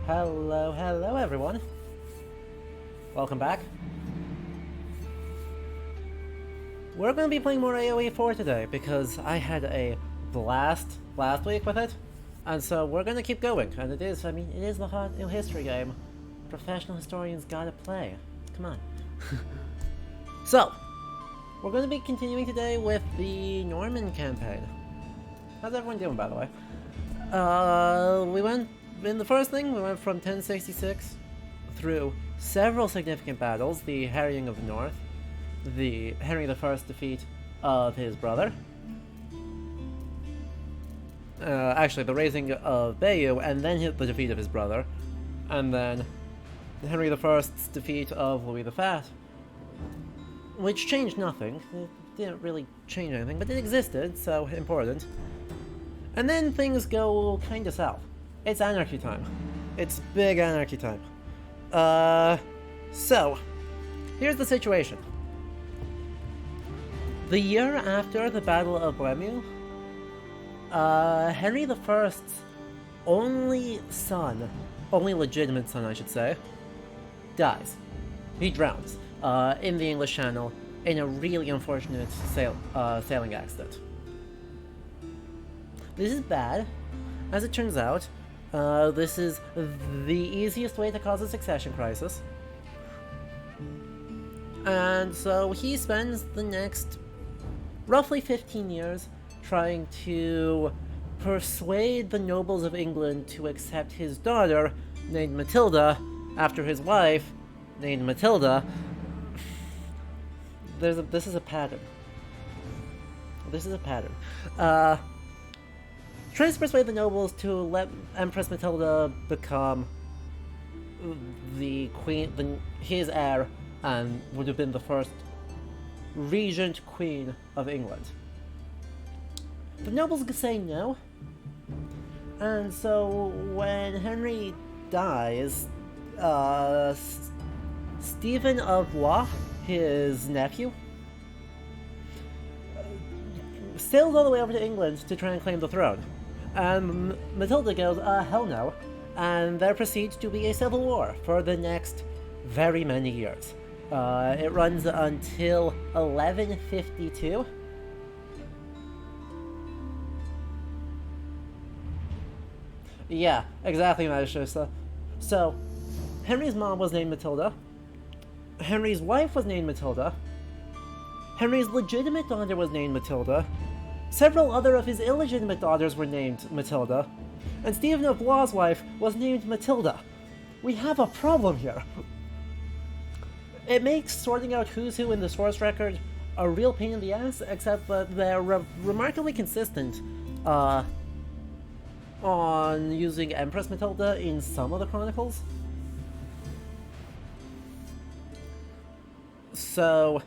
Hello everyone. Welcome back. We're going to be playing more AoE 4 today because I had a blast last week with it. And so we're going to keep going. And it is the hot new history game. Professional historians gotta play. Come on. So, we're going to be continuing today with the Norman campaign. How's everyone doing, by the way? In the first thing, we went from 1066 through several significant battles, the harrying of the North, the Henry I's defeat of his brother, actually the raising of Bayeux, and then the defeat of his brother, and then Henry I's defeat of Louis the Fat, which changed nothing. It didn't really change anything, but it existed, so important. And then things go kinda south. It's anarchy time. It's big anarchy time. So, here's the situation. The year after the Battle of Bremieux, Henry I's only legitimate son, I should say, dies. He drowns, in the English Channel, in a really unfortunate sailing accident. This is bad. As it turns out, this is the easiest way to cause a succession crisis. And so he spends the next roughly 15 years trying to persuade the nobles of England to accept his daughter, named Matilda, after his wife, named Matilda. This is a pattern. Tries to persuade the nobles to let Empress Matilda become the queen, his heir, and would have been the first regent queen of England. The nobles say no, and so when Henry dies, Stephen of Blois, his nephew, sails all the way over to England to try and claim the throne. And Matilda goes, hell no, and there proceeds to be a civil war for the next very many years. It runs until 1152. Yeah, exactly, Magistra. So, Henry's mom was named Matilda. Henry's wife was named Matilda. Henry's legitimate daughter was named Matilda. Several other of his illegitimate daughters were named Matilda. And Stephen of Blois' wife was named Matilda. We have a problem here. It makes sorting out who's who in the source record a real pain in the ass, except that they're remarkably consistent on using Empress Matilda in some of the chronicles. So,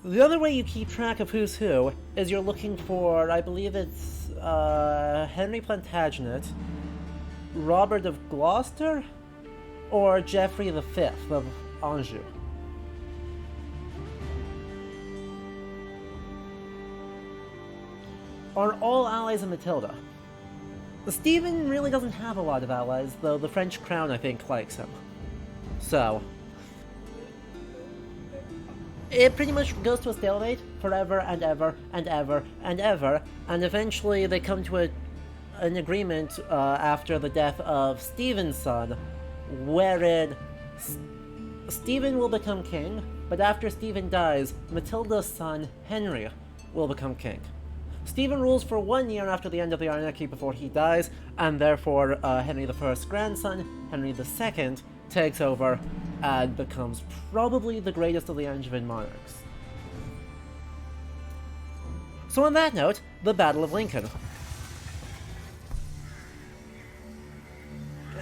the other way you keep track of who's who is you're looking for, I believe it's Henry Plantagenet, Robert of Gloucester, or Geoffrey V of Anjou. Are all allies of Matilda. Stephen really doesn't have a lot of allies, though the French crown, I think, likes him. So, it pretty much goes to a stalemate forever and ever and ever and ever, and eventually they come to an agreement after the death of Stephen's son, wherein Stephen will become king, but after Stephen dies, Matilda's son, Henry, will become king. Stephen rules for 1 year after the end of the anarchy before he dies, and therefore Henry I's grandson, Henry II, takes over and becomes probably the greatest of the Angevin monarchs. So on that note, the Battle of Lincoln.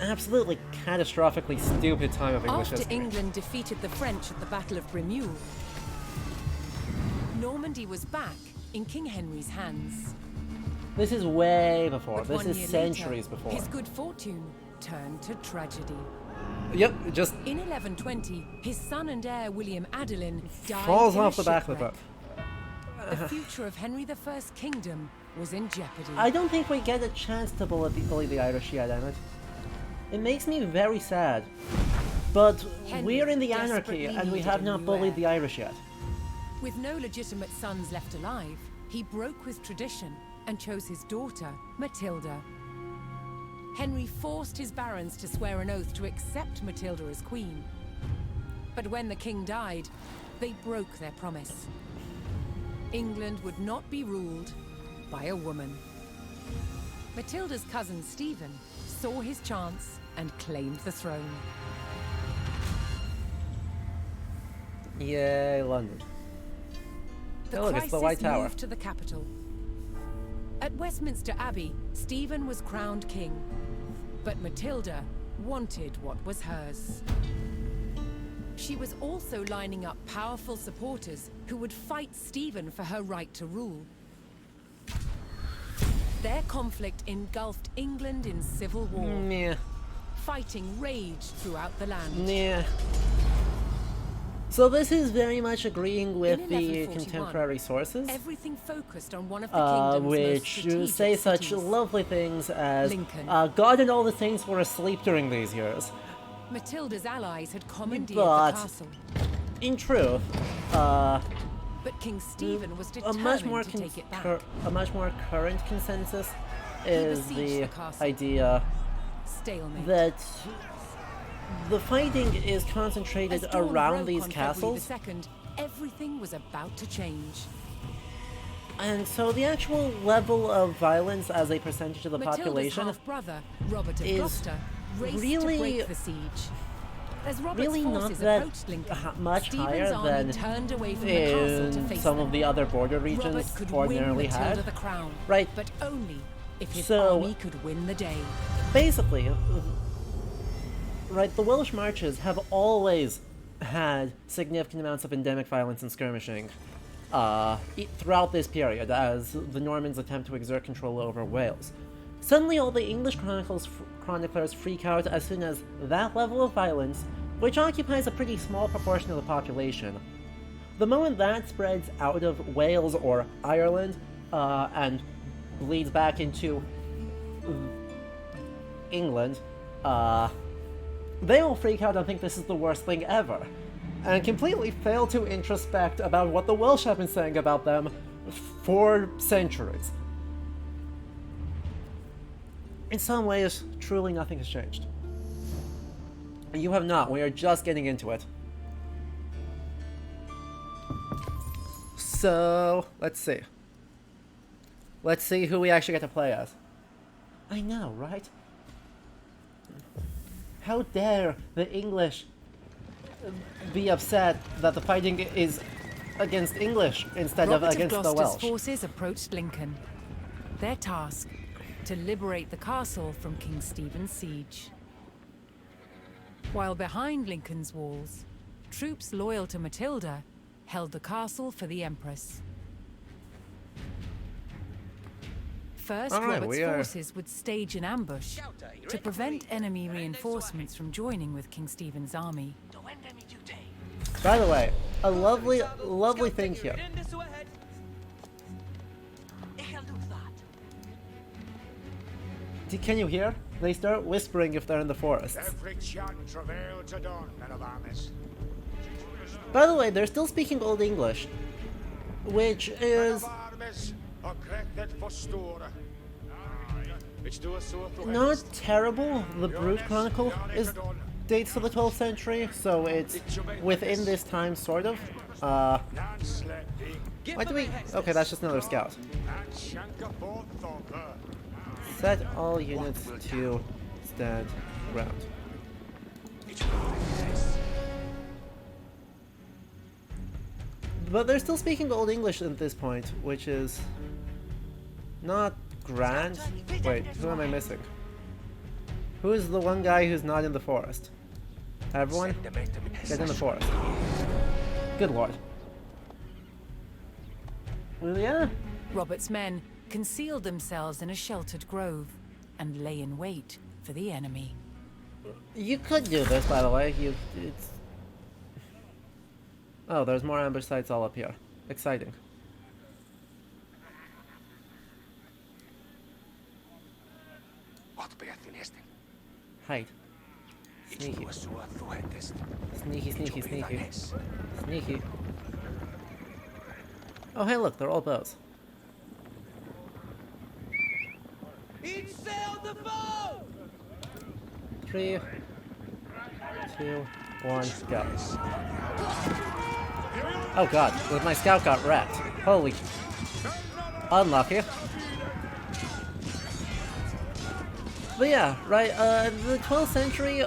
Absolutely catastrophically stupid time of English history. After England defeated the French at the Battle of Bremieux, Normandy was back in King Henry's hands. This is way before. But This is centuries before. His good fortune turned to tragedy. Yep, just In 1120, his son and heir William Adelin died falls in off a the back of the shipwreck. book. The future of Henry I's kingdom was in jeopardy. I don't think we get a chance to bully the Irish yet, Aaand. It makes me very sad. But Henry we're in the anarchy, desperately and we needed have a not new bullied heir. the Irish yet. With no legitimate sons left alive, he broke with tradition and chose his daughter, Matilda. Henry forced his barons to swear an oath to accept Matilda as queen. But when the king died, they broke their promise. England would not be ruled by a woman. Matilda's cousin Stephen saw his chance and claimed the throne. Yay, London. The Oh, look, it's crisis the White Tower. moved to the capital. At Westminster Abbey, Stephen was crowned king, but Matilda wanted what was hers. She was also lining up powerful supporters who would fight Stephen for her right to rule. Their conflict engulfed England in civil war. Meh. Fighting raged throughout the land. Nah. So this is very much agreeing with In the 1141, contemporary sources, Everything focused on one of the kingdom's most which strategic say such cities. lovely things as, Lincoln. God and all the saints were asleep during these years. Matilda's allies had commandeered But- the castle, In truth, but King Stephen was a determined much more to take it back. a much more current consensus is besieged the the castle. idea Stalemate. that the fighting is As concentrated dawn around broke these on castles, February the 2nd, everything was about to change. and so the actual level of violence as a percentage of the Matilda's population half-brother, Robert of is Gloucester, raced really- to break the siege. As Robert's really not forces that approached Lincoln, much Stephen's higher army than turned away from the castle to in face some them. of the other border regions Robert could ordinarily win Matilda had. the crown, Right. but only if his So- army could win the day. Basically, right, the Welsh marches have always had significant amounts of endemic violence and skirmishing throughout this period as the Normans attempt to exert control over Wales. Suddenly all the English chroniclers freak out as soon as that level of violence, which occupies a pretty small proportion of the population, the moment that spreads out of Wales or Ireland and bleeds back into England, they all freak out and think this is the worst thing ever, and completely fail to introspect about what the Welsh have been saying about them for centuries. In some ways, truly nothing has changed. You have not. We are just getting into it. So, let's see. Let's see who we actually get to play as. I know, right? How dare the English be upset that the fighting is against English instead Robert of against the Gloucester's Welsh. forces approached Lincoln. Their task, to liberate the castle from King Stephen's siege. While behind Lincoln's walls, troops loyal to Matilda held the castle for the Empress. First, All right, Robert's we are- forces would stage an ambush to prevent enemy reinforcements from joining with King Stephen's army. By the way, a lovely thing here. Can you hear? They start whispering if they're in the forests. By the way, they're still speaking Old English, which is not terrible. The Brute Chronicle dates to the 12th century, so it's within this time, sort of. Why do we? Okay, that's just another scout. Set all units to stand ground. But they're still speaking Old English at this point, which is not grand. Wait, who am I missing? Who is the one guy who's not in the forest? Everyone? Get in the forest. Good lord. Well, yeah. Robert's men concealed themselves in a sheltered grove and lay in wait for the enemy. You could do this, by the way. It's... Oh, there's more ambush sites all up here. Exciting. hide. Sneaky. Sneaky, sneaky, sneaky. Sneaky. Oh, hey, look, they're all bows. Sail the boat! 3, 2, 1, go. Oh god, my scout got wrecked. Holy. Unlucky. But yeah, right, the 12th century,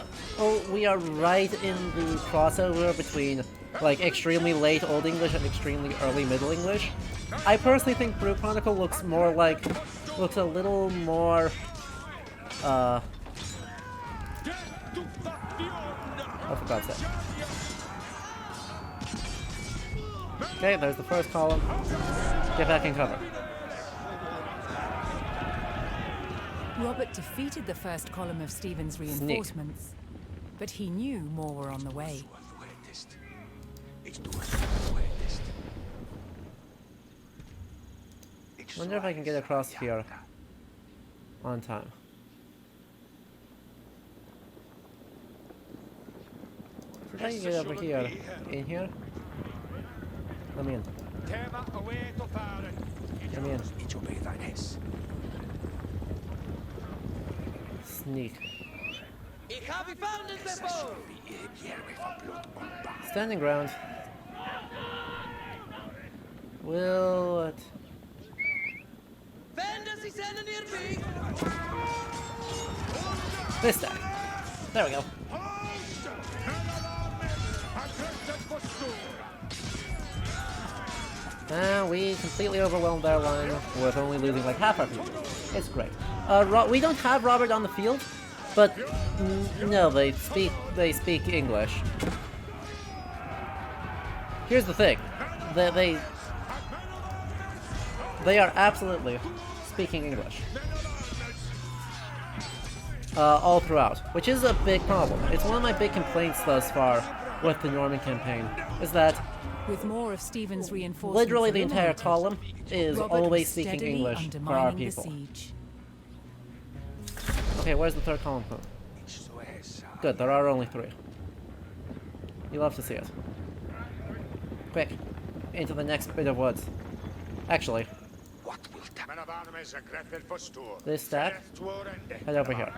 we are right in the crossover between, like, extremely late Old English and extremely early Middle English. I personally think Brew Chronicle looks more like, looks a little more, oh, for God's sake. Okay, there's the first column. Get back in cover. Robert defeated the first column of Stephen's reinforcements, but he knew more were on the way. Wonder if I can get across here on time. If I can get over here, in here. Let me in. Let me in. Sneak. Standing ground. Will it? This time. There we go. We completely overwhelmed our line with only losing like half our people. It's great. We don't have Robert on the field, but no, they speak English. Here's the thing, they are absolutely speaking English all throughout, which is a big problem. It's one of my big complaints thus far with the Norman campaign, is that with more of Stephen's reinforcements, literally the entire column is Robert always was speaking steadily English for our undermining the people. siege. Okay, where's the third column from? Good, there are only 3. You love to see it. Quick, into the next bit of woods. Actually, this stack, head over here.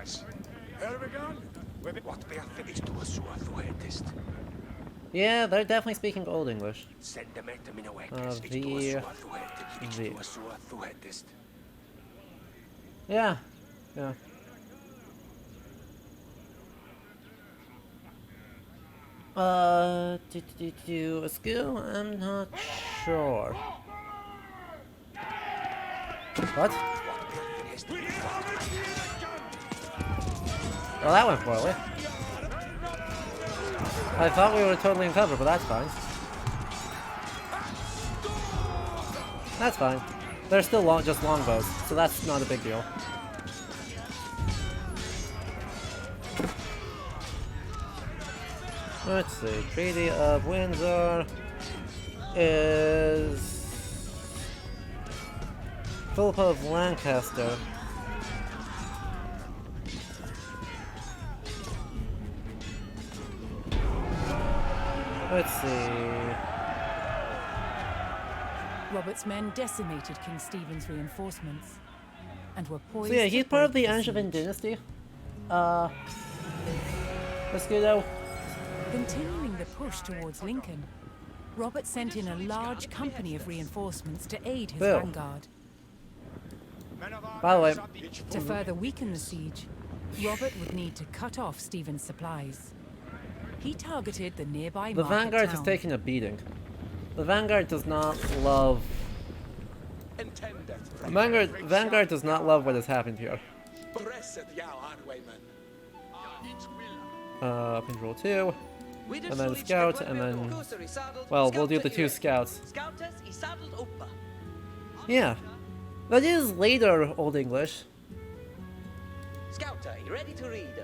Yeah, they're definitely speaking Old English. V. Yeah, yeah. A skill? I'm not sure. What? Well, that went poorly. I thought we were totally in cover, but that's fine. That's fine. They're still just longbows, so that's not a big deal. Let's see. Treaty of Windsor is Philip of Lancaster. Let's see. Robert's men decimated King Stephen's reinforcements and were poised. So yeah, he's to part of break the Angevin dynasty. Mosquito. Continuing the push towards Lincoln, Robert sent in a large company of reinforcements to aid his Bill. vanguard. By the way, To further weaken the siege, Robert would need to cut off Stephen's supplies. He targeted the nearby the market Vanguard town. has taken a beating. The Vanguard does not love... Vanguard does not love what has happened here. Control 2, and then Scout, and then... Well, we'll do the 2 Scouts. Yeah. That is later Old English. Scouter, you ready to read?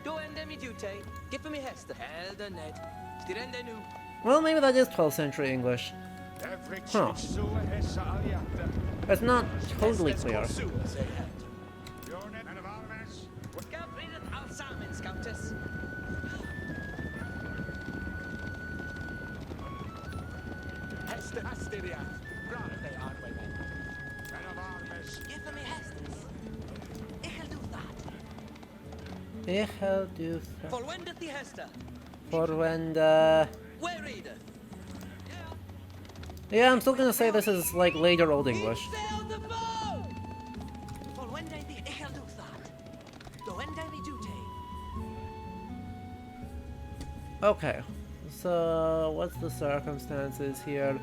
Do ende mi dute, give me hester. Elder Ned, stirende nu. Well, maybe that is 12th century English. Huh. It's not totally clear. Give me Hestus. I'll do that. I'll do that. For when doth the Hester? For when Where readeth? Yeah, I'm still gonna say this is like later Old English. Sail the boat! For when they the I'll do that. Do when they me duty. Okay, so what's the circumstances here?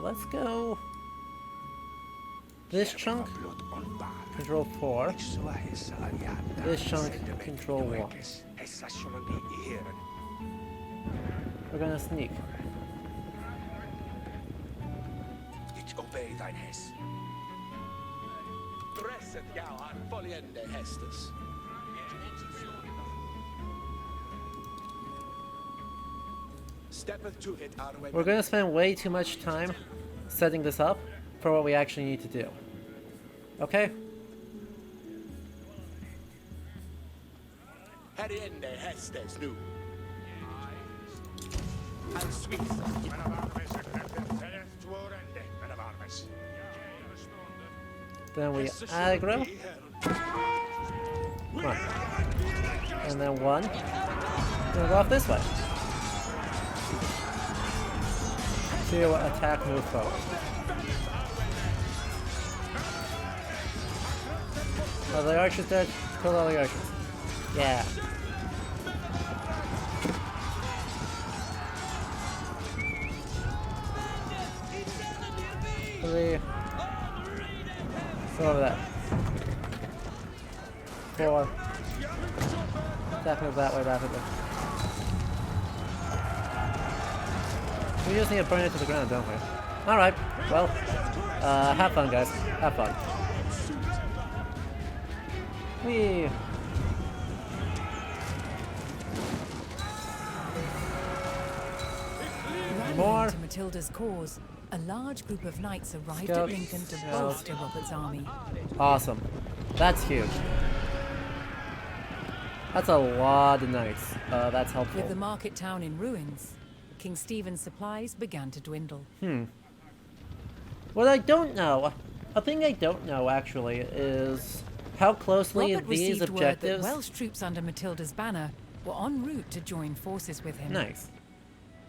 Let's go. This chunk, control 4. This chunk, control 1. We're gonna sneak. Obey thine Hess. Dresset jou aan vollende Hestes. Steppeth to it our way. We're gonna spend way too much time setting this up for what we actually need to do. Okay? Heriende Hestes nu. Al Swiss. Then we aggro. One. And then one. We'll go off this way. To attack, move forward. Are the archers dead? Kill all the archers. Yeah. Three. Go over that. 4. Definitely that way rapidly. We just need to burn it to the ground, don't we? Alright, well, have fun, guys. Have fun. Whee! More. To Matilda's cause, a large group of knights arrived Scouts, at Lincoln to scouts. bolster Robert's army. Awesome. That's huge. That's a lot of knights. That's helpful. With the market town in ruins, King Stephen's supplies began to dwindle. What I don't know, a thing I don't know actually, is how closely Robert these received word that objectives... Welsh troops under Matilda's banner were en route to join forces with him. Nice.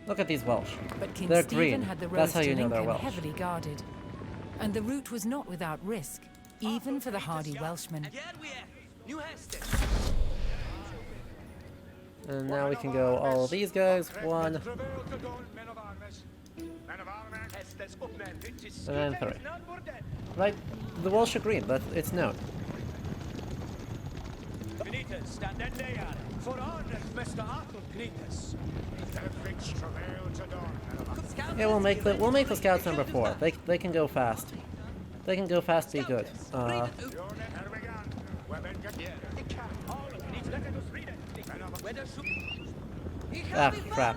Look at these Welsh. But King They're Stephen green. had the That's roads how to you know they're Lincoln Welsh. heavily guarded. And the route was not without risk, even for the hardy Welshmen. And here we are. New Hester. And now we can go all of these guys. 1, and then 3. Right, the Welsh are green, but it's known. Yeah, we'll make the scouts number 4. They can go fast. They can go fast, be good. Ah, crap.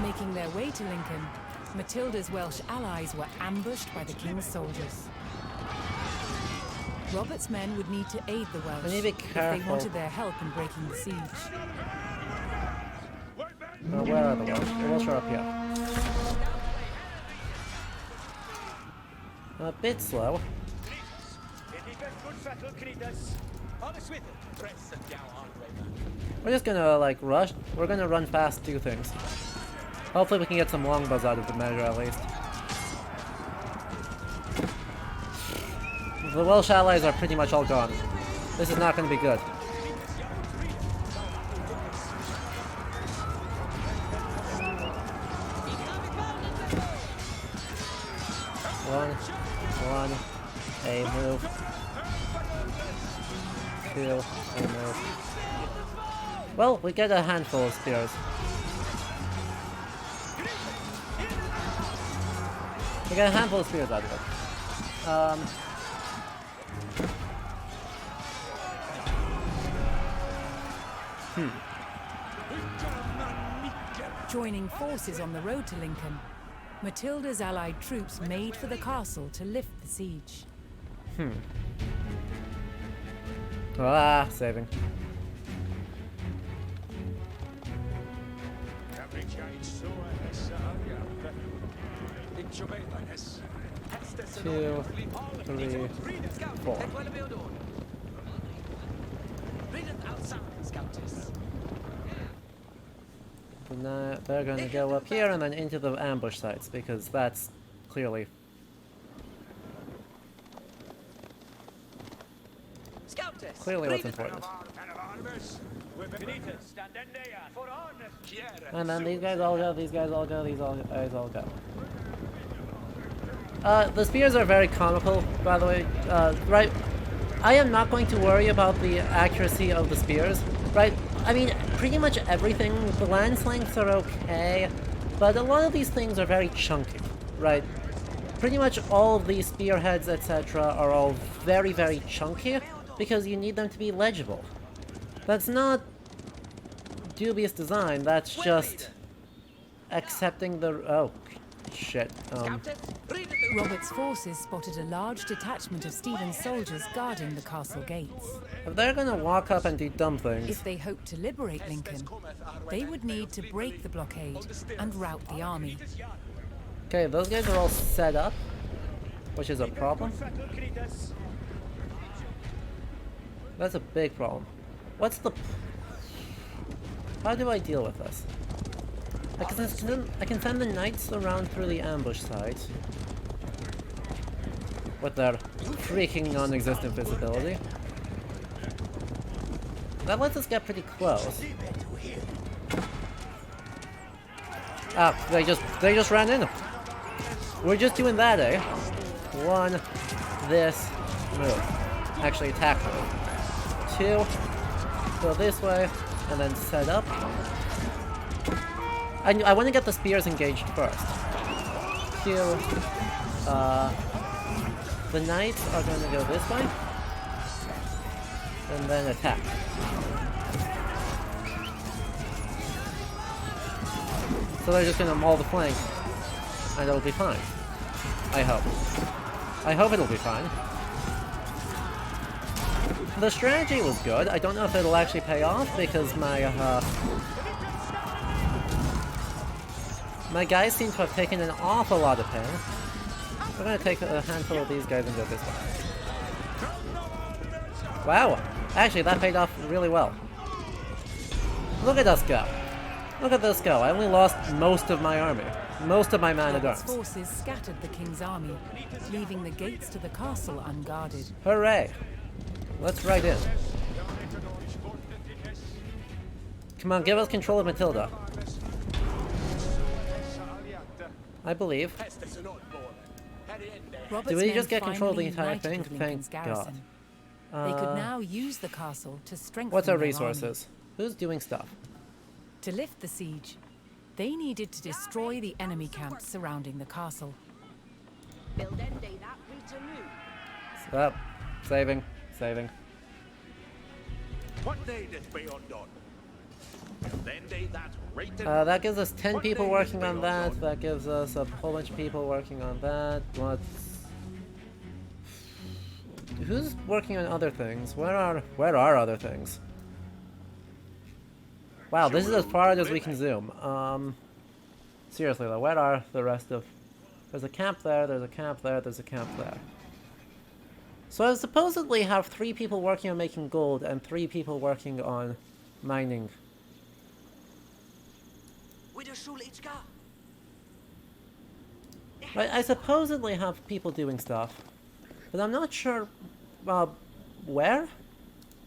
Making their way to Lincoln, Matilda's Welsh allies were ambushed by the king's soldiers. Robert's men would need to aid the Welsh We need to be if they careful. wanted their help in breaking the siege. Oh, where are the Welsh? The Welsh are up here. A bit slow. We're just gonna like rush. We're gonna run fast, do things. Hopefully we can get some longbows out of the measure at least. The Welsh allies are pretty much all gone. This is not gonna be good. One, a move. 2, a move. Well, we get a handful of spears. We get a handful of spears out of it. Joining forces on the road to Lincoln, Matilda's allied troops made for the castle to lift the siege. Ah, saving. Two, three, four. And now they're going to go up here and then into the ambush sites because that's clearly what's important. And then these guys all go, these guys all go, these guys all go. The spears are very comical, by the way. Right, I am not going to worry about the accuracy of the spears, right? I mean, pretty much everything, the lance lengths are okay, but a lot of these things are very chunky, right? Pretty much all of these spearheads, etc. are all very, very chunky because you need them to be legible. That's not dubious design, that's just accepting the... oh, shit. Robert's forces spotted a large detachment of Stephen's soldiers guarding the castle gates. If they're gonna walk up and do dumb things... If they hoped to liberate Lincoln, they would need to break the blockade and rout the army. Okay, those guys are all set up, which is a problem. That's a big problem. What's the... how do I deal with this? I can send the knights around through the ambush site with their freaking non-existent visibility. That lets us get pretty close. Ah, they just ran in. We're just doing that, eh? One, this, move. Actually, attack move. Two, go this way, and then set up. I want to get the spears engaged first. Q. The knights are going to go this way, and then attack. So they're just going to maul the flank, and it'll be fine. I hope. I hope it'll be fine. The strategy was good. I don't know if it'll actually pay off because my guys seem to have taken an awful lot of pain. We're gonna take a handful of these guys and go this way. Wow! Actually, that paid off really well. Look at us go! Look at this go! I only lost most of my army. Most of my man-at-arms. Forces scattered the king's army, leaving the gates to the castle unguarded. Hooray! Let's ride in. Come on, give us control of Matilda. I believe. Robert's Do we men just get control of the finally entire united thing? with Lincoln's Thank garrison. God. They could now use the castle to strengthen What's our their resources? Who's doing stuff? army. To lift the siege, they needed to destroy the enemy camps surrounding the castle. Up. Saving. Saving. What day did be undone? Then they that rated That gives us 10 people working on that. That gives us a whole bunch of people working on that. Who's working on other things? Where are other things? Wow, this is as far as we can zoom. Seriously though, where are the rest of... There's a camp there, there's a camp there, there's a camp there. So I supposedly have 3 people working on making gold and 3 people working on mining. I supposedly have people doing stuff, but I'm not sure, where?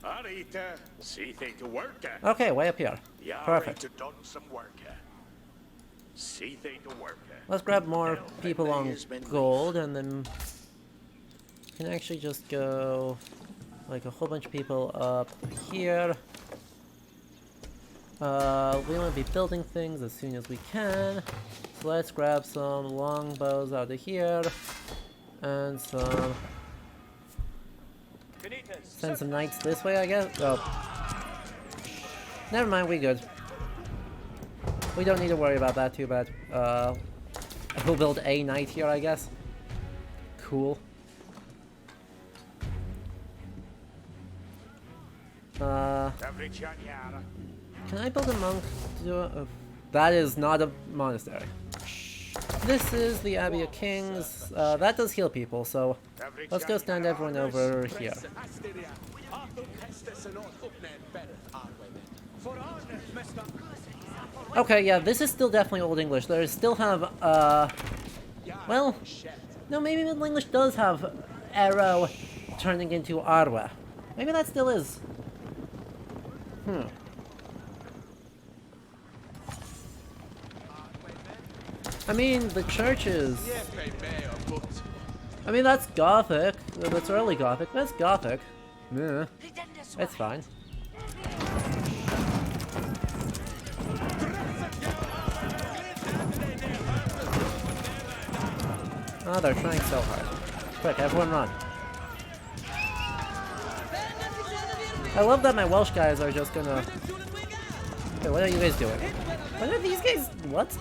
Arita, see they to work. Okay, way up here. Perfect. Arita done some work. See they to work. Let's grab more people on gold, and then we can actually just go like a whole bunch of people up here. We want to be building things as soon as we can. So let's grab some longbows out of here, and some... Send some knights this way, I guess? Oh. Never mind, we good. We don't need to worry about that too bad. Who build a knight here, I guess. Cool. Can I build a monk to do it? That is not a monastery. This is the Abbey of Kings. That does heal people, so let's go stand everyone over here. Okay, yeah, this is still definitely Old English. They still have, well, no, maybe Middle English does have arrow turning into arwe. Maybe that still is. I mean, the church is... I mean, that's Gothic. That's early Gothic. That's Gothic. Yeah, it's fine. Oh, they're trying so hard. Quick, everyone run. I love that my Welsh guys are just gonna... Hey, what are you guys doing? What are these guys... What?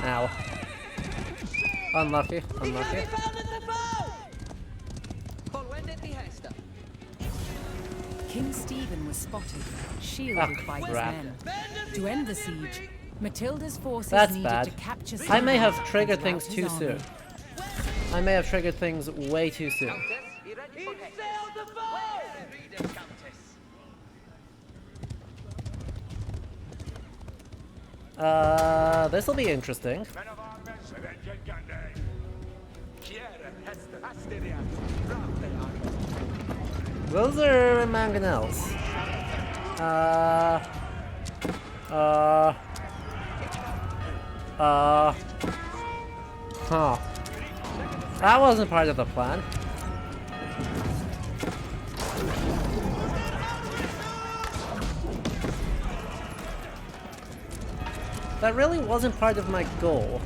Ow. Unlucky, unlucky. King Stephen was spotted, shielded by his men. To end the siege, Matilda's forces needed to capture Stephen. I may have triggered things too soon. I may have triggered things way too soon. This'll be interesting. Those are mangonels. Huh. That wasn't part of the plan. That really wasn't part of my goal.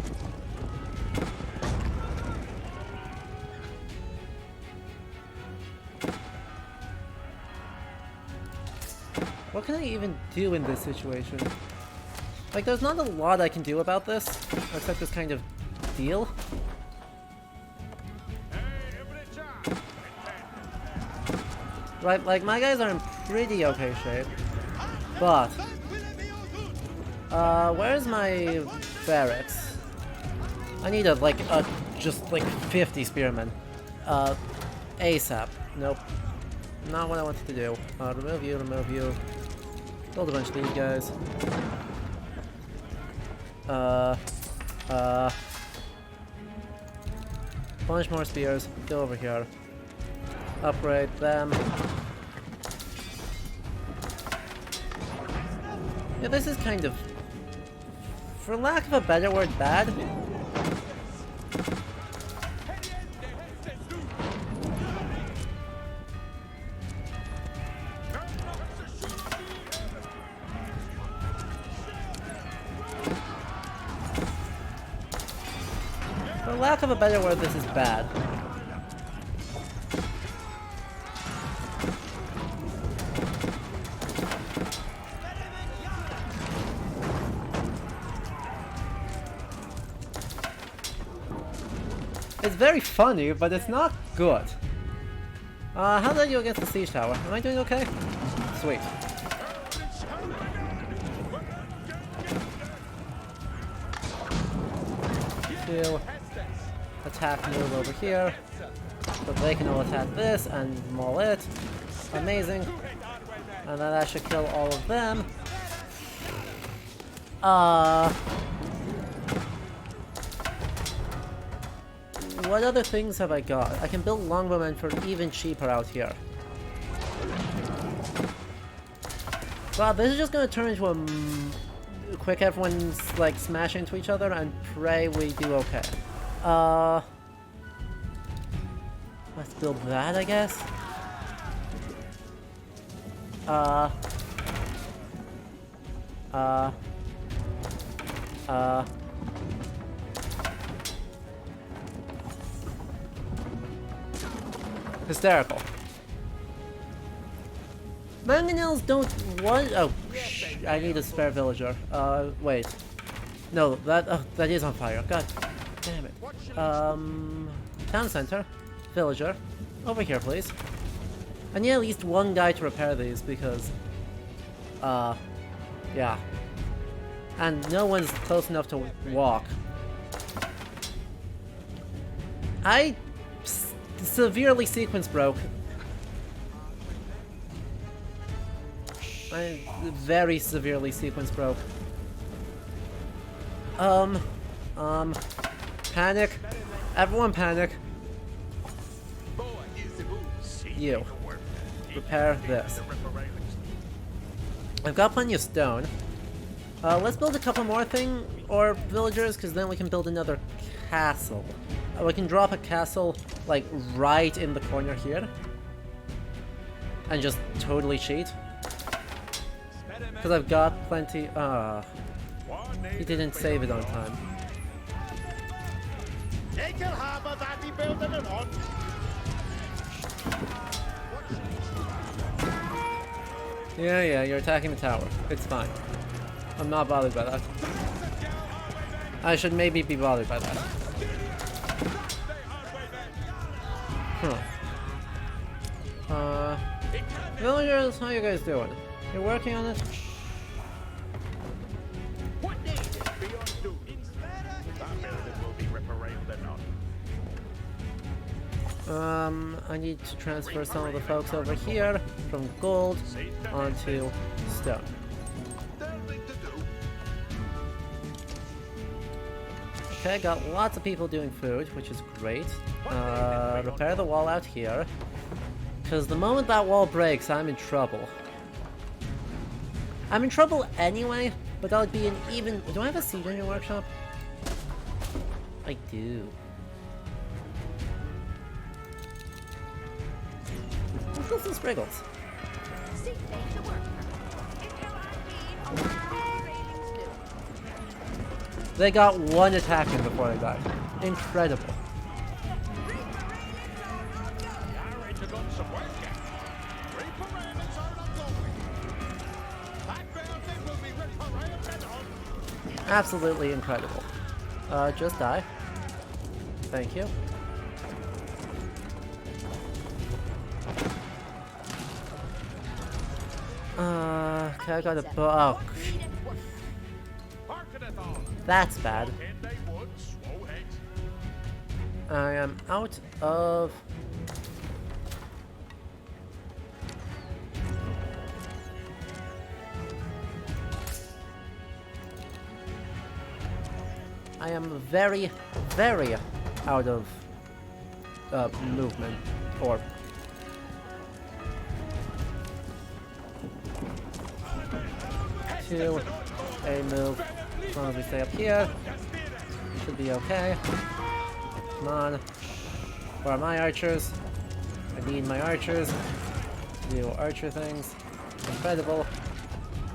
What can I even do in this situation? Like, there's not a lot I can do about this, except this kind of deal. Right, like, my guys are in pretty okay shape, but... where's my barracks? I need just 50 spearmen. ASAP. Nope. Not what I wanted to do. Remove you, remove you. Build a bunch of these guys. Bunch more spears. Go over here. Upgrade them. Yeah, this is kind of, for lack of a better word, bad. For lack of a better word, this is bad. It's very funny, but it's not good. How did I do against the siege tower? Am I doing okay? Sweet. Two. Attack move over here. So they can all attack this and maul it. Amazing. And then that should kill all of them. What other things have I got? I can build longbowmen for even cheaper out here. Wow, this is just gonna turn into a quick everyone's like smash into each other and pray we do okay. Let's build that, I guess. Hysterical. Mangonels don't want. Oh, I need a spare villager. Wait. No, that is on fire. God damn it. Town center, villager, over here, please. I need at least one guy to repair these because, yeah. And no one's close enough to walk. I severely sequence broke. I very severely sequence broke. Panic. Everyone panic. You. Repair this. I've got plenty of stone. Let's build a couple more villagers, because then we can build another castle. We can drop a castle, like, right in the corner here. And just totally cheat. Because I've got plenty. He didn't save it on time. Yeah, you're attacking the tower. It's fine. I'm not bothered by that. I should maybe be bothered by that. Villagers, how you guys doing? You're working on it? I need to transfer some of the folks over here from gold onto stone. Okay, got lots of people doing food, which is great. Repair the wall out here. Because the moment that wall breaks, I'm in trouble. I'm in trouble anyway, but that would be an even... Do I have a seed in your workshop? I do. Let's go some spriggles. They got one attack in before they died. Incredible. Absolutely incredible. Just die. Thank you. Okay, I got a bow. Oh, that's bad. I am out of... I am very, very out of movement, or... Two, a move. As long as we stay up here, should be okay. Come on. Where are my archers? I need my archers to do archer things. Incredible.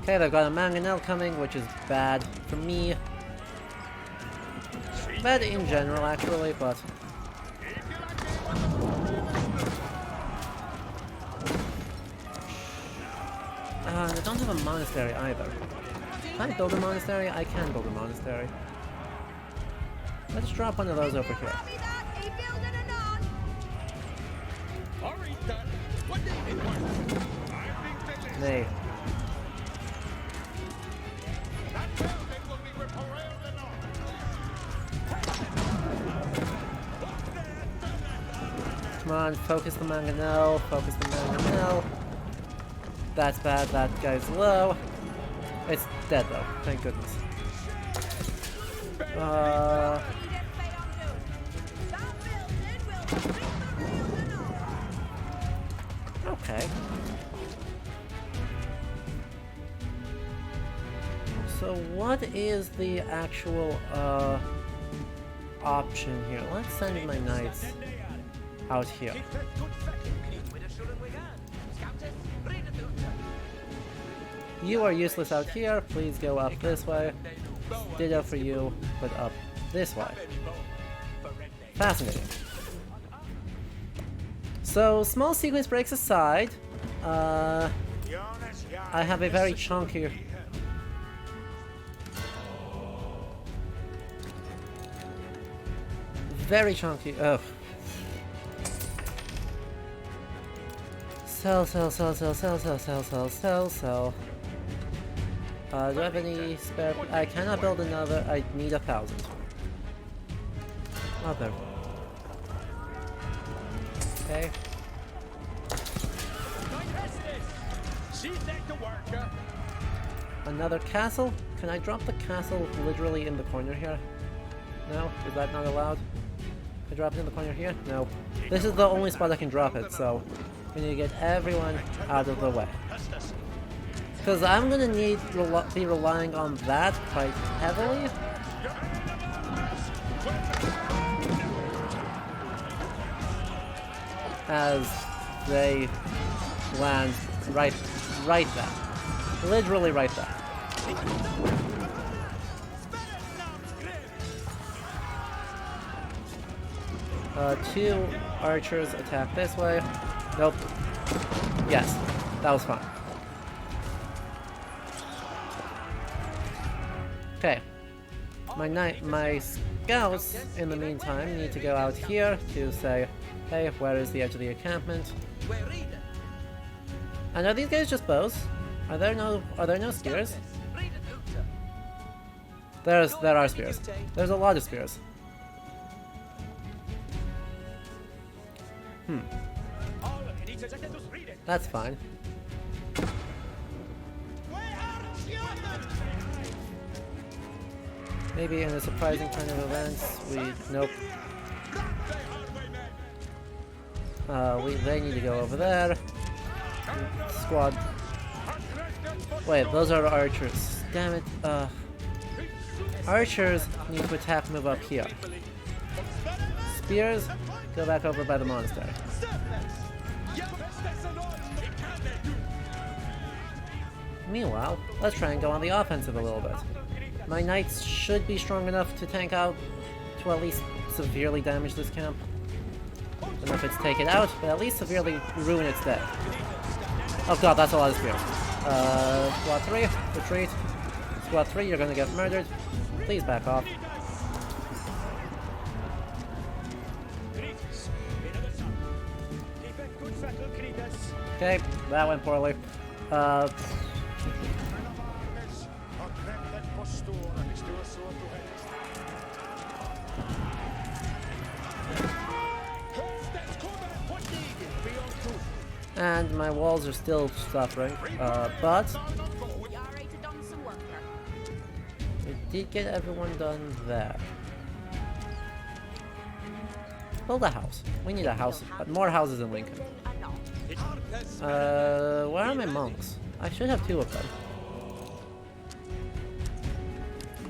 Okay, they've got a mangonel coming, which is bad for me. Bad in general, actually, but... I don't have a monastery either. Can I build a monastery? I can build a monastery. Let's drop one of those over here. Nay. Come on, focus the mangonel, focus the mangonel. That's bad, that guy's low. It's dead though, thank goodness. Okay. So what is the actual option here? Let's send my knights out here. You are useless out here, please go up this way. Ditto for you, but up this way. Fascinating. So, small sequence breaks aside, I have a very chunky... Very chunky... Oh. Sell. Do I have any spare... I cannot build another. I need 1,000. Okay. Okay. Another castle? Can I drop the castle literally in the corner here? No? Is that not allowed? Can I drop it in the corner here? No. This is the only spot I can drop it, so we need to get everyone out of the way. Because I'm gonna need be relying on that quite heavily. As they land right there. Literally right there. Two archers attack this way. Nope. Yes, that was fine. Okay. My scouts, in the meantime, need to go out here to say, hey, where is the edge of the encampment? And are these guys just bows? Are there no spears? There are spears. There's a lot of spears. That's fine. Maybe in a surprising turn of events, nope. They need to go over there. Squad. Wait, those are archers. Damn it. Archers need to attack, move up here. Spears, go back over by the monastery. Meanwhile, let's try and go on the offensive a little bit. My knights should be strong enough to tank out, to at least severely damage this camp. I don't know if it's take it out, but at least severely ruin its dead. Oh god, that's a lot of spears. Squad 3, retreat. Squad 3, you're gonna get murdered. Please back off. Okay, that went poorly. And my walls are still suffering, but we did get everyone done there. Build a house. We need a house, but more houses in Lincoln. Where are my monks? I should have 2 of them.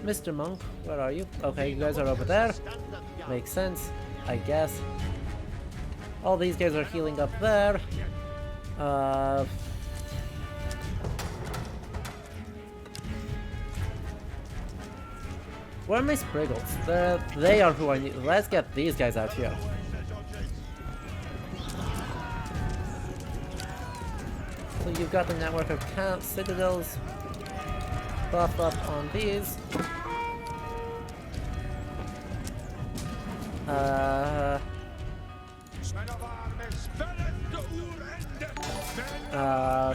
Mr. Monk, where are you? Okay, you guys are over there. Makes sense, I guess. All these guys are healing up there. Where are my Spriggles? They are who I need. Let's get these guys out here. So you've got the network of citadels. Buff up on these.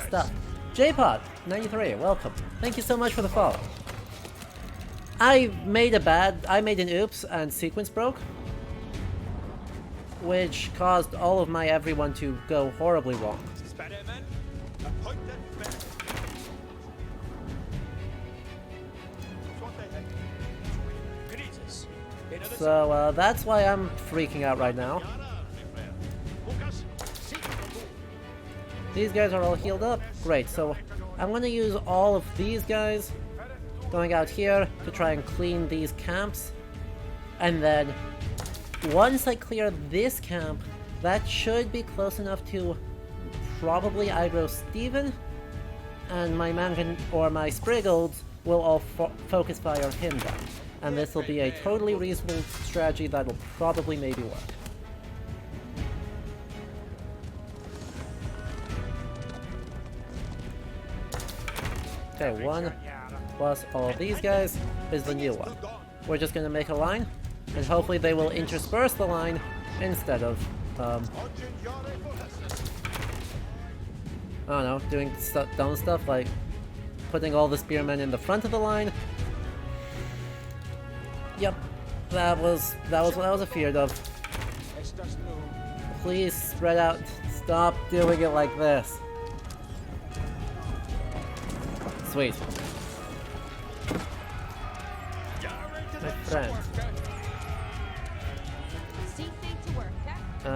Stop. JPod 93, welcome. Thank you so much for the follow. I made an oops and sequence broke, which caused all of my everyone to go horribly wrong. So that's why I'm freaking out right now. These guys are all healed up. Great, so I'm going to use all of these guys going out here to try and clean these camps. And then once I clear this camp, that should be close enough to probably aggro Steven, and my man or my Spriggles will all focus fire him down. And this will be a totally reasonable strategy that will probably maybe work. Okay, 1 plus all of these guys is the new one. We're just gonna make a line, and hopefully they will intersperse the line instead of, I don't know, doing dumb stuff like putting all the spearmen in the front of the line. Yep, that was what I was afeared of. Please spread out. Stop doing it like this. Sweet. My friend. I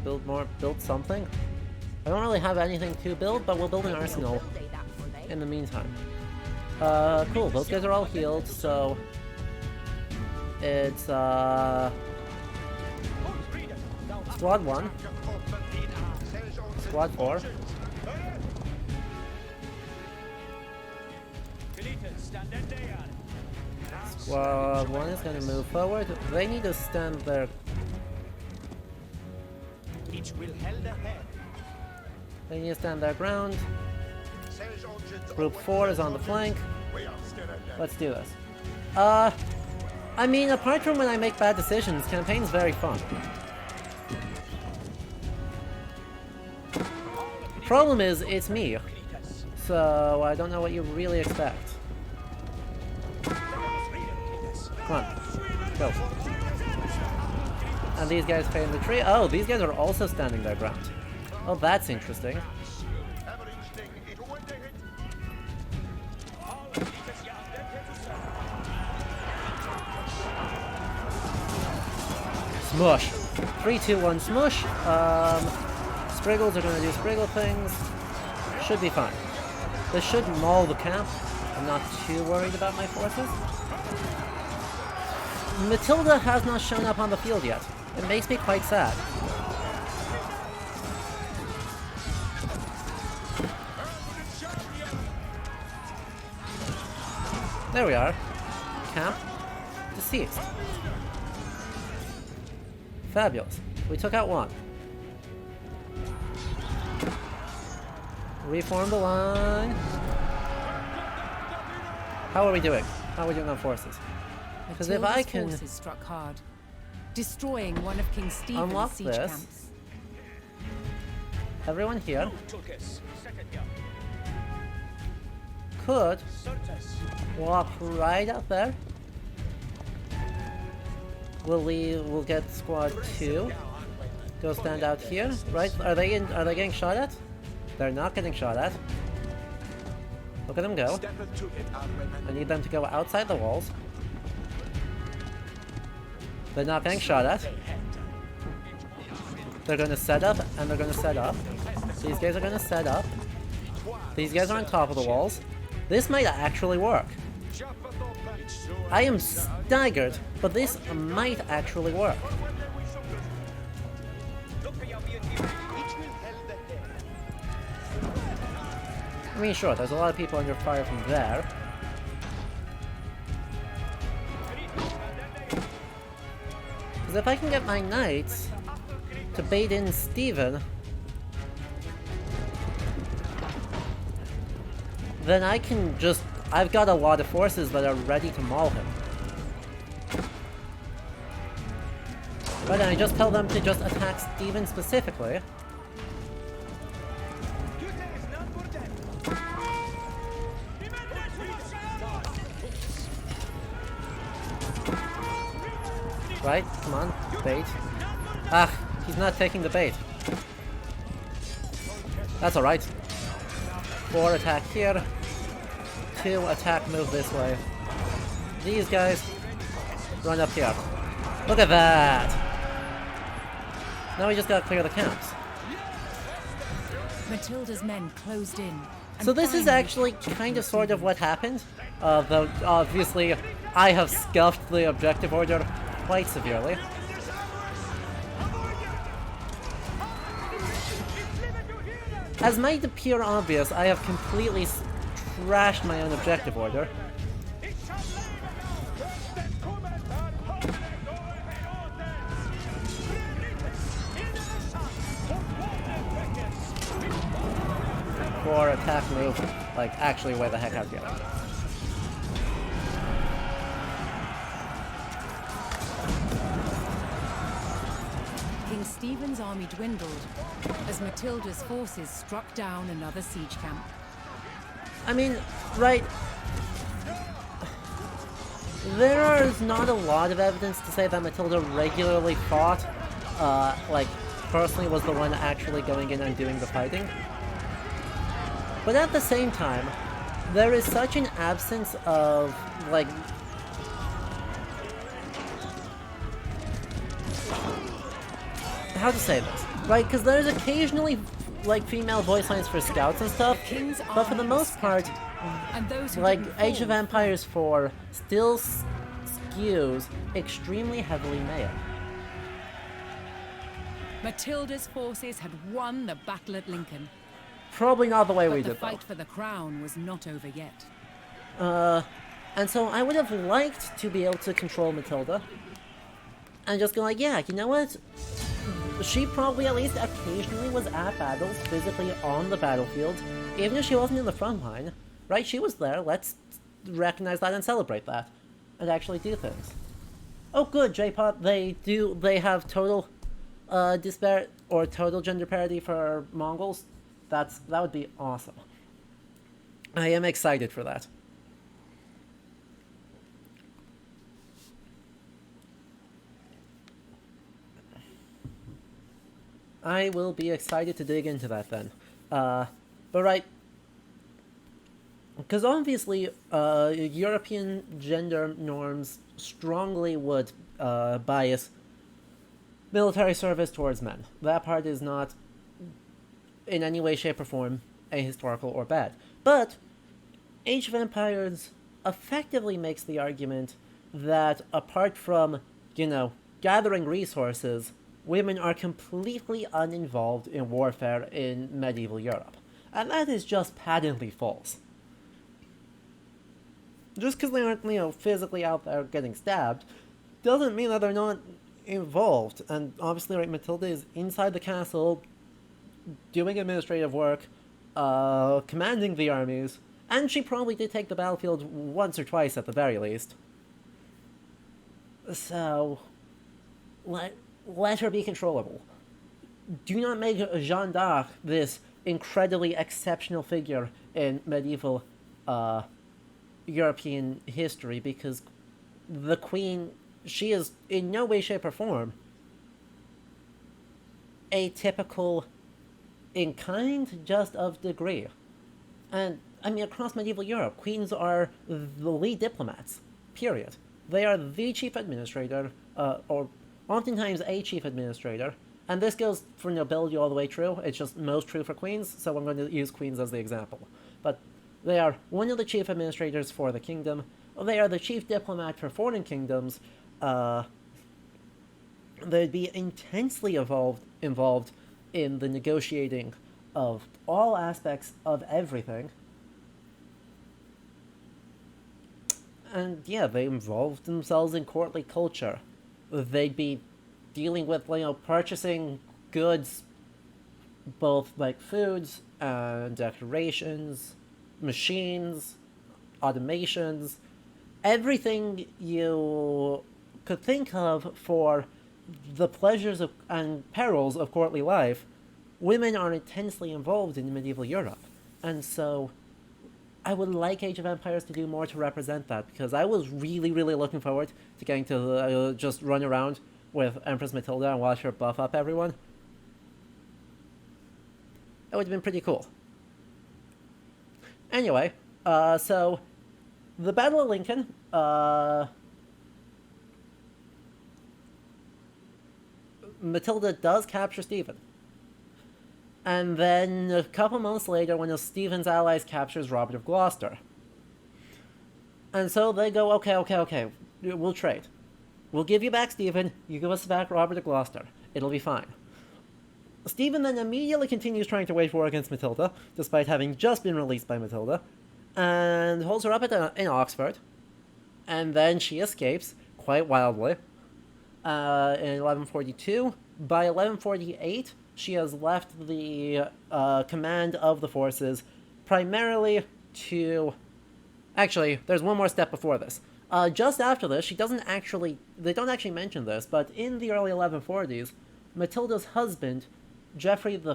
don't know, build something? I don't really have anything to build, but we'll build an arsenal in the meantime. Cool, those guys are all healed, so... It's, Squad 1. Squad 4. Squad 1 is gonna move forward. They need to stand there. They need to stand their ground. Group 4 is on the flank. Let's do this. I mean, apart from when I make bad decisions, campaign's very fun. The problem is, it's me. So, I don't know what you really expect. Come on. Go. And these guys fade in the tree. Oh, these guys are also standing their ground. Oh, that's interesting. Smush. 3, 2, 1, smush. Spriggles are gonna do Spriggle things. Should be fine. This should maul the camp. I'm not too worried about my forces. Matilda has not shown up on the field yet. It makes me quite sad. There we are. Camp deceased. Fabulous. We took out 1. Reform the line. How are we doing? How are we doing on forces? Because if I can forces struck hard, destroying one of King Stephen's unlock siege this, camps. everyone here could walk right out there. We'll get squad 2. Go stand out here, right? Are they getting shot at? They're not getting shot at. Look at them go. I need them to go outside the walls. They're not getting shot at. They're gonna set up, and they're gonna set up. These guys are gonna set up. These guys are on top of the walls. This might actually work. I am staggered, but this might actually work. I mean, sure, there's a lot of people under fire from there. Because if I can get my knights to bait in Stephen, then I can just... I've got a lot of forces that are ready to maul him. But then I just tell them to just attack Stephen specifically. Right, come on, bait. Ah, he's not taking the bait. That's alright. 4 attack here. 2 attack move this way. These guys run up here. Look at that! Now we just gotta clear the camps. Matilda's men closed in. So this is actually kind of sort of what happened. Though obviously I have scuffed the objective order quite severely. As might appear obvious, I have completely trashed my own objective order. hardcore attack move, like, actually way the heck out here. King Stephen's army dwindled as Matilda's forces struck down another siege camp. I mean, right... There is not a lot of evidence to say that Matilda regularly fought, like, personally was the one actually going in and doing the fighting. But at the same time, there is such an absence of, like... How to say this? Right, because there's occasionally, like, female voice lines for scouts and stuff, but for the most part, and those who like, didn't Age of fall Empires 4 still skews extremely heavily male. Matilda's forces had won the battle at Lincoln, Probably not the way we but the did, though. fight for the crown was not over yet. And so I would have liked to be able to control Matilda. And just go like, yeah, you know what? She probably at least occasionally was at battles, physically on the battlefield, even if she wasn't in the front line. Right? She was there, let's recognize that and celebrate that. And actually do things. Oh good, J-Pot, they have total, disparate, or total gender parity for Mongols. That would be awesome. I am excited for that. I will be excited to dig into that then. But right, because obviously European gender norms strongly would bias military service towards men. That part is not in any way, shape, or form ahistorical or bad. But Age of Empires effectively makes the argument that apart from, you know, gathering resources, women are completely uninvolved in warfare in medieval Europe. And that is just patently false. Just because they aren't, you know, physically out there getting stabbed, doesn't mean that they're not involved. And obviously, right, Matilda is inside the castle, doing administrative work, commanding the armies, and she probably did take the battlefield once or twice at the very least. So, let her be controllable. Do not make Jeanne d'Arc this incredibly exceptional figure in medieval European history, because the Queen, she is in no way, shape, or form atypical in kind, just of degree. And, I mean, across medieval Europe, queens are the lead diplomats, period. They are the chief administrator, or oftentimes a chief administrator, and this goes for nobility all the way through. It's just most true for queens, so I'm going to use queens as the example. But they are one of the chief administrators for the kingdom. They are the chief diplomat for foreign kingdoms. They'd be intensely involved in the negotiating of all aspects of everything. And yeah, they involved themselves in courtly culture. They'd be dealing with, you know, purchasing goods, both like foods and decorations, machines, automations, everything you could think of for the pleasures of, and perils of courtly life. Women are intensely involved in medieval Europe. And so I would like Age of Empires to do more to represent that, because I was really, really looking forward to getting to just run around with Empress Matilda and watch her buff up everyone. That would have been pretty cool. Anyway, so the Battle of Lincoln, Matilda does capture Stephen. And then a couple months later, one of Stephen's allies captures Robert of Gloucester. And so they go, okay, we'll trade. We'll give you back Stephen, you give us back Robert of Gloucester. It'll be fine. Stephen then immediately continues trying to wage war against Matilda, despite having just been released by Matilda, and holds her up in Oxford. And then she escapes, quite wildly, in 1142. By 1148, she has left the command of the forces primarily to... Actually, there's one more step before this. Just after this, they don't actually mention this, but in the early 1140s, Matilda's husband, Geoffrey V,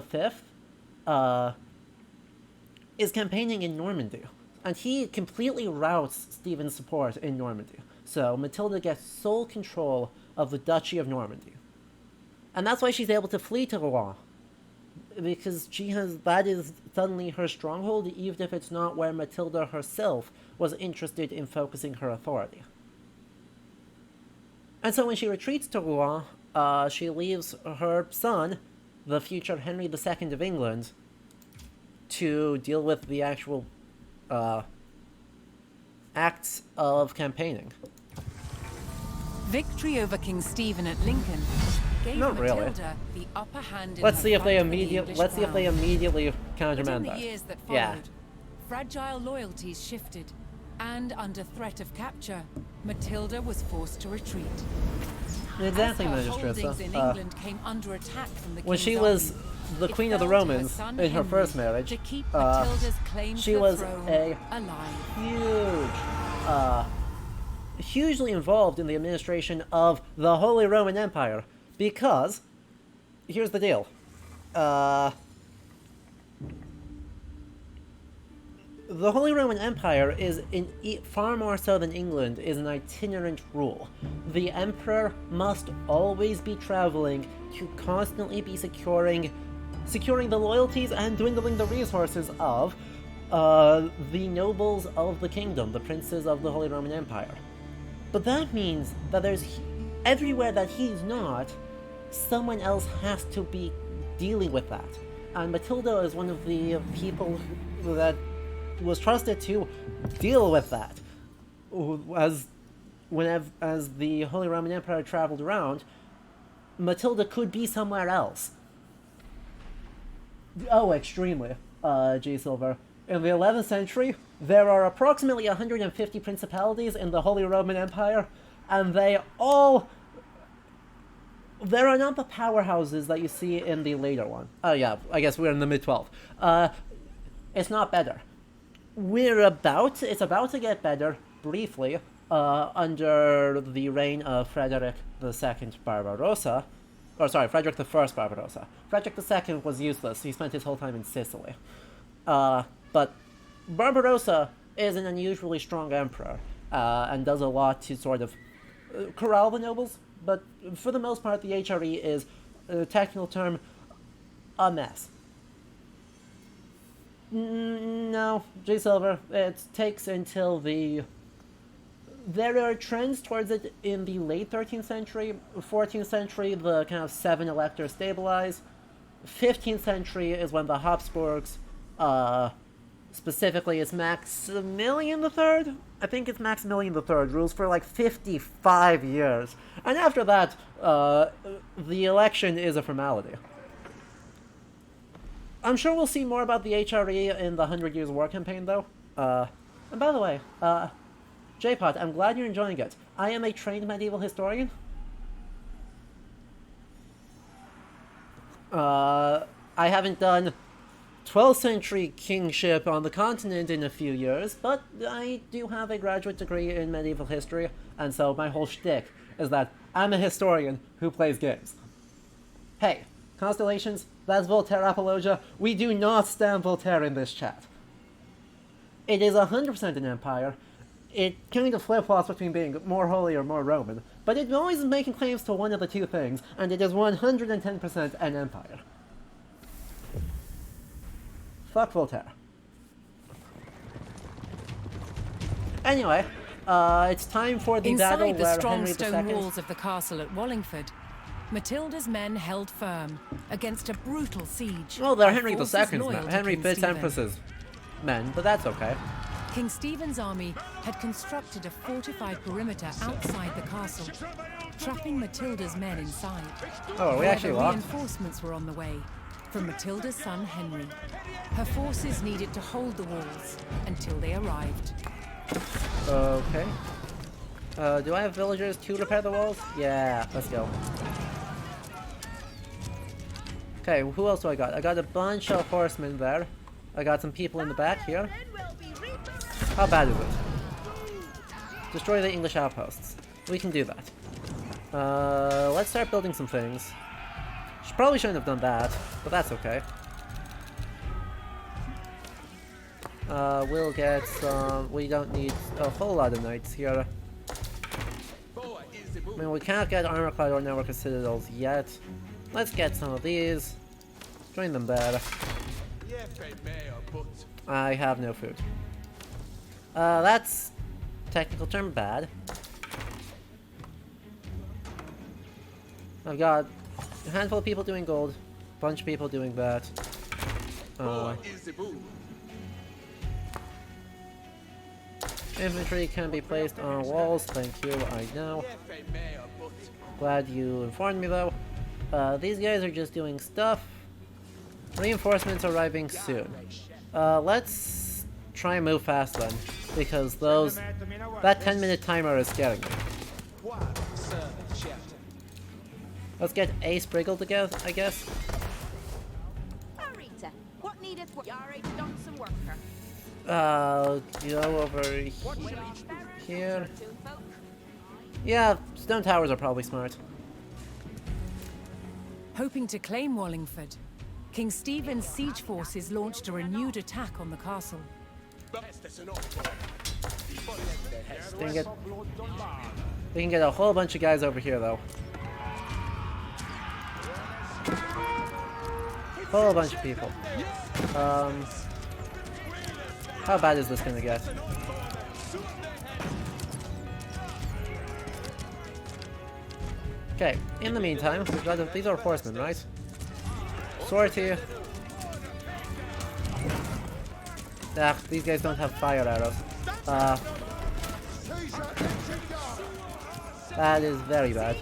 is campaigning in Normandy, and he completely routs Stephen's support in Normandy. So Matilda gets sole control of the Duchy of Normandy. And that's why she's able to flee to Rouen, because that is suddenly her stronghold, even if it's not where Matilda herself was interested in focusing her authority. And so when she retreats to Rouen, she leaves her son, the future Henry II of England, to deal with the actual acts of campaigning. Victory over King Stephen at Lincoln gave Not really. Matilda the upper hand in Let's her see if they fight for the English crown. immediately But in countermand the that. years that Yeah. followed, fragile loyalties shifted, and under threat of capture, Matilda was forced to retreat. Exactly, As her Magistressa. holdings in England came under attack from the When king's she was army, the it Queen of the fell to Romans son in her Henry first marriage, to keep Matilda's claim she to the was throne a alive. hugely involved in the administration of the Holy Roman Empire, because here's the deal. The Holy Roman Empire is, far more so than England, is an itinerant rule. The Emperor must always be traveling to constantly be securing the loyalties and dwindling the resources of the nobles of the kingdom, the princes of the Holy Roman Empire. But that means that everywhere that he's not, someone else has to be dealing with that. And Matilda is one of the people that was trusted to deal with that. As the Holy Roman Empire traveled around, Matilda could be somewhere else. Oh, extremely, G. Silver. In the 11th century, there are approximately 150 principalities in the Holy Roman Empire, and they're not the powerhouses that you see in the later one. Oh yeah, I guess we're in the mid-12th. It's not better. It's about to get better, briefly, under the reign of Frederick II Barbarossa. Frederick I Barbarossa. Frederick II was useless. He spent his whole time in Sicily. But Barbarossa is an unusually strong emperor, and does a lot to sort of corral the nobles, but for the most part, the HRE is, a technical term, a mess. No, J. Silver, it takes until there are trends towards it in the late 13th century, 14th century, the kind of 7 electors stabilize. 15th century is when the Habsburgs, specifically it's Maximilian III? I think it's Maximilian III, rules for like 55 years. And after that, the election is a formality. I'm sure we'll see more about the HRE in the 100 Years' War campaign, though. And by the way, J-Pot, I'm glad you're enjoying it. I am a trained medieval historian. I haven't done 12th century kingship on the continent in a few years, but I do have a graduate degree in medieval history, and so my whole shtick is that I'm a historian who plays games. Hey, Constellations, that's Voltaire apologia. We do not stand Voltaire in this chat. It is 100% an empire. It kind of flip-flops between being more holy or more Roman, but it always is making claims to one of the two things, and it is 110% an empire. Fuck Voltaire. Anyway, it's time for the battle Inside the where strong Henry stone II... walls of the castle at Wallingford, Matilda's men held firm against a brutal siege. Well, they're by Henry forces II's loyal men. to Henry King Fifth Stephen. Empress's men, but that's okay. King Stephen's army had constructed a fortified perimeter outside the castle, trapping Matilda's men inside. Oh, we actually However, lost. reinforcements were on the way from Matilda's son Henry. Her forces needed to hold the walls until they arrived. Okay. Do I have villagers to repair the walls? Yeah, let's go. Okay, who else do I got? I got a bunch of horsemen there. I got some people in the back here. How bad is it? Destroy the English outposts. We can do that. Let's start building some things. Probably shouldn't have done that, but that's okay. We'll get some... We don't need a whole lot of knights here. I mean, we can't get armor-clad or network citadels yet. Let's get some of these. Join them there. I have no food. That's... technical term bad. I've got a handful of people doing gold, a bunch of people doing that. Infantry can be placed on walls, thank you, I know. Glad you informed me though. These guys are just doing stuff. Reinforcements arriving soon. Let's try and move fast then, because that 10-minute timer is scaring me. Let's get a Spriggle together, I guess. What needed you already done some work, Go over here. Yeah, stone towers are probably smart. Hoping to claim Wallingford, King Stephen's siege forces launched a renewed attack on the castle. We can get a whole bunch of guys over here, though. Whole bunch of people. How bad is this gonna get? Okay, in the meantime, we've got these are horsemen, right? Sortie. Ah, these guys don't have fire arrows. That is very bad.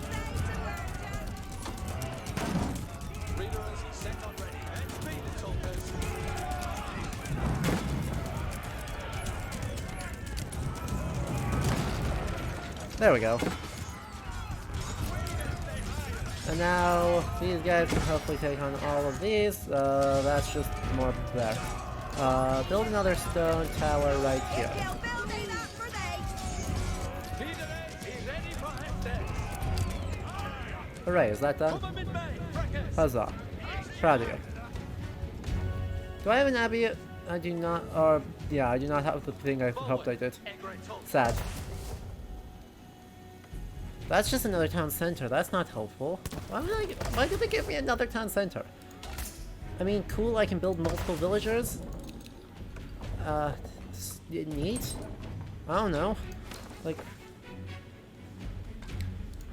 There we go. And now these guys can hopefully take on all of these. That's just more there. Build another stone tower right here. Hooray, is that done? Huzzah. Proud of you. Do I have an abbey? I do not, or yeah, I do not have the thing I hoped I did. Sad. That's just another town center. That's not helpful. Why did they give me another town center? I mean, cool, I can build multiple villagers. Neat? I don't know. Like,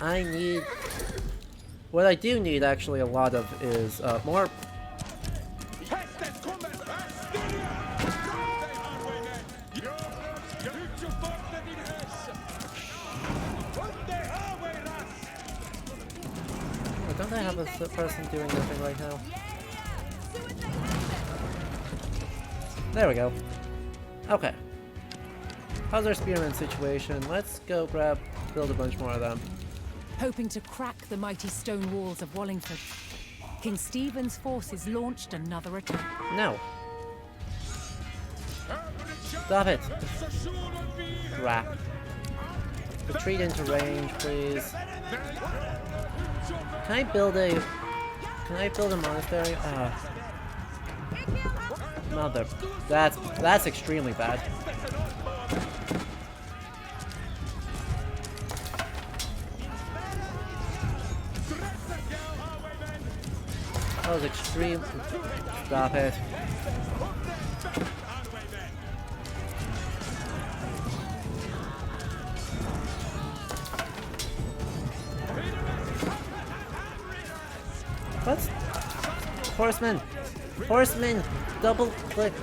I need... What I do need, actually, a lot of is, more... Don't I have a person doing nothing right now? There we go. Okay. How's our spearman situation? Let's go build a bunch more of them. Hoping to crack the mighty stone walls of Wallingford, King Stephen's forces launched another attack. No. Stop it. Crap. Retreat into range, please. Can I build a monastery? Mother. That's extremely bad. That was extreme. Stop it. What? Horsemen! Horsemen! Double click!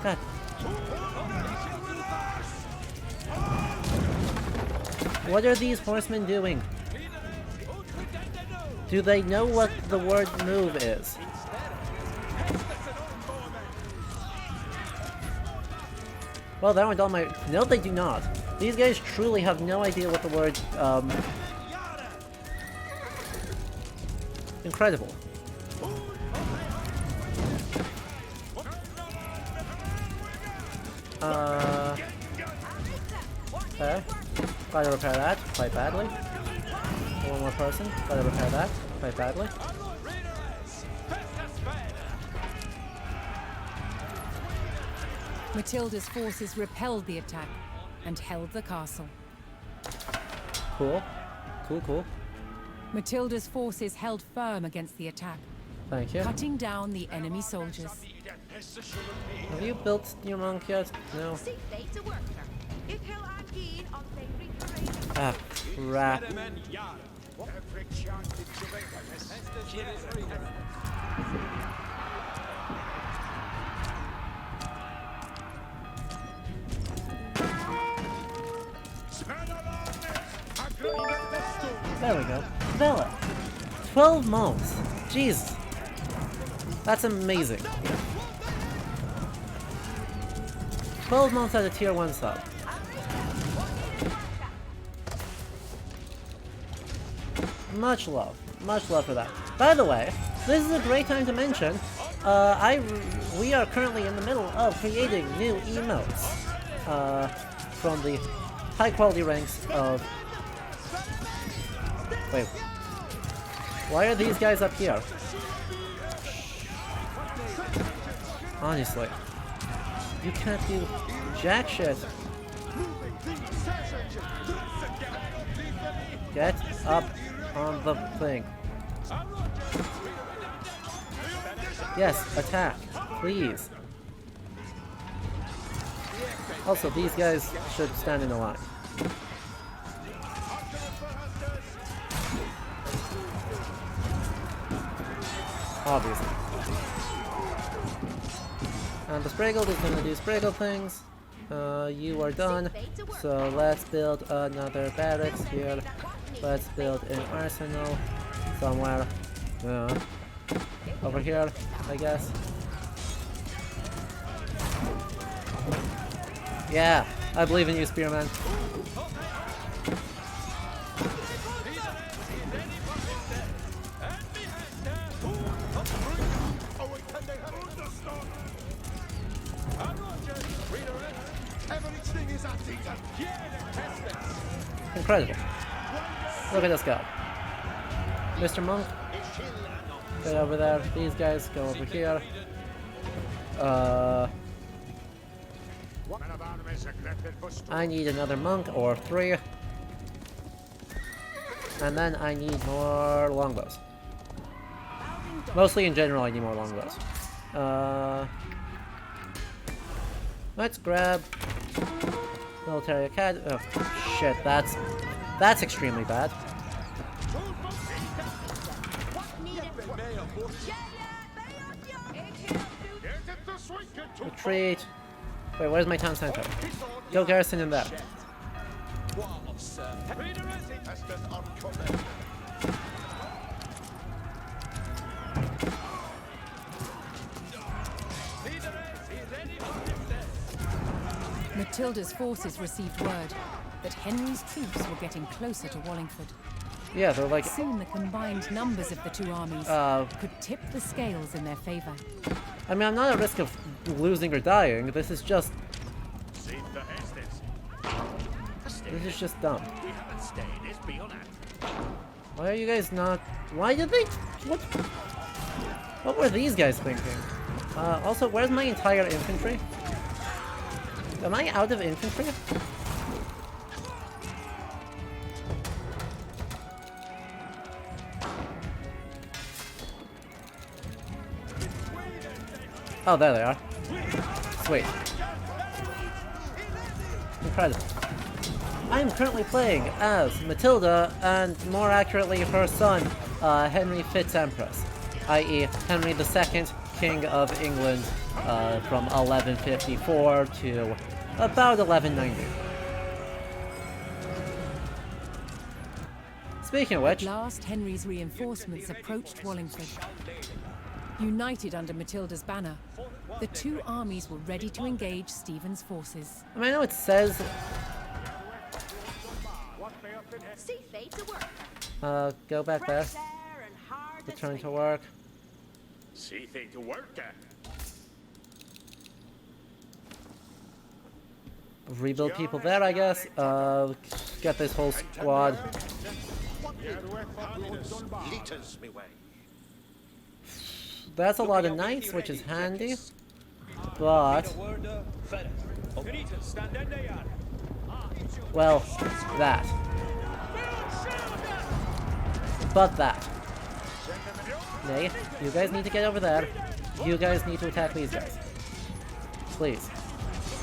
God. What are these horsemen doing? Do they know what the word move is? Well, that went all my... No, they do not. These guys truly have no idea what the word, Incredible. Okay. Gotta repair that quite badly. One more person. Gotta repair that quite badly. Matilda's forces repelled the attack and held the castle. Cool. Cool. Matilda's forces held firm against the attack, Thank you. cutting down the enemy soldiers. Have you built your monk yet? No. Ah, crap. There we go. Bella. 12 months. Jeez. That's amazing. 12 months at a tier 1 sub. Much love for that. By the way, this is a great time to mention, we are currently in the middle of creating new emotes from the high quality ranks of... Wait, why are these guys up here? Honestly, you can't do jack shit. Get up on the thing. Yes, attack, please. Also, these guys should stand in a line. Obviously. And the Spraggled is going to do Spraggled things. You are done. So let's build another barracks here. Let's build an arsenal somewhere. Over here, I guess. Yeah, I believe in you, Spearman. Incredible. Look at this guy. Mr. Monk, get over there. These guys go over here. I need another monk or 3. And then I need more longbows. Mostly in general I need more longbows. Let's grab military academy. Oh shit, that's extremely bad. Retreat. Wait, where's my town center? Go garrison in there. Matilda's forces received word that Henry's troops were getting closer to Wallingford. Yeah, they're like... Soon the combined numbers of the two armies could tip the scales in their favor. I mean, I'm not at risk of losing or dying. This is just... This is just dumb. Why are you guys not... Why did they... What were these guys thinking? Also, where's my entire infantry? Am I out of infantry? Oh, there they are. Sweet. Incredible. I am currently playing as Matilda, and more accurately her son, Henry Fitz-Empress, i.e. Henry II, King of England, from 1154 to about 1190. Speaking of which... At last, Henry's reinforcements approached Wallingford. United under Matilda's banner, the two armies were ready to engage Stephen's forces. I mean, I know it says... go back there. Return to work. See thing to work at. rebuild people there, I guess. Get this whole squad. That's a lot of knights, which is handy. But... well, that. But that. Nay, you guys need to get over there. You guys need to attack these guys. Please.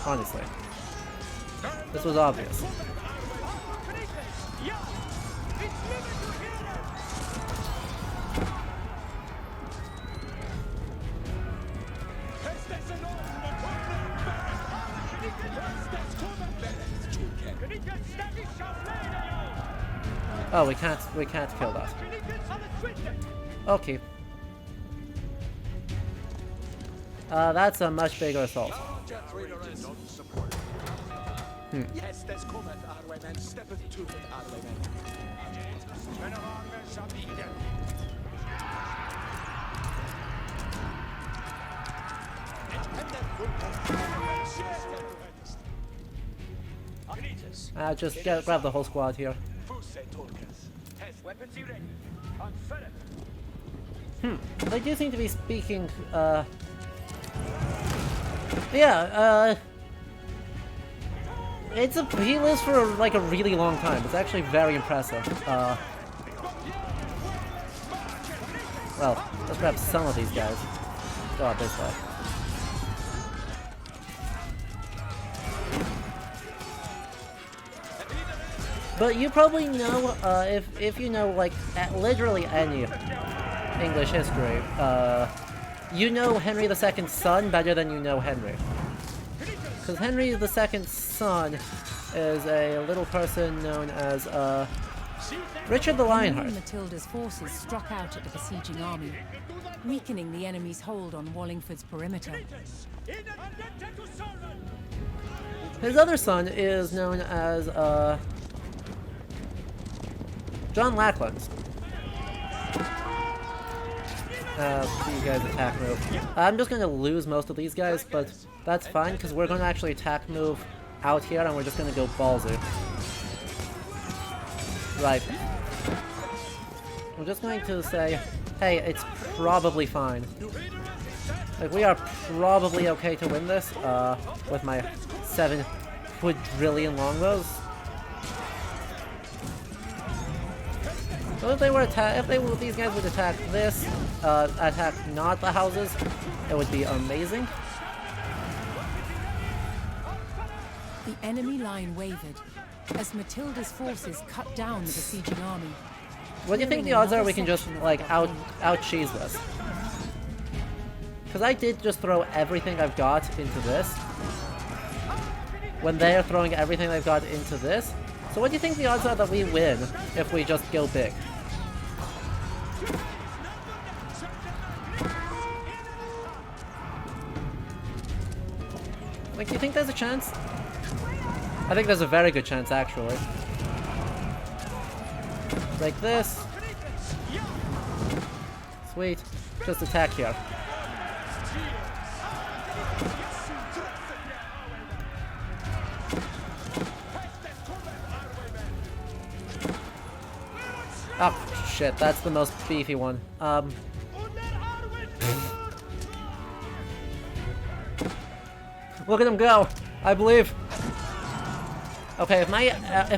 Honestly. This was obvious. Oh, we can't kill that. Okay. That's a much bigger assault. Yes, there's combat our way, man. Step it to it our way, man. Just grab the whole squad here. They do seem to be speaking, yeah, he lives for like a really long time. It's actually very impressive. Well, let's grab some of these guys. God, this way. But you probably know, if you know, like, literally any English history, you know Henry II's son better than you know Henry. Because Henry II's son is a little person known as, Richard the Lionheart. Matilda's forces struck out at the besieging army, weakening the enemy's hold on Wallingford's perimeter. His other son is known as, John Lackland. You guys attack move. I'm just gonna lose most of these guys, but that's fine, because we're gonna actually attack move out here, and we're just gonna go ballsy. Right. I'm just going to say, hey, it's probably fine. Like, we are probably okay to win this, with my 7 quadrillion longbows. So if these guys would attack this, attack not the houses, it would be amazing. The enemy line wavered as Matilda's forces cut down the besieging army. What do you think the odds are we can just, like, out-cheese this? Because I did just throw everything I've got into this, when they're throwing everything they've got into this. So what do you think the odds are that we win if we just go big? Like, do you think there's a chance? I think there's a very good chance, actually. Like this. Sweet. Just attack here. Oh, shit, that's the most beefy one. Look at him go! I believe! Okay, if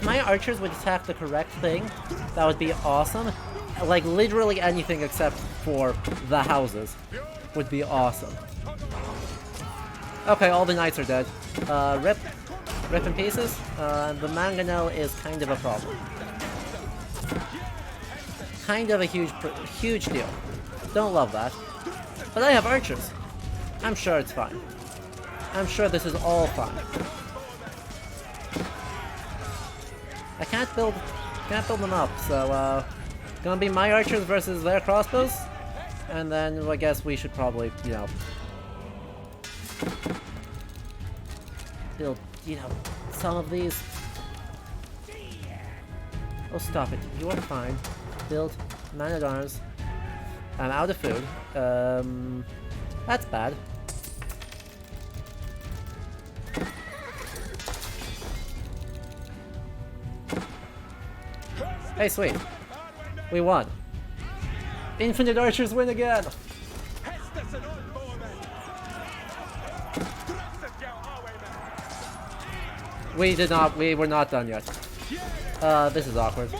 my archers would attack the correct thing, that would be awesome. Like, literally anything except for the houses would be awesome. Okay, all the knights are dead. Rip in pieces. The mangonel is kind of a problem. Kind of a huge deal. Don't love that. But I have archers. I'm sure it's fine. I'm sure this is all fine. I can't build them up, so gonna be my archers versus their crossbows, and then I guess we should probably, you know, build, you know, some of these. Oh, stop it! You are fine. Build man-at-arms. I'm out of food. That's bad. Hey, sweet. We won. Infinite archers win again! We were not done yet. This is awkward.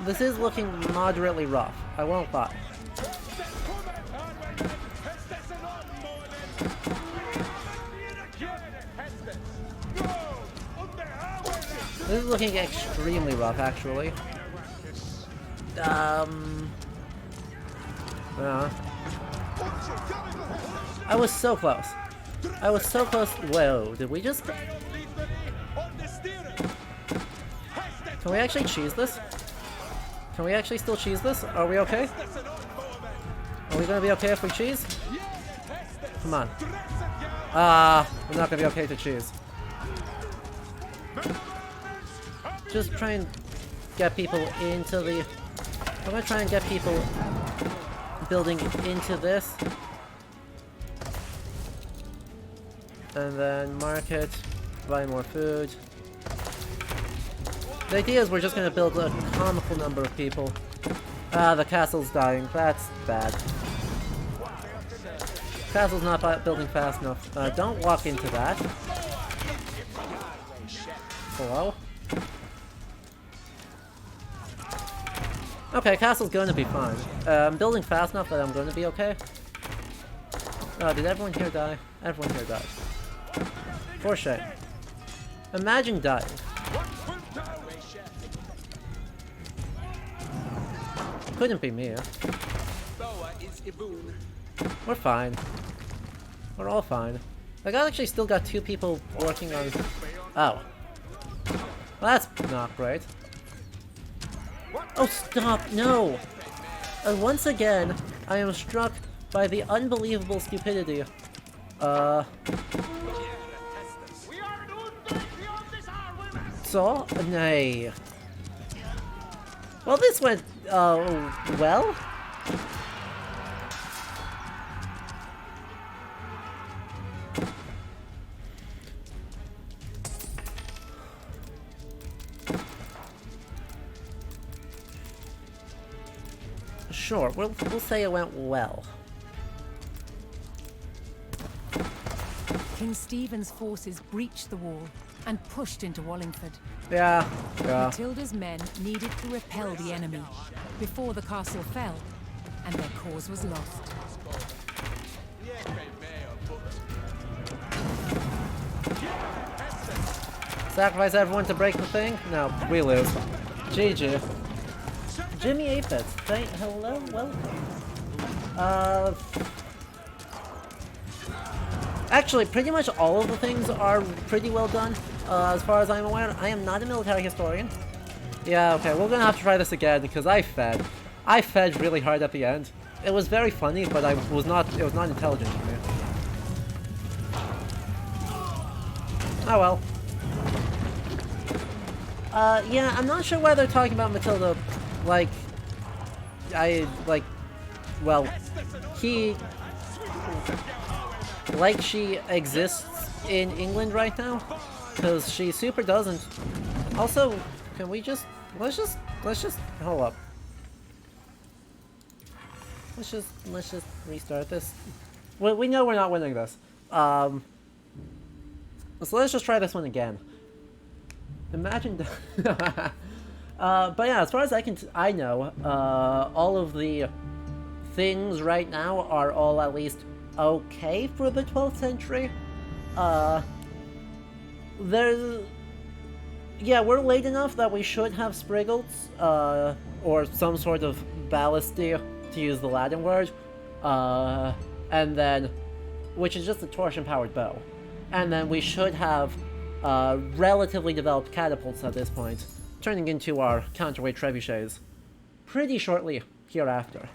This is looking moderately rough, I won't lie. This is looking extremely rough, actually. I was so close. I was so close. Whoa, did we just... Can we actually cheese this? Can we actually still cheese this? Are we okay? Are we gonna be okay if we cheese? Come on. We're not gonna be okay to cheese. Just try and get people into the... I'm gonna try and get people building into this. And then market, buy more food. The idea is we're just gonna build a comical number of people. The castle's dying. That's bad. Castle's not building fast enough. Don't walk into that. Hello? Okay, castle's gonna be fine. I'm building fast enough that I'm gonna be okay. Did everyone here die? Everyone here died. For shame. Imagine dying. Couldn't be me. We're fine. We're all fine. Like, I actually still got 2 people working on... Oh. Well, that's not great. Oh, stop! No! Once again, I am struck by the unbelievable stupidity. So? Nay. Well, this went, well? Sure, we'll say it went well. King Stephen's forces breached the wall and pushed into Wallingford. Yeah. Matilda's men needed to repel the enemy before the castle fell, and their cause was lost. Sacrifice everyone to break the thing? No, we lose. GG. Jimmy Apis, hello, welcome. Actually, pretty much all of the things are pretty well done, as far as I'm aware. I am not a military historian. Yeah, okay, we're gonna have to try this again, because I fed. I fed really hard at the end. It was very funny, but it was not intelligent for me. Oh well. Yeah, I'm not sure why they're talking about Matilda, well, she exists in England right now, because she super doesn't. Also, can we just, let's just, hold up. Let's just restart this. We know we're not winning this. So let's just try this one again. Imagine, but yeah, as far as I know, all of the things right now are all at least okay for the 12th century. We're late enough that we should have spriggles, or some sort of ballisty, to use the Latin word, and then, which is just a torsion-powered bow. And then we should have relatively developed catapults at this point, turning into our counterweight trebuchets pretty shortly hereafter.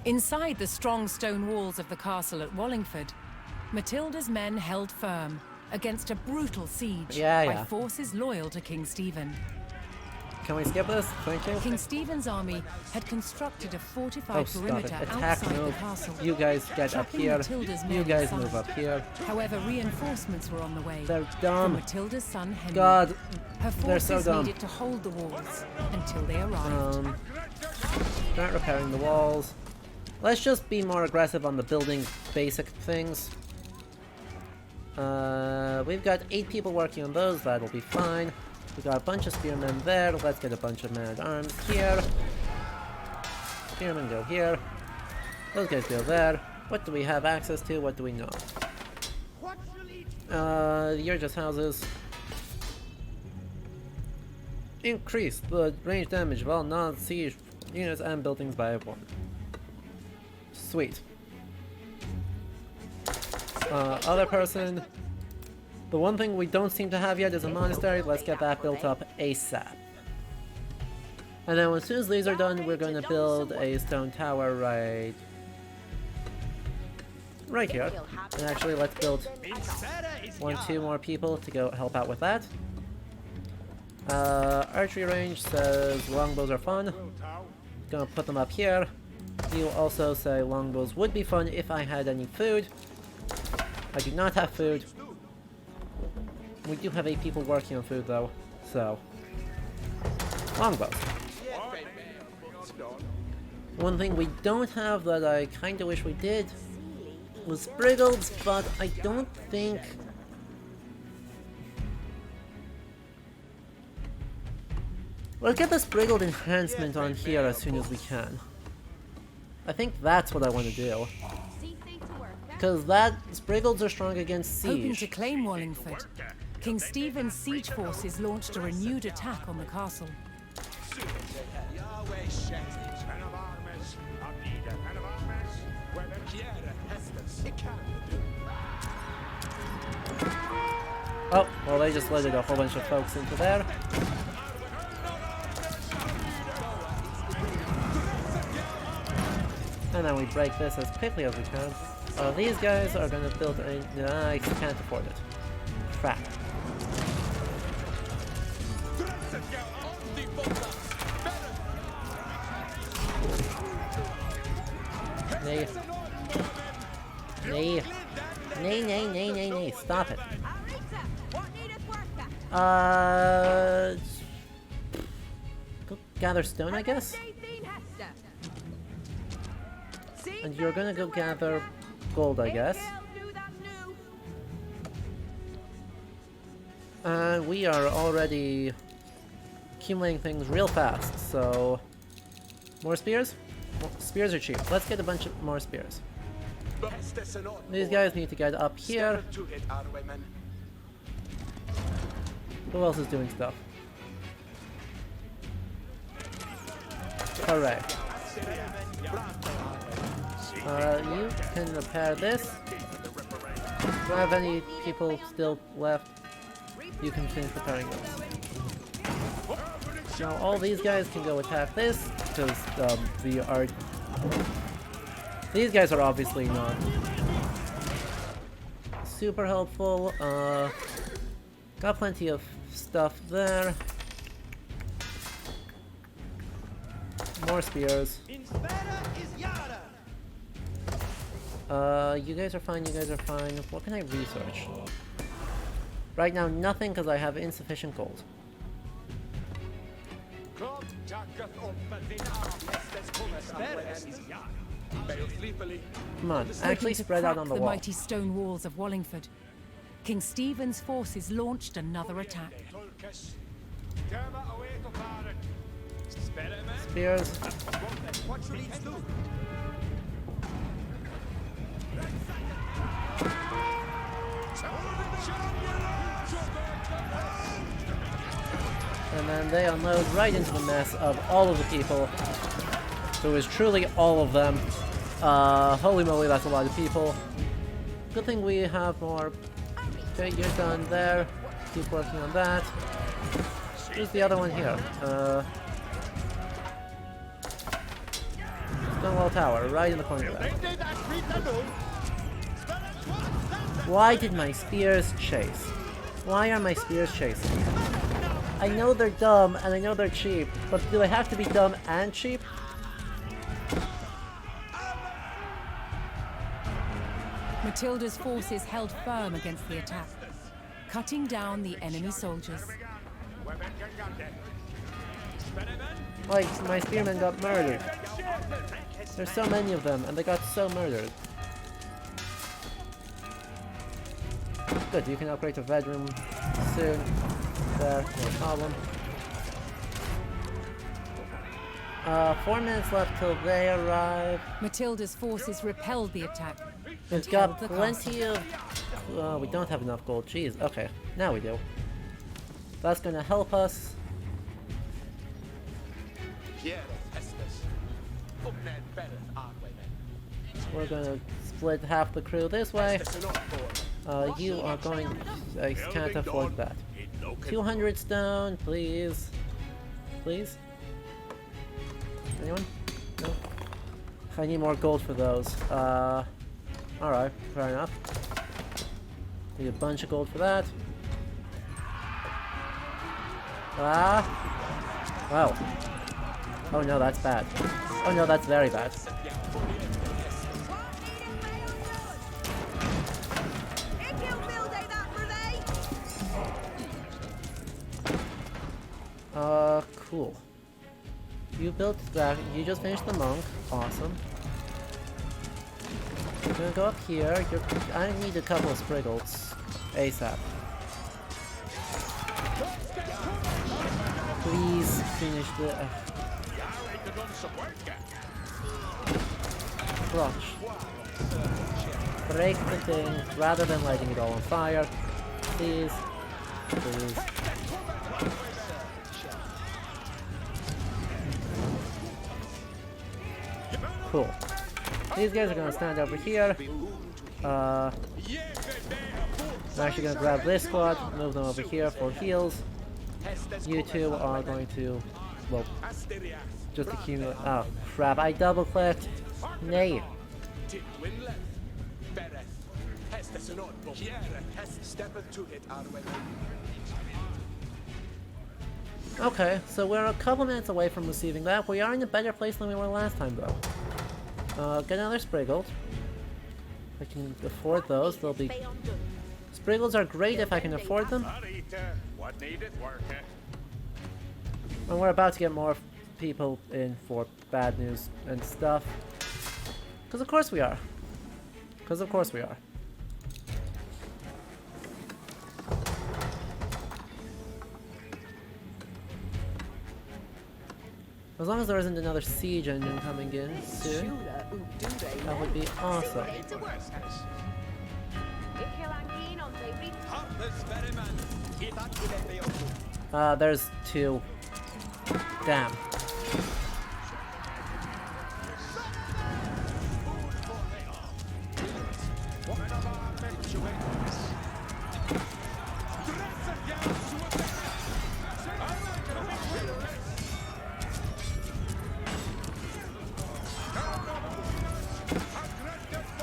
Inside the strong stone walls of the castle at Wallingford, Matilda's men held firm against a brutal siege by forces loyal to King Stephen. can we skip this? Thank you. King Stephen's army had constructed a fortified Stop it. perimeter Attack, outside the move. castle. You guys get up trapping here. Matilda's You men guys inside. move up here. However, reinforcements were on the way. They're From dumb. Matilda's son Henry. God, Her they're so forces dumb. needed to hold the walls until they arrived. Start repairing the walls. Let's just be more aggressive on the building basic things. We've got 8 people working on those, that'll be fine. We got a bunch of spearmen there, let's get a bunch of men-at-arms here. Spearmen go here. Those guys go there. What do we have access to, what do we know? You're just houses. Increase the range damage of all non-siege units and buildings by 1. Sweet. Other person. The one thing we don't seem to have yet is a monastery. Let's get that built up ASAP. And then as soon as these are done, we're going to build a stone tower right here. And actually, let's build 1-2 more people to go help out with that. Archery range says longbows are fun. Gonna put them up here. You also say longbows would be fun if I had any food. I do not have food. We do have 8 people working on food though, so longbows. One thing we don't have that I kinda wish we did was Spriggles, but I don't think... Let's get the Spriggled enhancement on here as soon as we can. I think that's what I want to do. Because that Spriggles are strong against Hoping to siege. claim Wallingford, King Stephen's siege forces launched a renewed attack on the castle. Oh, well they just loaded a whole bunch of folks into there. And then we break this as quickly as we can. These guys are gonna build a... I can't afford it. Crap. Nay. Nay. Nay, nay, nay, nay, nay. Stop it. Go gather stone, I guess? And you're gonna go gather gold, I guess. And we are already accumulating things real fast, so... More spears? Spears are cheap. Let's get a bunch of more spears. These guys need to get up here. Who else is doing stuff? Hooray. You can repair this. Do I have any people still left? You can finish repairing those. Now all these guys can go attack this, because these guys are obviously not super helpful. Got plenty of stuff there. More spears. You guys are fine, you guys are fine. What can I research? Right now, nothing, because I have insufficient gold. Come on, actually spread out on the the wall. mighty stone walls of Wallingford. King Stephen's forces launched another attack. Spears. And then they unload right into the mess of all of the people. So it was truly all of them. Holy moly, that's a lot of people. Good thing we have more. Okay, you're done there. Keep working on that. Where's the other one here? Stonewall Tower, right in the corner there. Why did my spears chase? Why are my spears chasing? I know they're dumb and I know they're cheap, but do they have to be dumb and cheap? Matilda's forces held firm against the attack, cutting down the enemy soldiers. Like, my spearmen got murdered. There's so many of them, and they got so murdered. Good, you can upgrade to bedroom soon. There, no problem. 4 minutes left till they arrive. Matilda's forces repelled the attack. We've got plenty of... we don't have enough gold. Jeez, okay. Now we do. That's gonna help us. We're gonna split half the crew this way. You are going... I can't afford that. 200 stone, please. Please? Anyone? No? I need more gold for those. Alright, fair enough. Need a bunch of gold for that. Wow. Oh no, that's bad. Oh no, that's very bad. Cool. You built that. You just finished the monk. Awesome. You're gonna go up here. I need a couple of spriggles. ASAP. Please finish the... Crotch. Break the thing rather than lighting it all on fire. Please. Please. Cool. These guys are gonna stand over here. I'm actually gonna grab this squad, move them over here for heals. You two are going to, well, just accumulate. Oh crap! I double clicked. Nay. Okay, so we're a couple minutes away from receiving that. We are in a better place than we were last time, though. Get another Spriggled. I can afford those. They'll be... Spriggles are great if I can afford them. And we're about to get more people in for bad news and stuff. Because of course we are. Because of course we are. As long as there isn't another siege engine coming in soon, that would be awesome. There's two. Damn.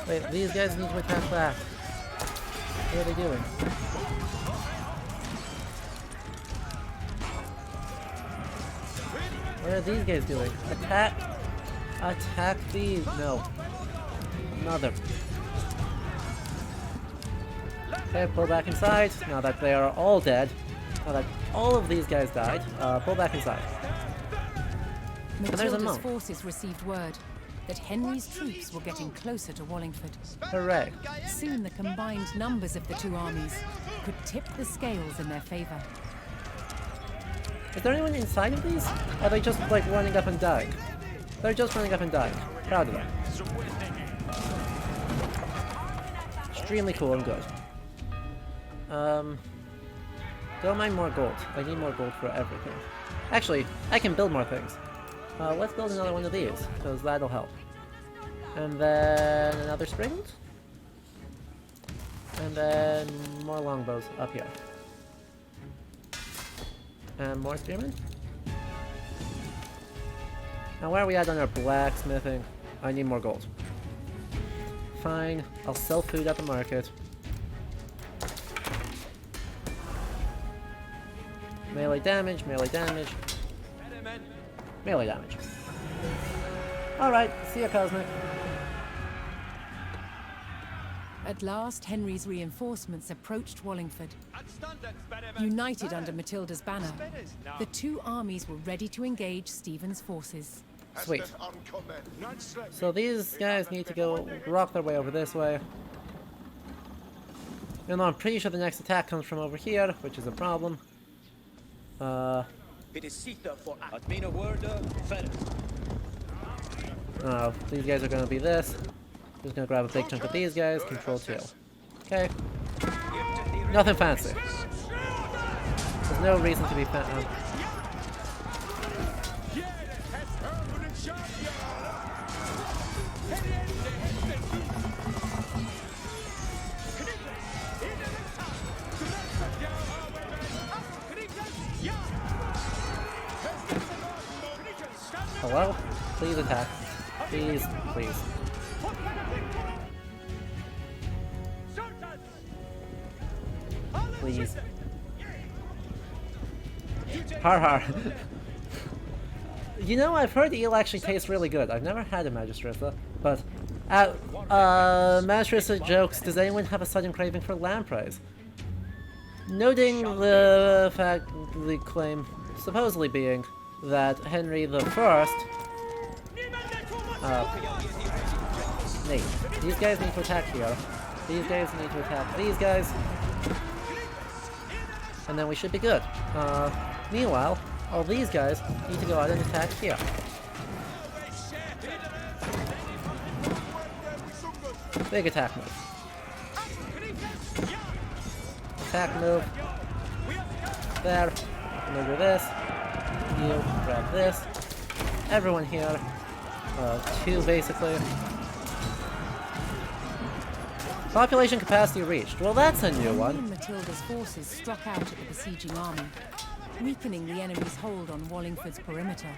Wait, these guys need to attack back. What are they doing? What are these guys doing? Attack! Attack these! No. Another. Okay, pull back inside. Now that they are all dead. Now that all of these guys died, pull back inside. And there's a monk. Forces received word that Henry's troops were getting closer to Wallingford. Hooray. Soon the combined numbers of the two armies could tip the scales in their favor. Is there anyone inside of these? Or are they just like running up and dying? They're just running up and dying. Proud of them. Extremely cool and good. Don't mind more gold. I need more gold for everything. Actually, I can build more things. Let's build another one of these, because that'll help. And then another springs. And then more longbows up here. And more spearmen. Now where are we at on our blacksmithing? I need more gold. Fine, I'll sell food at the market. Melee damage, melee damage, melee damage. Alright, see ya, Cosmic. At last, Henry's reinforcements approached Wallingford. United under Matilda's banner, the two armies were ready to engage Stephen's forces. Sweet. So these guys need to go rock their way over this way. And I'm pretty sure the next attack comes from over here, which is a problem. Oh, these guys are gonna be this. Just gonna grab a big chunk of these guys, control 2. Okay. Nothing fancy. There's no reason to be fancy. Hello? Please attack. Please, please. Please. Har har. You know, I've heard eel actually tastes really good. I've never had a Magistressa, but Magistressa jokes, does anyone have a sudden craving for lampreys? Noting the fact, the claim supposedly being that Henry the First. Nate, these guys need to attack here. These guys need to attack these guys. And then we should be good. Meanwhile, all these guys need to go out and attack here. Big attack move. Attack move. There. I'm gonna do this. You grab this. Everyone here. 2 basically. Population capacity reached. Well, that's a new one. Matilda's forces struck out at the besieging army, weakening the enemy's hold on Wallingford's perimeter.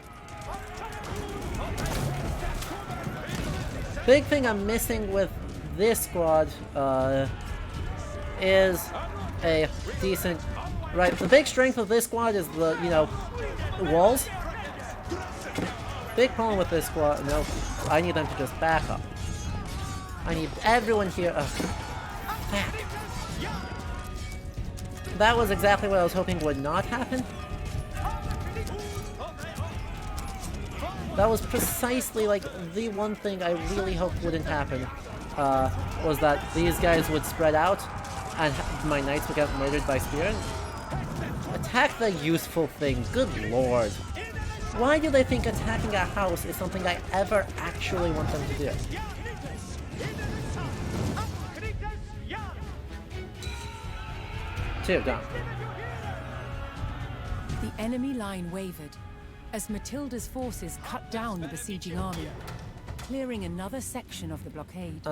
Big thing I'm missing with this squad is a decent... Right, the big strength of this squad is the, you know, walls. Big problem with this squad... No, I need them to just back up. I need everyone here... Back. That was exactly what I was hoping would not happen. That was precisely, like, the one thing I really hoped wouldn't happen. Was that these guys would spread out and my knights would get murdered by spear. Attack the useful thing, good lord. Why do they think attacking a house is something I ever actually want them to do? Two, done. The enemy line wavered as Matilda's forces cut down the besieging army, clearing another section of the blockade.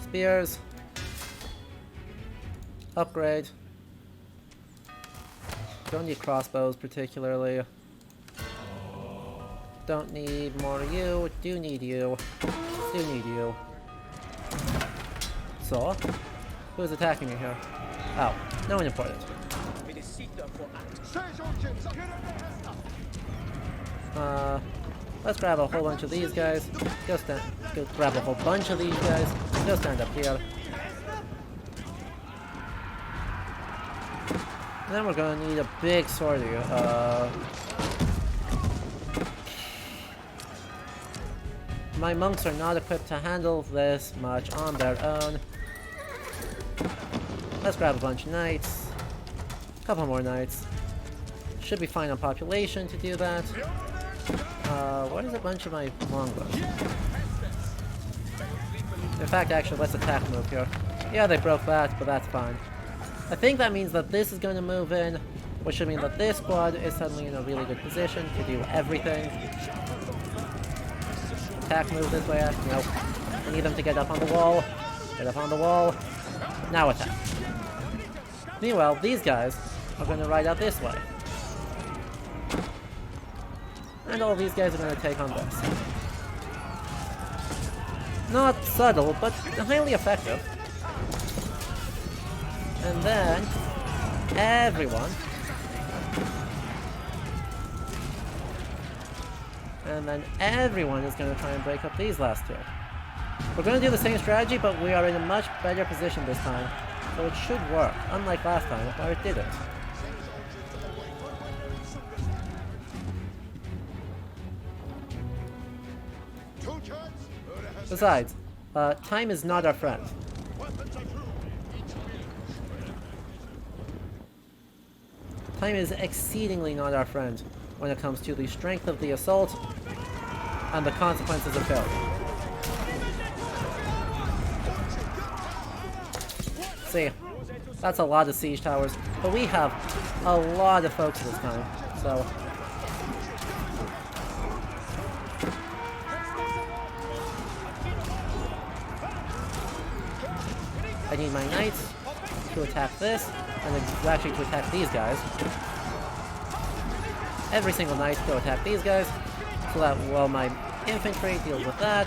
Spears. Upgrade. Don't need crossbows particularly. Don't need more of you. Do need you. Do need you. So, who's attacking me here? Oh, no one important. Let's grab a whole bunch of these guys. Go grab a whole bunch of these guys. Go stand up here. And then we're gonna need a big sword here. My monks are not equipped to handle this much on their own. Let's grab a bunch of knights. A couple more knights. Should be fine on population to do that. What is a bunch of my longbows? In fact, actually, let's attack move here. Yeah, they broke that, but that's fine. I think that means that this is going to move in, which should mean that this squad is suddenly in a really good position to do everything. Attack move this way. Nope. I need them to get up on the wall. Get up on the wall. Now attack. Meanwhile, these guys are going to ride out this way. And all these guys are going to take on this. Not subtle, but highly effective. And then, everyone and then everyone is going to try and break up these last two. We're going to do the same strategy, but we are in a much better position this time, so it should work, unlike last time, where it didn't. Besides, time is not our friend. Time is exceedingly not our friend when it comes to the strength of the assault and the consequences of failure. See, that's a lot of siege towers, but we have a lot of folks this time, so... I need my knights to attack this, and then actually to attack these guys. Every single knight to attack these guys, so that while my infantry deals with that.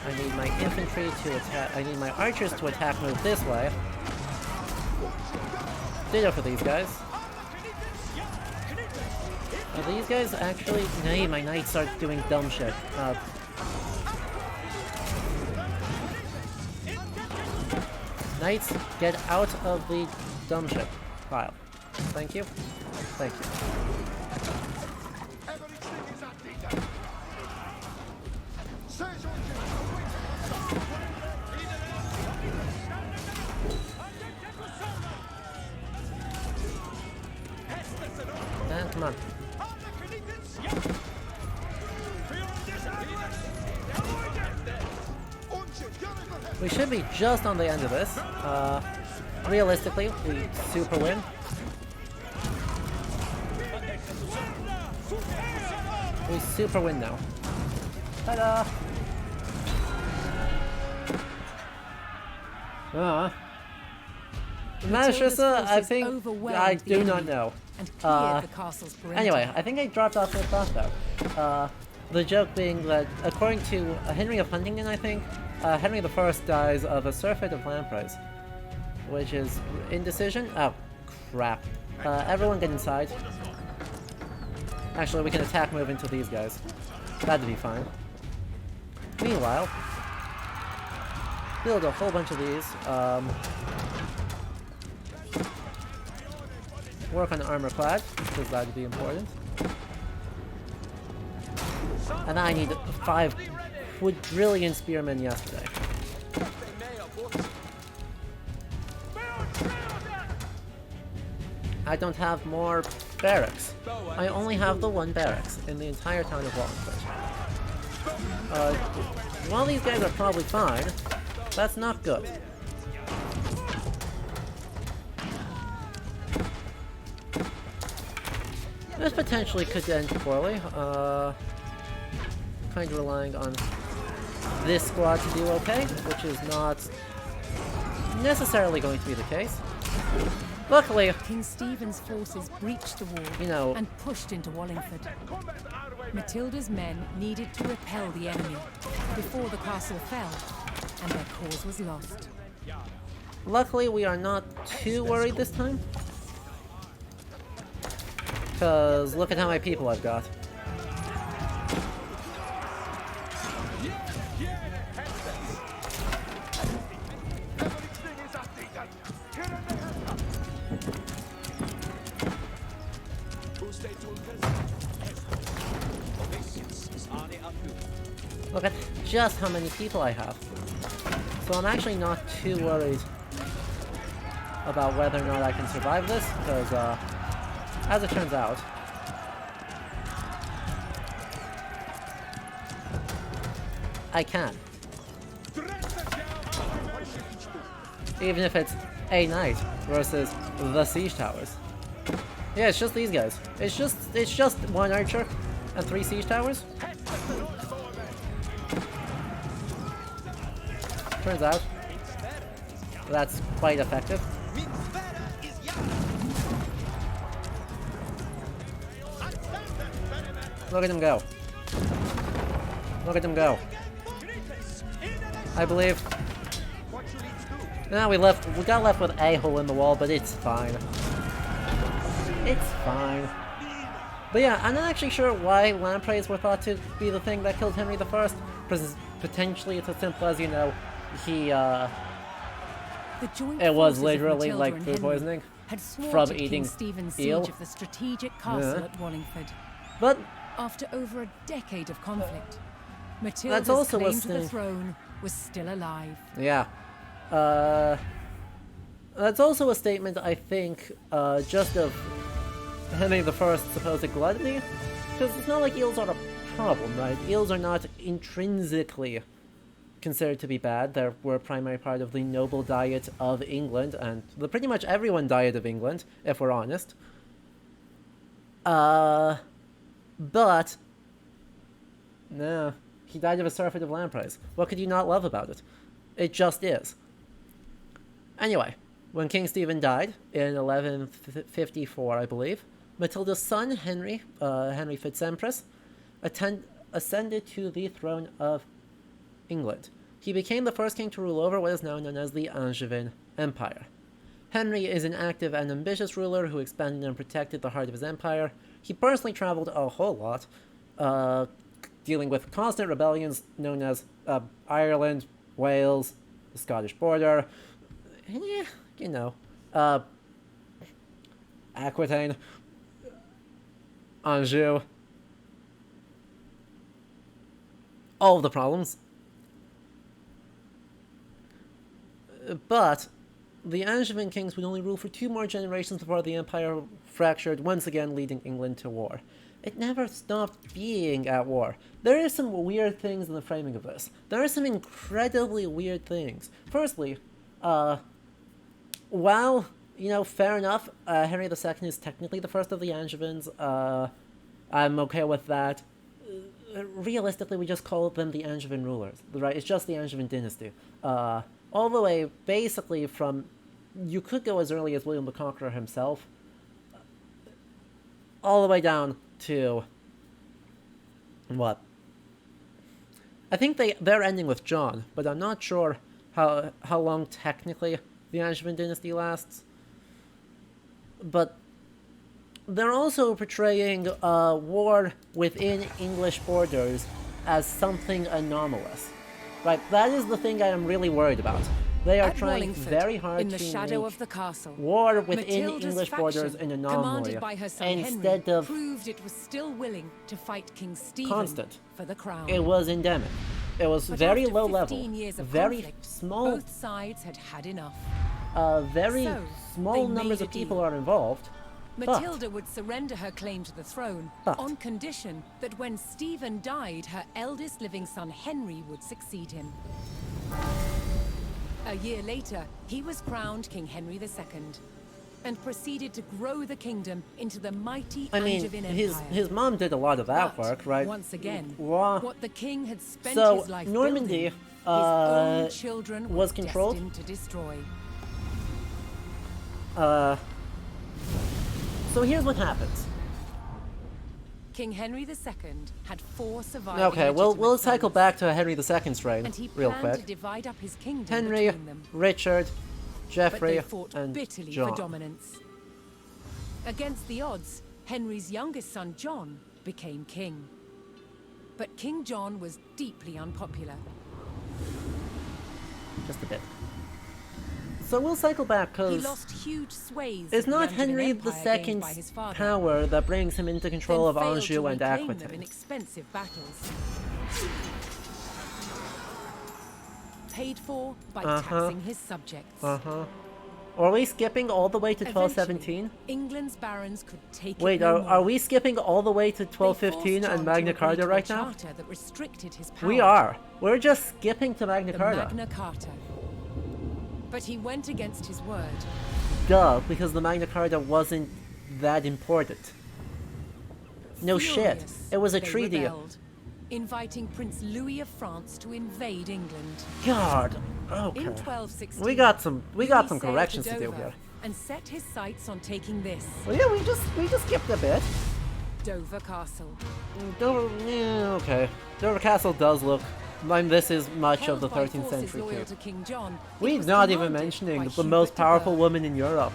I need my infantry to attack. I need my archers to attack move this way. Ditto for these guys. Are these guys actually? Nay, my knights are doing dumb shit. Knights, get out of the dumb shit pile. Thank you. Thank you. Man, come on. We should be just on the end of this. Realistically, we super win. We super win now. Ta-da! Manchester, I think I do not know. Anyway, I think I dropped off the thought though. The joke being that, according to Henry of Huntingdon, I think, Henry I dies of a surfeit of lampreys, which is indecision. Oh, crap. Everyone get inside. Actually, we can attack move into these guys. That'd be fine. Meanwhile, build a whole bunch of these. Work on armor clad, because that'd be important. And I need 5 quadrillion spearmen yesterday. I don't have more barracks. I only have the 1 barracks in the entire town of Wallingford. While these guys are probably fine, that's not good. This potentially could end poorly. Kind of relying on this squad to do okay, which is not necessarily going to be the case. Luckily, King Stephen's forces breached the wall, you know, and pushed into Wallingford. Matilda's men needed to repel the enemy before the castle fell, and their cause was lost. Luckily, we are not too worried this time. Because look at how many people I've got. Look at just how many people I have. So I'm actually not too worried about whether or not I can survive this, because as it turns out, I can. Even if it's a knight versus the siege towers. Yeah, it's just these guys. It's just 1 archer and 3 siege towers. Turns out, that's quite effective. Look at him go. Look at him go. I believe. Now we got left with a hole in the wall, but it's fine. It's fine. But yeah, I'm not actually sure why lampreys were thought to be the thing that killed Henry I. Potentially it's as simple as, you know, he, The joint it was forces of literally Matilda like and food Henry poisoning had from thwarted eating King Stephen's siege eel. of the strategic castle at Wallingford. But After over a decade of conflict, Matilda's also claim a to the thing. throne was still alive. yeah, that's also a statement, I think, just of Henry I's supposed gluttony, because it's not like eels are a problem, right? Eels are not intrinsically considered to be bad. They were a primary part of the noble diet of England, and the pretty much everyone diet of England, if we're honest. But no, he died of a surfeit of lampreys. What could you not love about it? It just is. Anyway, when King Stephen died in 1154, I believe, Matilda's son Henry Fitzempress, ascended to the throne of England. He became the first king to rule over what is now known as the Angevin Empire. Henry is an active and ambitious ruler who expanded and protected the heart of his empire. He personally traveled a whole lot, dealing with constant rebellions known as Ireland, Wales, the Scottish border, you know, Aquitaine, Anjou, all of the problems. But the Angevin kings would only rule for 2 more generations before the empire fractured, once again leading England to war. It never stopped being at war. There are some weird things in the framing of this. There are some incredibly weird things. Firstly, while, you know, fair enough, Henry II is technically the first of the Angevins, I'm okay with that. Realistically, we just call them the Angevin rulers, right? It's just the Angevin dynasty. All the way, basically, from... You could go as early as William the Conqueror himself, all the way down to... what? I think they're ending with John, but I'm not sure how long technically the Angevin dynasty lasts. But they're also portraying war within English borders as something anomalous. Right, that is the thing I am really worried about. They are At trying Wallingford, very hard in the to shadow make of the castle, war within Matilda's English borders faction, an anomaly, commanded by her son instead Henry, of proved it was still willing to fight King Stephen constant. for the crown. It was endemic. It was But very after low 15 level, years of very conflict, small, both sides had had enough. very So, small they numbers made of a people deal. are involved. Matilda would surrender her claim to the throne But- on condition that when Stephen died, her eldest living son Henry would succeed him. A year later, he was crowned King Henry II and proceeded to grow the kingdom into the mighty I mean, Angevin Empire. his mom did a lot of that But, work, right? Once again, Wha- what the king had spent So, his life Normandy, building, his own children was were controlled? destined to destroy. So here's what happens. King Henry II had 4 surviving Okay, we'll legitimate cycle sons, back to Henry II's reign and he real planned to quick. divide up his kingdom Henry, between them. Richard, But Geoffrey, they fought and bitterly John. for dominance. Against the odds, Henry's youngest son John became king. But King John was deeply unpopular. Just a bit. So we'll cycle back He because lost huge swathes it's of the not Angevin Henry Empire gained by his II's father, power that brings him into control then of failed Anjou to and reclaim them in Aquitaine. expensive battles. Paid for by taxing his subjects. Are we skipping all the way to 1217? Eventually, England's barons could take Wait, it no are more. we skipping all the way to They 1215 forced and John Magna to agree Carta to a right now? charter that restricted his power. We are. We're just skipping to Magna The Carta. Magna Carta. But he went against his word. Duh, because the Magna Carta wasn't that important. No shit. Furious, It was a they treaty. rebelled, inviting Prince Louis of France to invade England. God. In Okay. 1216, We got some Louis sailed corrections to do Dover here. and set his sights on taking this, Well, yeah, we just skipped a bit. Dover Castle. Dover, yeah, okay. Dover Castle does look. I mean, this is much Held of the by 13th forces century loyal too. to King John, it We're was not even commanded mentioning by the Hubert most de powerful Burgh. woman in Europe.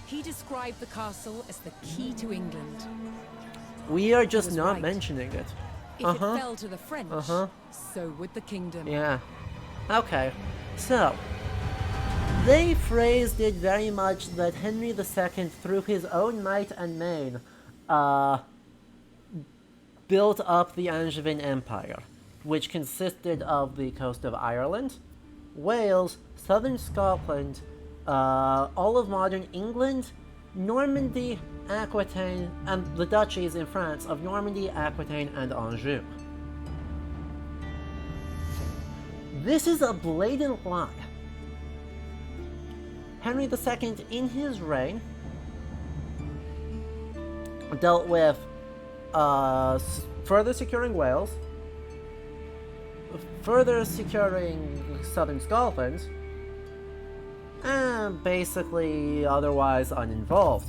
He described the castle as the key to England. We are just was not right. mentioning it. If it fell to the French, so would the kingdom. Yeah. Okay. So, they phrased it very much that Henry II, through his own might and main, built up the Angevin Empire, which consisted of the coast of Ireland, Wales, southern Scotland, all of modern England, Normandy, Aquitaine, and the duchies in France of Normandy, Aquitaine, and Anjou. This is a blatant lie. Henry II, in his reign, dealt with further securing Wales, further securing southern Scotland, and basically otherwise uninvolved.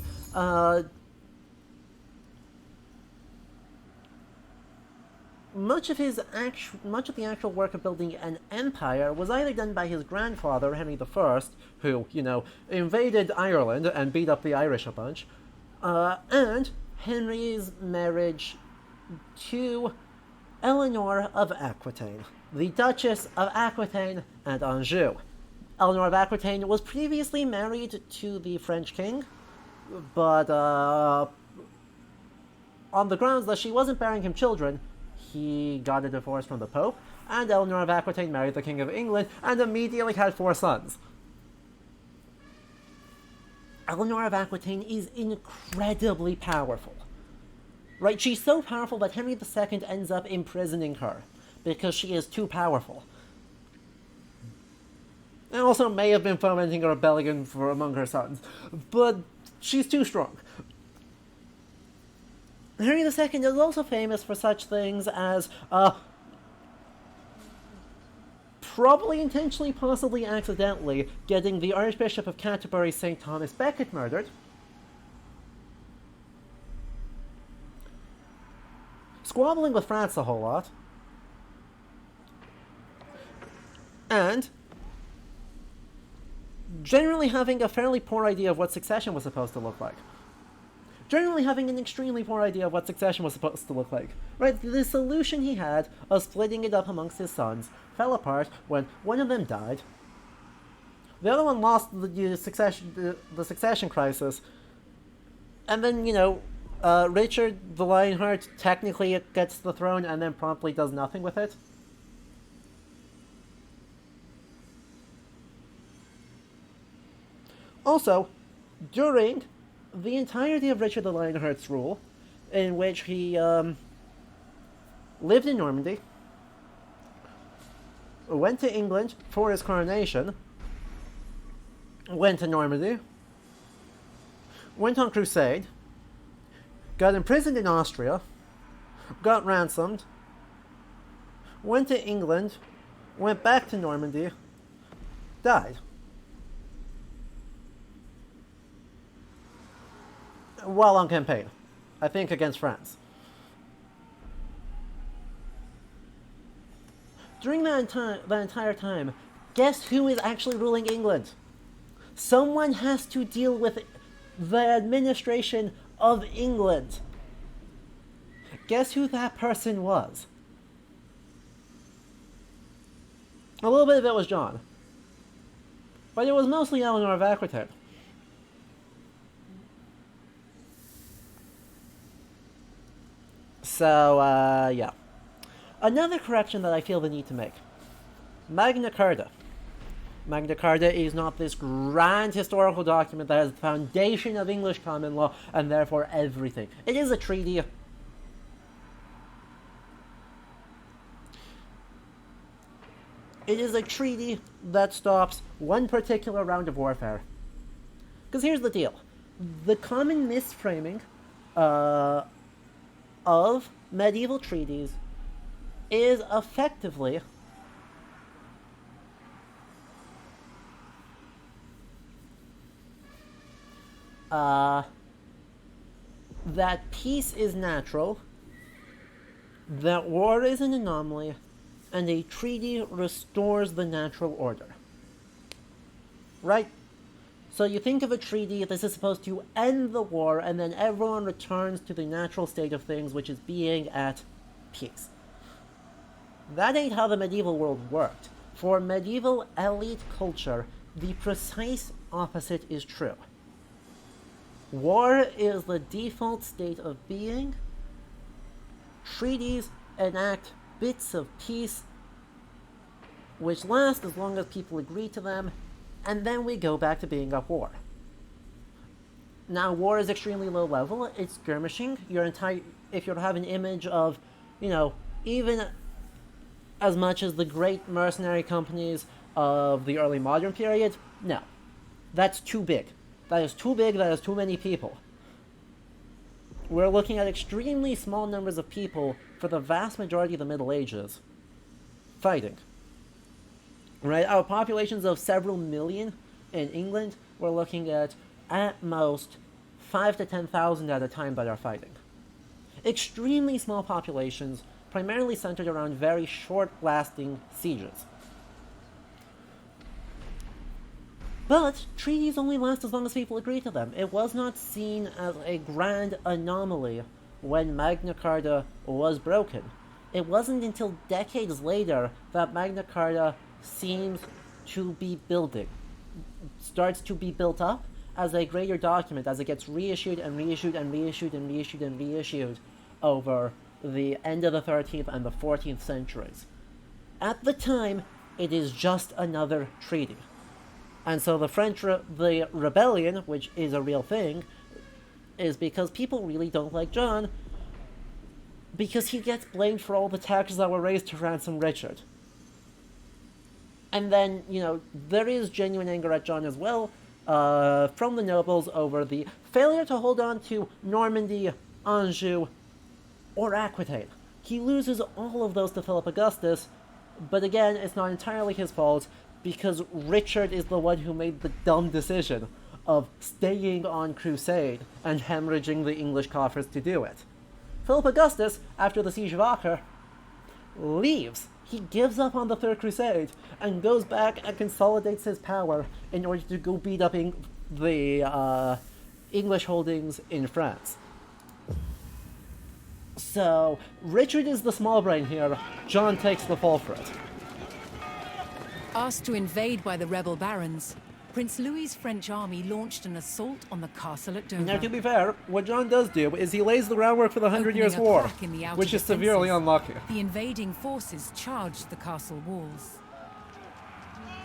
Much of the actual work of building an empire was either done by his grandfather, Henry I, who, invaded Ireland and beat up the Irish a bunch, and Henry's marriage to Eleanor of Aquitaine, the Duchess of Aquitaine and Anjou. Eleanor of Aquitaine was previously married to the French king, but on the grounds that she wasn't bearing him children, he got a divorce from the Pope, and Eleanor of Aquitaine married the King of England and immediately had 4 sons. Eleanor of Aquitaine is incredibly powerful. Right? She's so powerful that Henry II ends up imprisoning her because she is too powerful. And also may have been fomenting a rebellion among her sons, but she's too strong. Henry II is also famous for such things as, probably intentionally, possibly accidentally, getting the Archbishop of Canterbury, St. Thomas Becket, murdered. Squabbling with France a whole lot. And generally having a fairly poor idea of what succession was supposed to look like. Generally having an extremely poor idea of what succession was supposed to look like. Right? The solution he had of splitting it up amongst his sons fell apart when one of them died. The other one lost the succession crisis. And then, Richard the Lionheart technically gets the throne and then promptly does nothing with it. Also, during the entirety of Richard the Lionheart's rule, in which he lived in Normandy, went to England for his coronation, went to Normandy, went on crusade, got imprisoned in Austria, got ransomed, went to England, went back to Normandy, died. While on campaign. I think against France. During that entire time, guess who is actually ruling England? Someone has to deal with the administration of England. Guess who that person was? A little bit of it was John. But it was mostly Eleanor of Aquitaine. So, yeah. Another correction that I feel the need to make. Magna Carta. Magna Carta is not this grand historical document that has the foundation of English common law and therefore everything. It is a treaty. It is a treaty that stops one particular round of warfare. Because here's the deal. The common misframing of medieval treaties is effectively that peace is natural, that war is an anomaly, and a treaty restores the natural order. Right? So you think of a treaty, this is supposed to end the war, and then everyone returns to the natural state of things, which is being at peace. That ain't how the medieval world worked. For medieval elite culture, the precise opposite is true. War is the default state of being. Treaties enact bits of peace, which last as long as people agree to them, and then we go back to being at war. Now, war is extremely low level. It's skirmishing. If you have an image of, even as much as the great mercenary companies of the early modern period, no. That's too big. That is too big, that is too many people. We're looking at extremely small numbers of people for the vast majority of the Middle Ages fighting. Right? Our populations of several million in England, we're looking at most 5 to 10,000 at a time that are fighting. Extremely small populations, primarily centered around very short-lasting sieges. But treaties only last as long as people agree to them. It was not seen as a grand anomaly when Magna Carta was broken. It wasn't until decades later that Magna Carta seems to be starts to be built up as a greater document, as it gets reissued and reissued and reissued and reissued and reissued over the end of the 13th and the 14th centuries. At the time, it is just another treaty. And so the rebellion, which is a real thing, is because people really don't like John, because he gets blamed for all the taxes that were raised to ransom Richard. And then, there is genuine anger at John as well, from the nobles over the failure to hold on to Normandy, Anjou, or Aquitaine. He loses all of those to Philip Augustus, but again, it's not entirely his fault, because Richard is the one who made the dumb decision of staying on crusade and hemorrhaging the English coffers to do it. Philip Augustus, after the Siege of Acre, leaves. He gives up on the Third Crusade and goes back and consolidates his power in order to go beat up the English holdings in France. So, Richard is the small brain here. John takes the fall for it. Asked to invade by the rebel barons, Prince Louis's French army launched an assault on the castle at Dover. Now, to be fair, what John does do is he lays the groundwork for the 100 Years' War, which is severely unlucky. The invading forces charged the castle walls.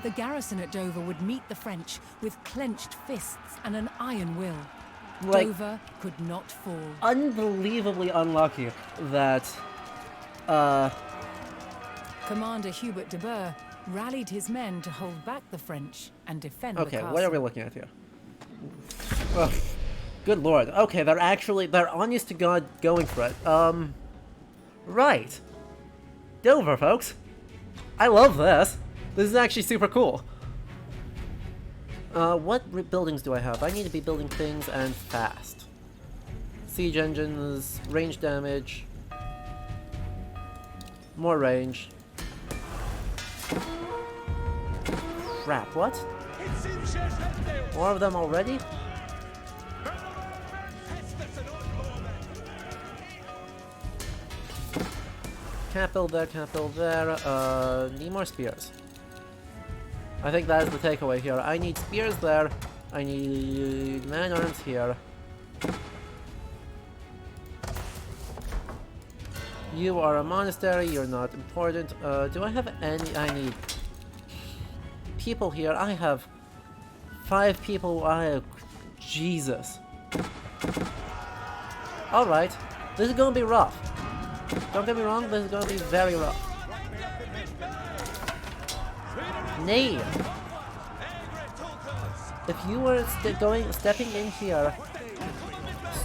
The garrison at Dover would meet the French with clenched fists and an iron will. Dover could not fall. Unbelievably unlucky that Commander Hubert de Burgh rallied his men to hold back the French and defend the castle. Okay, what are we looking at here? Ugh, good lord. Okay, they're honest to God going for it. Right. Dover, folks. I love this. This is actually super cool. What buildings do I have? I need to be building things and fast. Siege engines, range damage, more range. Crap, what? More of them already? Can't build there, can't build there. Need more spears. I think that is the takeaway here. I need spears there. I need man-arms here. You are a monastery, you're not important. Do I have any? I need people here. I have 5 people. Jesus. Alright. This is gonna be rough. Don't get me wrong, this is gonna be very rough. Nay. If you were stepping in here,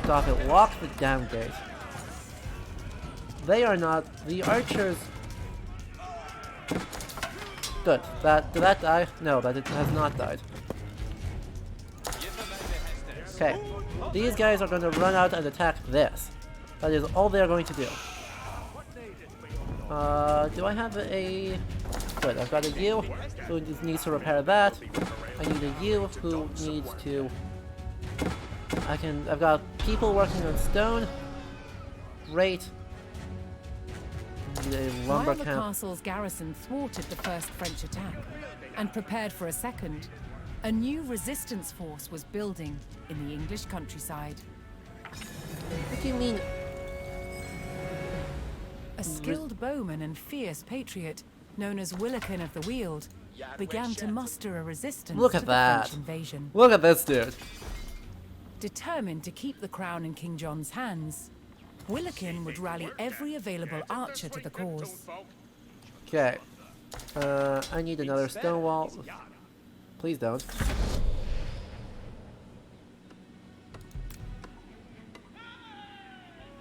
stop it. Lock the damn gate. They are not. The archers. Good. Did that die? No, that it has not died. Okay. These guys are going to run out and attack this. That is all they are going to do. Do I have a... Good, I've got a you who needs to repair that. I need a you who needs to... I've got people working on stone. Great. Need a lumber While the camp. castle's garrison thwarted the first French attack and prepared for a second, a new resistance force was building in the English countryside. What do you mean? A skilled bowman and fierce patriot, known as Willikin of the Weald, began to muster a resistance Look to at the that. French invasion. Look at this dude. Determined to keep the crown in King John's hands, Willikin would rally every available archer to the cause. Okay. I need another stone wall. Please don't.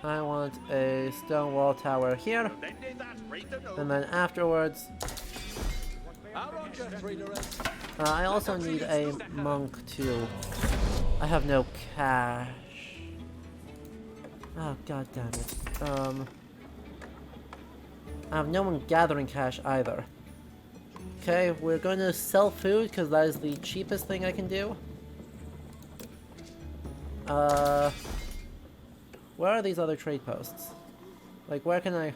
I want a stone wall tower here. And then afterwards... I also need a monk too. I have no cash. Oh, god damn it. I have no one gathering cash either. Okay, we're going to sell food because that is the cheapest thing I can do. Where are these other trade posts? Like, where can I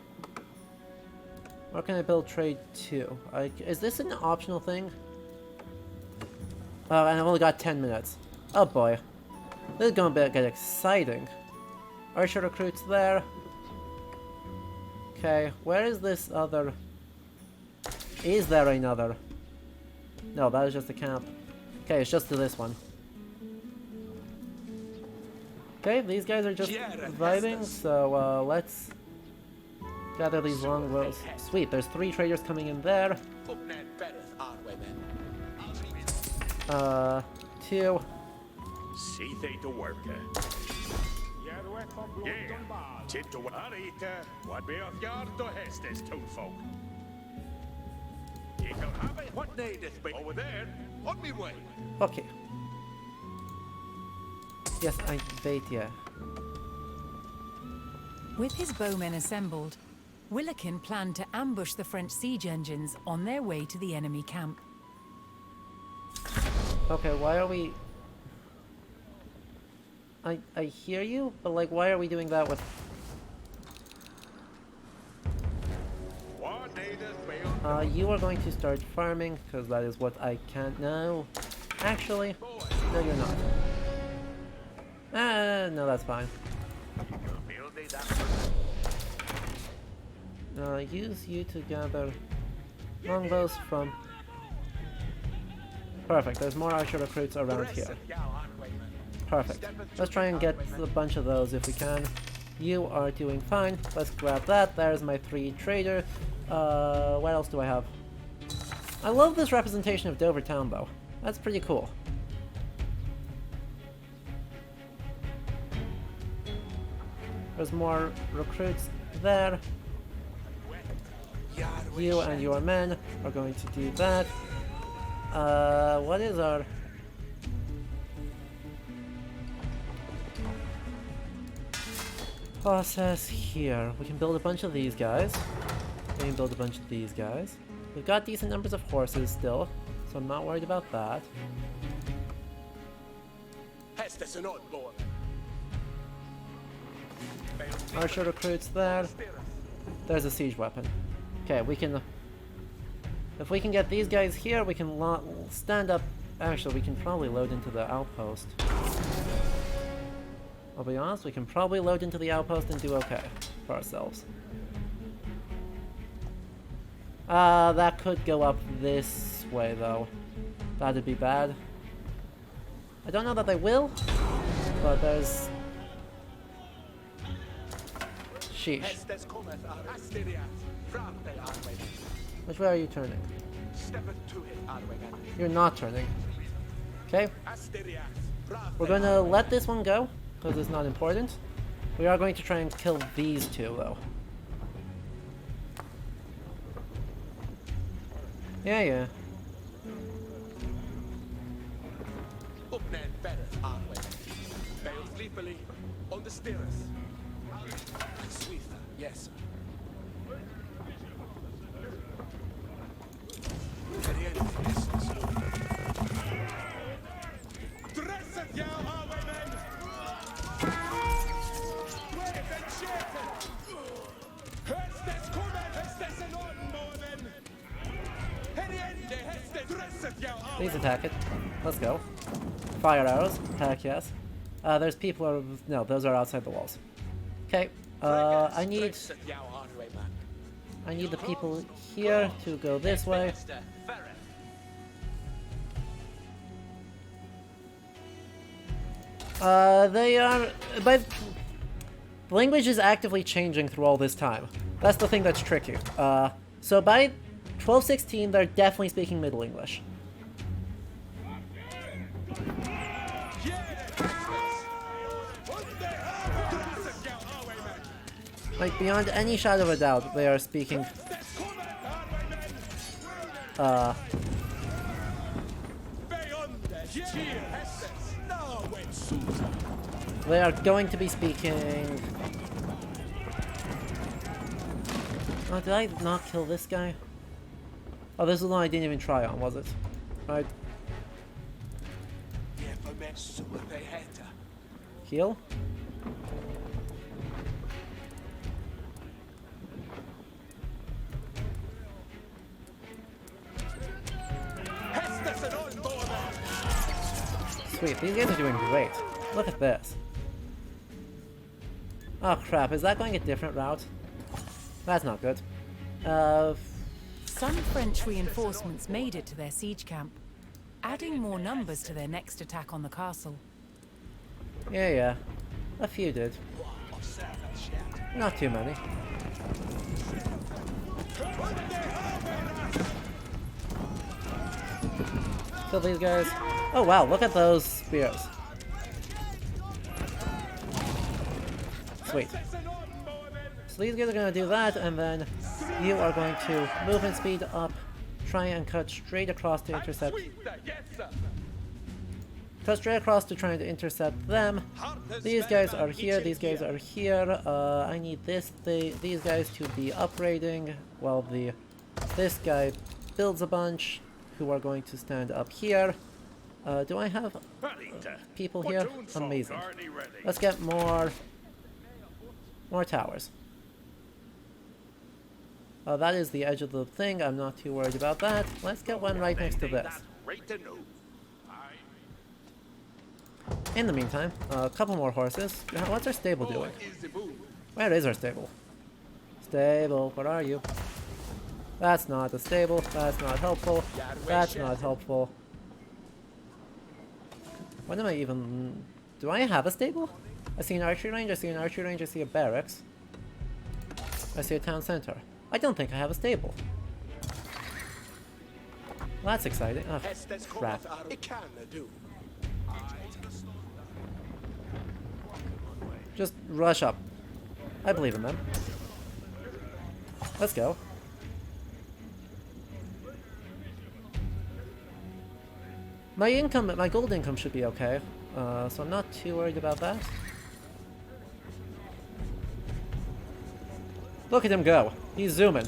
build trade to? Is this an optional thing? Oh, and I've only got 10 minutes. Oh boy. This is going to get exciting. Archer recruits there. Okay, where is this other... Is there another? No, that is just a camp. Okay, it's just to this one. Okay, these guys are just vibing, so let's gather these longbows. Sweet, there's 3 traders coming in there. 2. See they to work. Yeah, tip to Arita, what be of yard to Hestes folk. You can have it. What needeth be over there? On me way. Okay. Yes, I wait, yeah. With his bowmen assembled, Willikin planned to ambush the French siege engines on their way to the enemy camp. Okay, why are we... I hear you, but like, why are we doing that with... What needeth be? You are going to start farming, because that is what I can now. Actually, no you're not. No, that's fine. Use you to gather longbows from... Perfect, there's more archer recruits around here. Perfect. Let's try and get a bunch of those if we can. You are doing fine. Let's grab that. There's my 3 trader. What else do I have? I love this representation of Dover Town, though. That's pretty cool. There's more recruits there. You and your men are going to do that. What is our... process here? We can build a bunch of these guys. We can build a bunch of these guys. We've got decent numbers of horses still, so I'm not worried about that. Archer recruits there. There's a siege weapon. Okay, we can... If we can get these guys here, we can stand up... Actually, we can probably load into the outpost. I'll be honest, we can probably load into the outpost and do okay for ourselves. That could go up this way, though. That'd be bad. I don't know that they will, but there's... Sheesh. Which way are you turning? You're not turning. Okay. We're gonna let this one go, because it's not important. We are going to try and kill these 2, though. Yeah. Please attack it. Let's go. Fire arrows. Heck yes. There's people no, those are outside the walls. Okay. I need the people here to go this way. They are... But the language is actively changing through all this time. That's the thing that's tricky. So by 1216, they're definitely speaking Middle English. Like, beyond any shadow of a doubt, they are speaking... They are going to be speaking... Oh, did I not kill this guy? Oh, this is the one I didn't even try on, was it? Right. Heal? Sweet, these guys are doing great. Look at this. Oh crap, is that going a different route? That's not good. Some French reinforcements made it to their siege camp, adding more numbers to their next attack on the castle. Yeah. A few did. Not too many. Kill these guys. Oh wow, look at those spears. Sweet. So these guys are going to do that, and then you are going to movement speed up, try and cut straight across to intercept. Cut straight across to trying to intercept them. These guys are here, these guys are here. I need these guys to be upgrading while this guy builds a bunch who are going to stand up here. Do I have people here? Amazing. Let's get more towers. That is the edge of the thing. I'm not too worried about that. Let's get one right next to this. In the meantime, a couple more horses. What's our stable doing? Where is our stable? Stable, where are you? That's not a stable. That's not helpful. That's not helpful. What am I even... Do I have a stable? I see an archery range, I see an archery range, I see a barracks. I see a town center. I don't think I have a stable. Well, that's exciting. Oh, crap. Just rush up. I believe in them. Let's go. My gold income should be okay, so I'm not too worried about that. Look at him go. He's zooming.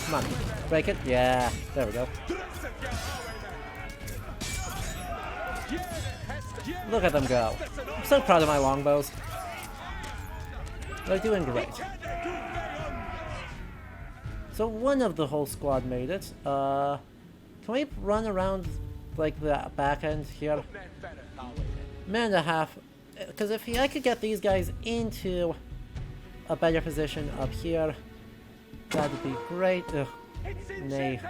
Come on. Break it? Yeah. There we go. Look at them go. I'm so proud of my longbows. They're doing great. So one of the whole squad made it. Can we run around like the back end here? Man and a half. Because if I could get these guys into a better position up here, that'd be great. Ugh. Nay.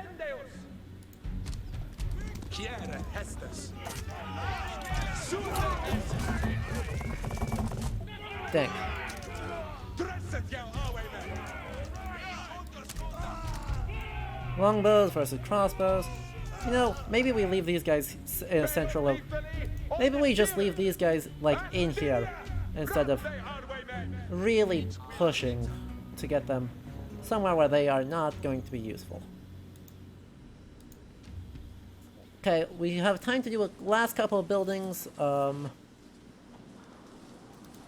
Dang. Longbows versus crossbows. You know, maybe we leave these guys in a central... Maybe we just leave these guys, like, in here, instead of really pushing to get them somewhere where they are not going to be useful. Okay, we have time to do a last couple of buildings.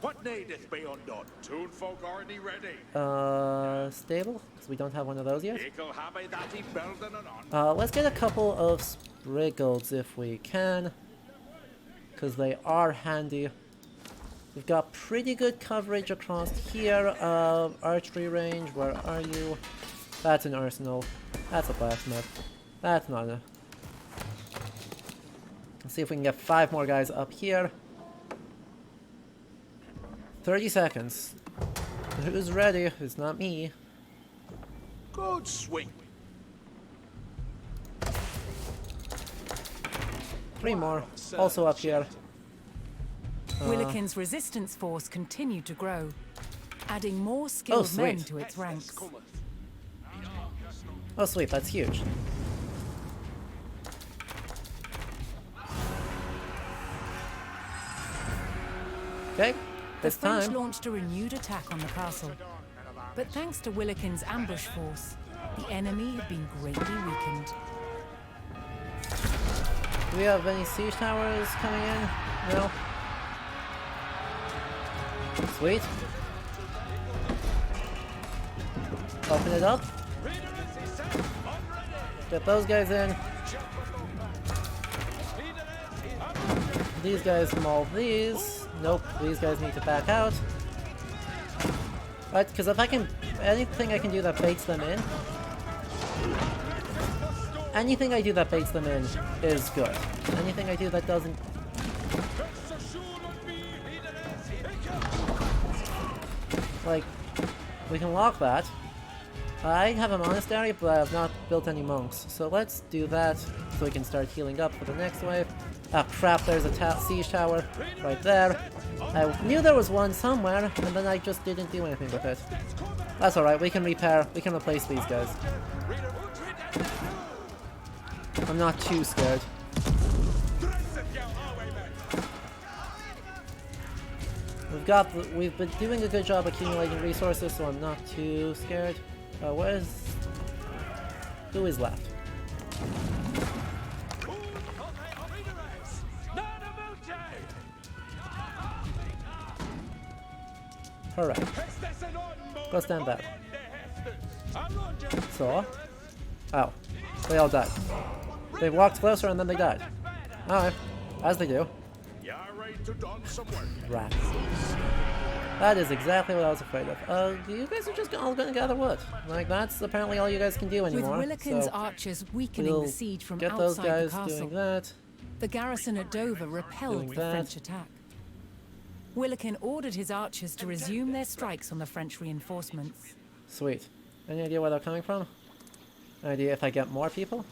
What needeth be undone? Toon folk already ready. Stable? Because we don't have one of those yet. On. Let's get a couple of Spriggles if we can. Because they are handy. We've got pretty good coverage across here. Archery range, where are you? That's an arsenal. That's a blacksmith. That's not a... Let's see if we can get 5 more guys up here. 30 seconds. Who's ready? It's not me. Good swing. 3 more. Also up here. Willikin's resistance force continued to grow, adding more skilled men sweet. to its ranks. Oh sweet, that's huge. Okay, The it's French time. launched a renewed attack on the castle, but thanks to Willikin's ambush force, the enemy had been greatly weakened. Do we have any siege towers coming in? No? Sweet. Open it up. Get those guys in. These guys maul these. Nope, these guys need to back out. Right, because if I can... anything I can do that baits them in... anything I do that baits them in is good. Anything I do that doesn't... like, we can lock that. I have a monastery, but I have not built any monks. So let's do that so we can start healing up for the next wave. Ah crap, there's a siege tower right there. I knew there was one somewhere, and then I just didn't do anything with it. That's alright, we can repair, we can replace these guys. I'm not too scared. We've been doing a good job accumulating resources, so I'm not too scared. Who is left? Alright. Go stand back. So? Oh. They all died. They walked closer and then they died. Alright. As they do. Rats. That is exactly what I was afraid of. You guys are just all gonna gather wood. Like, that's apparently all you guys can do anymore. With Willikin's so archers weakening the siege from get those outside guys the castle, doing that. the garrison at Dover repelled Doing the that. French attack. Willikin ordered his archers to resume their strikes on the French reinforcements. Sweet. Any idea where they're coming from? Any idea if I get more people?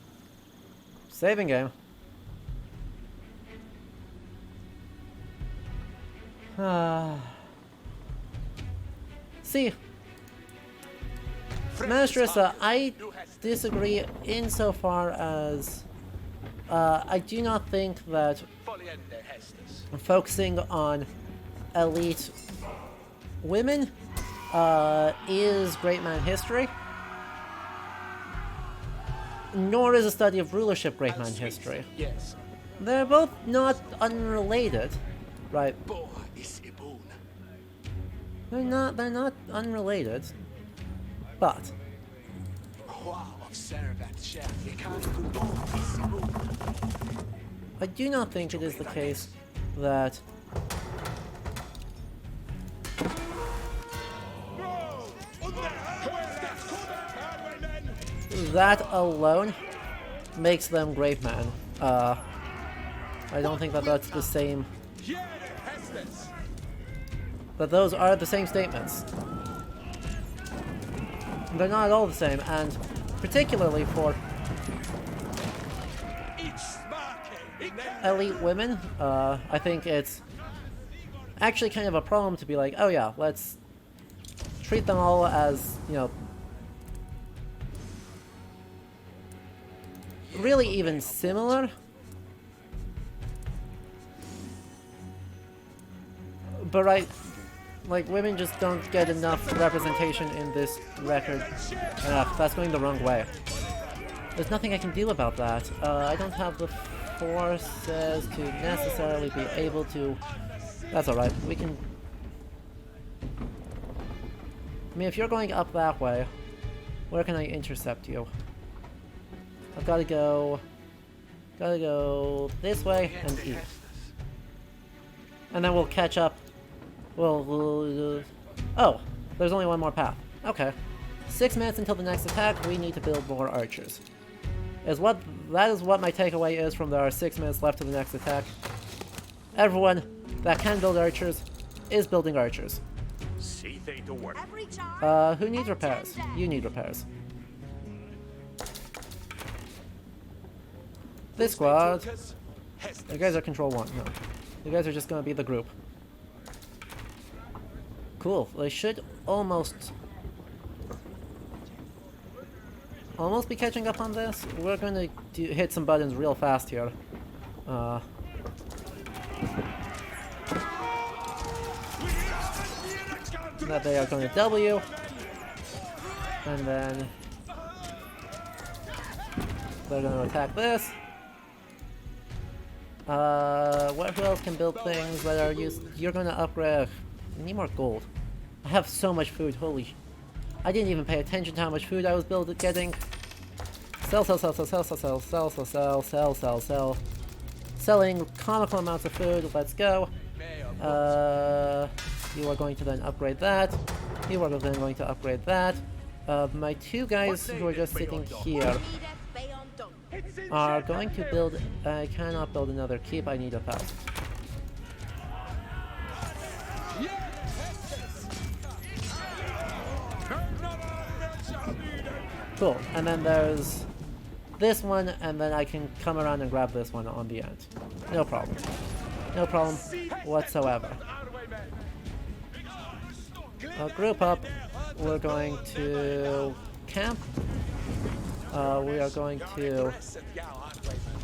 Saving game. See, Mastressa, I disagree insofar as I do not think that focusing on elite women is great man history, nor is a study of rulership great man history. Yes. They're both not unrelated, right? They're not unrelated, but I do not think it is the case that that alone makes them great men. I don't think that that's the same. But those are the same statements. They're not at all the same, and particularly for elite women, I think it's actually kind of a problem to be like, oh yeah, let's treat them all as, you know, really even similar. But right, like, women just don't get enough representation in this record. That's going the wrong way. There's nothing I can do about that. I don't have the forces to necessarily be able to... That's alright, we can... I mean, if you're going up that way, where can I intercept you? I've gotta go this way and east. And then we'll catch up Well, oh, there's only one more path. Okay. 6 minutes until the next attack, we need to build more archers. That is what my takeaway is from our 6 minutes left to the next attack. Everyone that can build archers is building archers. See they to work. Every charge. Who needs repairs? You need repairs. This squad. You guys are control 1. No. You guys are just gonna be the group. Cool. They should almost be catching up on this. We're gonna hit some buttons real fast here. That they are going to W. And then they're going to attack this. Who else can build things that are used? You're going to upgrade. I need more gold. I have so much food. Holy! I didn't even pay attention to how much food I was getting. Sell. Selling comical amounts of food. Let's go. You are going to then upgrade that. You are then going to upgrade that. My 2 guys who are just sitting here are going to build. I cannot build another keep. I need 1,000. Cool. And then there's this one, and then I can come around and grab this one on the end. No problem. No problem whatsoever. Group up. We're going to camp. We are going to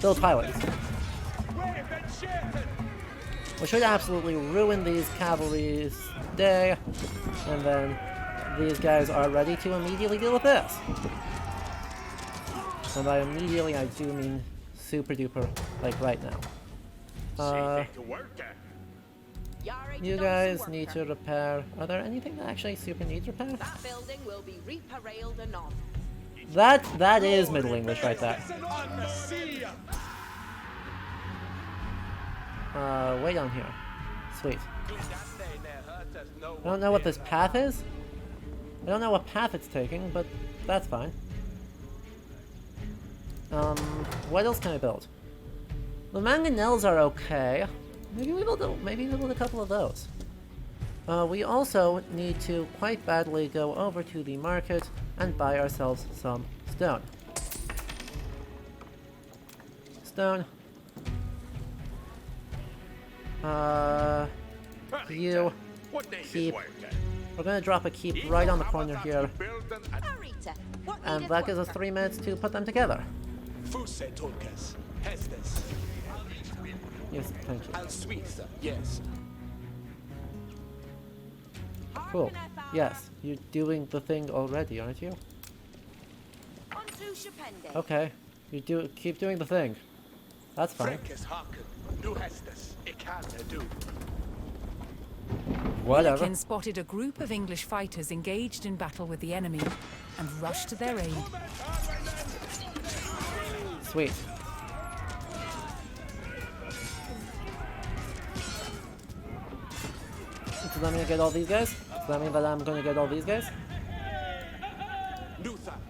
build pylons. We should absolutely ruin these cavalry's day, and then these guys are ready to immediately deal with this. And by immediately, I do mean super duper, like right now. You guys need to repair. Are there anything that actually super needs repair? That building will be reparalled anon. That is Middle English right there. Way down here. Sweet. I don't know what this path is. I don't know what path it's taking, but that's fine. What else can I build? The mangonels are okay. Maybe we build a couple of those. We also need to quite badly go over to the market and buy ourselves some stone. Stone. You keep. We're gonna drop a keep right on the corner here, and that gives us 3 minutes to put them together. Yes, thank you. Yes. Cool. Yes, you're doing the thing already, aren't you? Okay, keep doing the thing. That's fine. Whatever. Willikin spotted a group of English fighters engaged in battle with the enemy and rushed to their aid. Sweet. Does that mean I get all these guys? Does that mean that I'm going to get all these guys?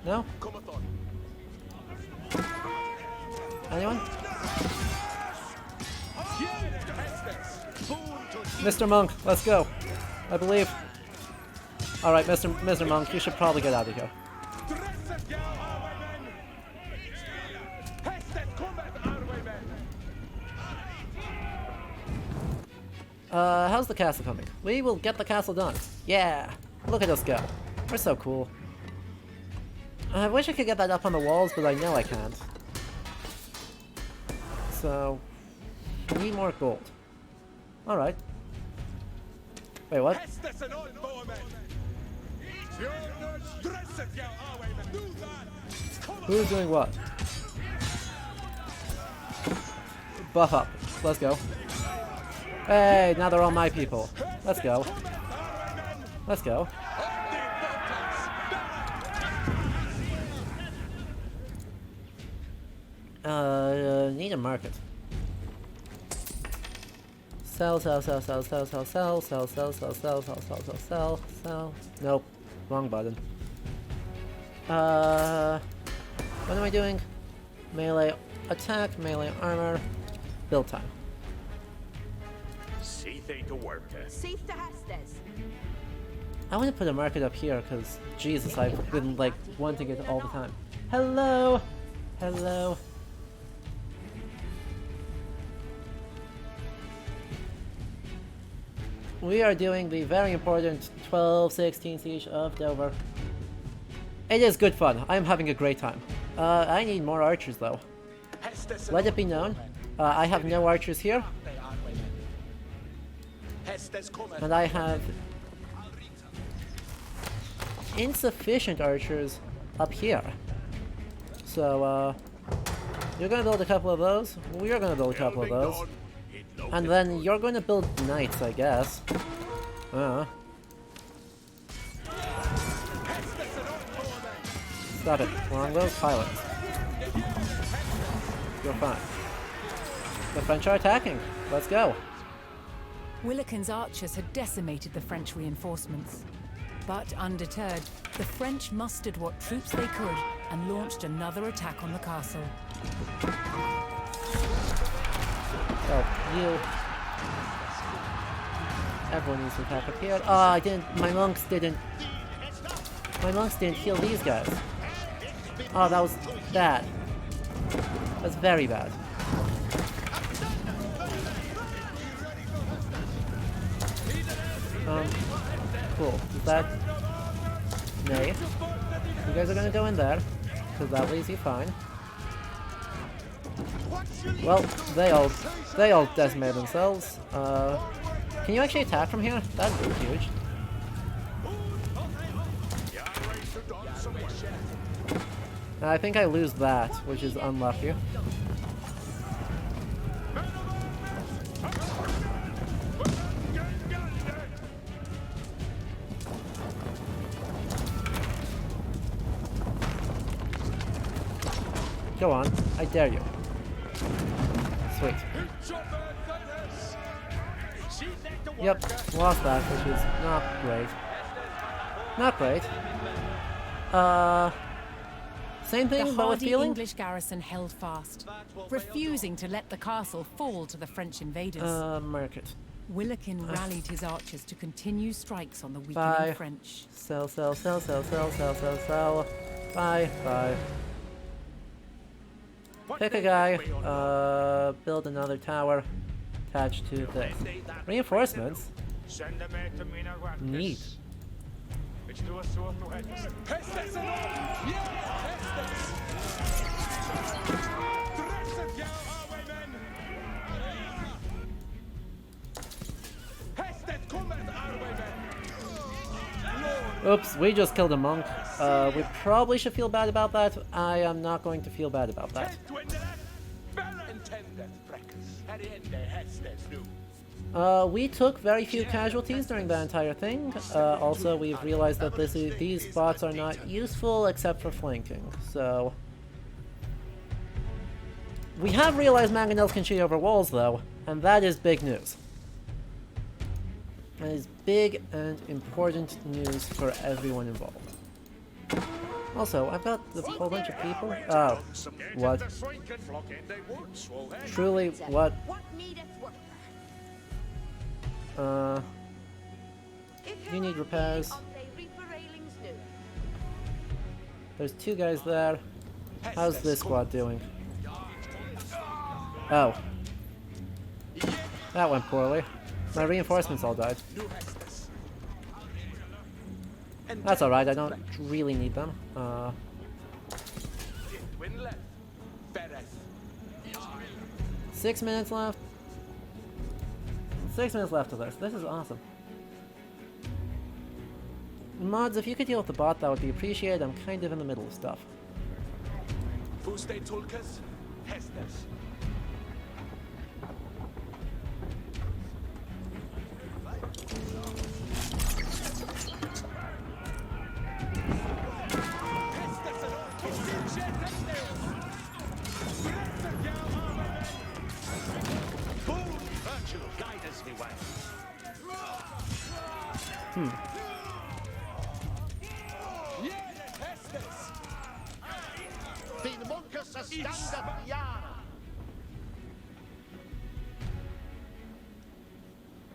No? Anyone? Mr. Monk, let's go. I believe. Alright, Mr. Monk, you should probably get out of here. How's the castle coming? We will get the castle done. Yeah! Look at us go. We're so cool. I wish I could get that up on the walls, but I know I can't. So, we need more gold. Alright. Wait, what? Who's doing what? Buff up. Let's go. Hey, now they're all my people. Let's go. Let's go. Need a market. Sell, sell, sell, sell, sell, sell, sell, sell, sell, sell, sell, sell, sell, sell, sell, sell. Nope. Wrong button. What am I doing? Melee attack, melee armor, build time. See they to work. Cease to Hestes. I want to put a market up here because, Jesus, I've been like wanting it all the time. Hello! Hello! We are doing the very important 12-16 siege of Dover. It is good fun. I am having a great time. I need more archers though. Let it be known, I have no archers here. And I have insufficient archers up here. So, you're gonna build a couple of those, we're gonna build a couple of those. And then you're gonna build knights, I guess. Stop it. Longbows, pilots. You're fine. The French are attacking. Let's go. Willikin's archers had decimated the French reinforcements. But undeterred, the French mustered what troops they could and launched another attack on the castle. Oh, you. Everyone needs to attack up here. Oh, I didn't. My monks didn't heal these guys. Oh, that was bad. That's very bad. Cool. Is that... Nay. You guys are gonna go in there, because that leaves you fine. Well, they all decimated themselves. Can you actually attack from here? That'd be huge. I think I lose that, which is unlucky. Go on, I dare you. Sweet. Yep, lost that, which is not great. Not great. Same thing, The but with hardy feeling? English garrison held fast, refusing to let the castle fall to the French invaders. Market. Willikin rallied his archers to continue strikes on the weakening Bye. French. Sell, sell, sell, sell, sell, sell, sell, sell. Bye, bye. Pick a guy, build another tower, attached to this. Reinforcements? Neat. Oops, we just killed a monk. We probably should feel bad about that. I am not going to feel bad about that. We took very few casualties during the entire thing. Also, we've realized that these spots are not useful except for flanking, so... We have realized mangonels can shoot over walls, though, and that is big news. That is big and important news for everyone involved. Also, I've got a whole bunch of people. Oh, what? Truly, what? What needeth work? You need repairs. There's two guys there. How's this squad doing? Oh. That went poorly. My reinforcements all died. That's alright, I don't really need them. 6 minutes left. 6 minutes left of this. This is awesome. Mods, if you could deal with the bot, that would be appreciated. I'm kind of in the middle of stuff.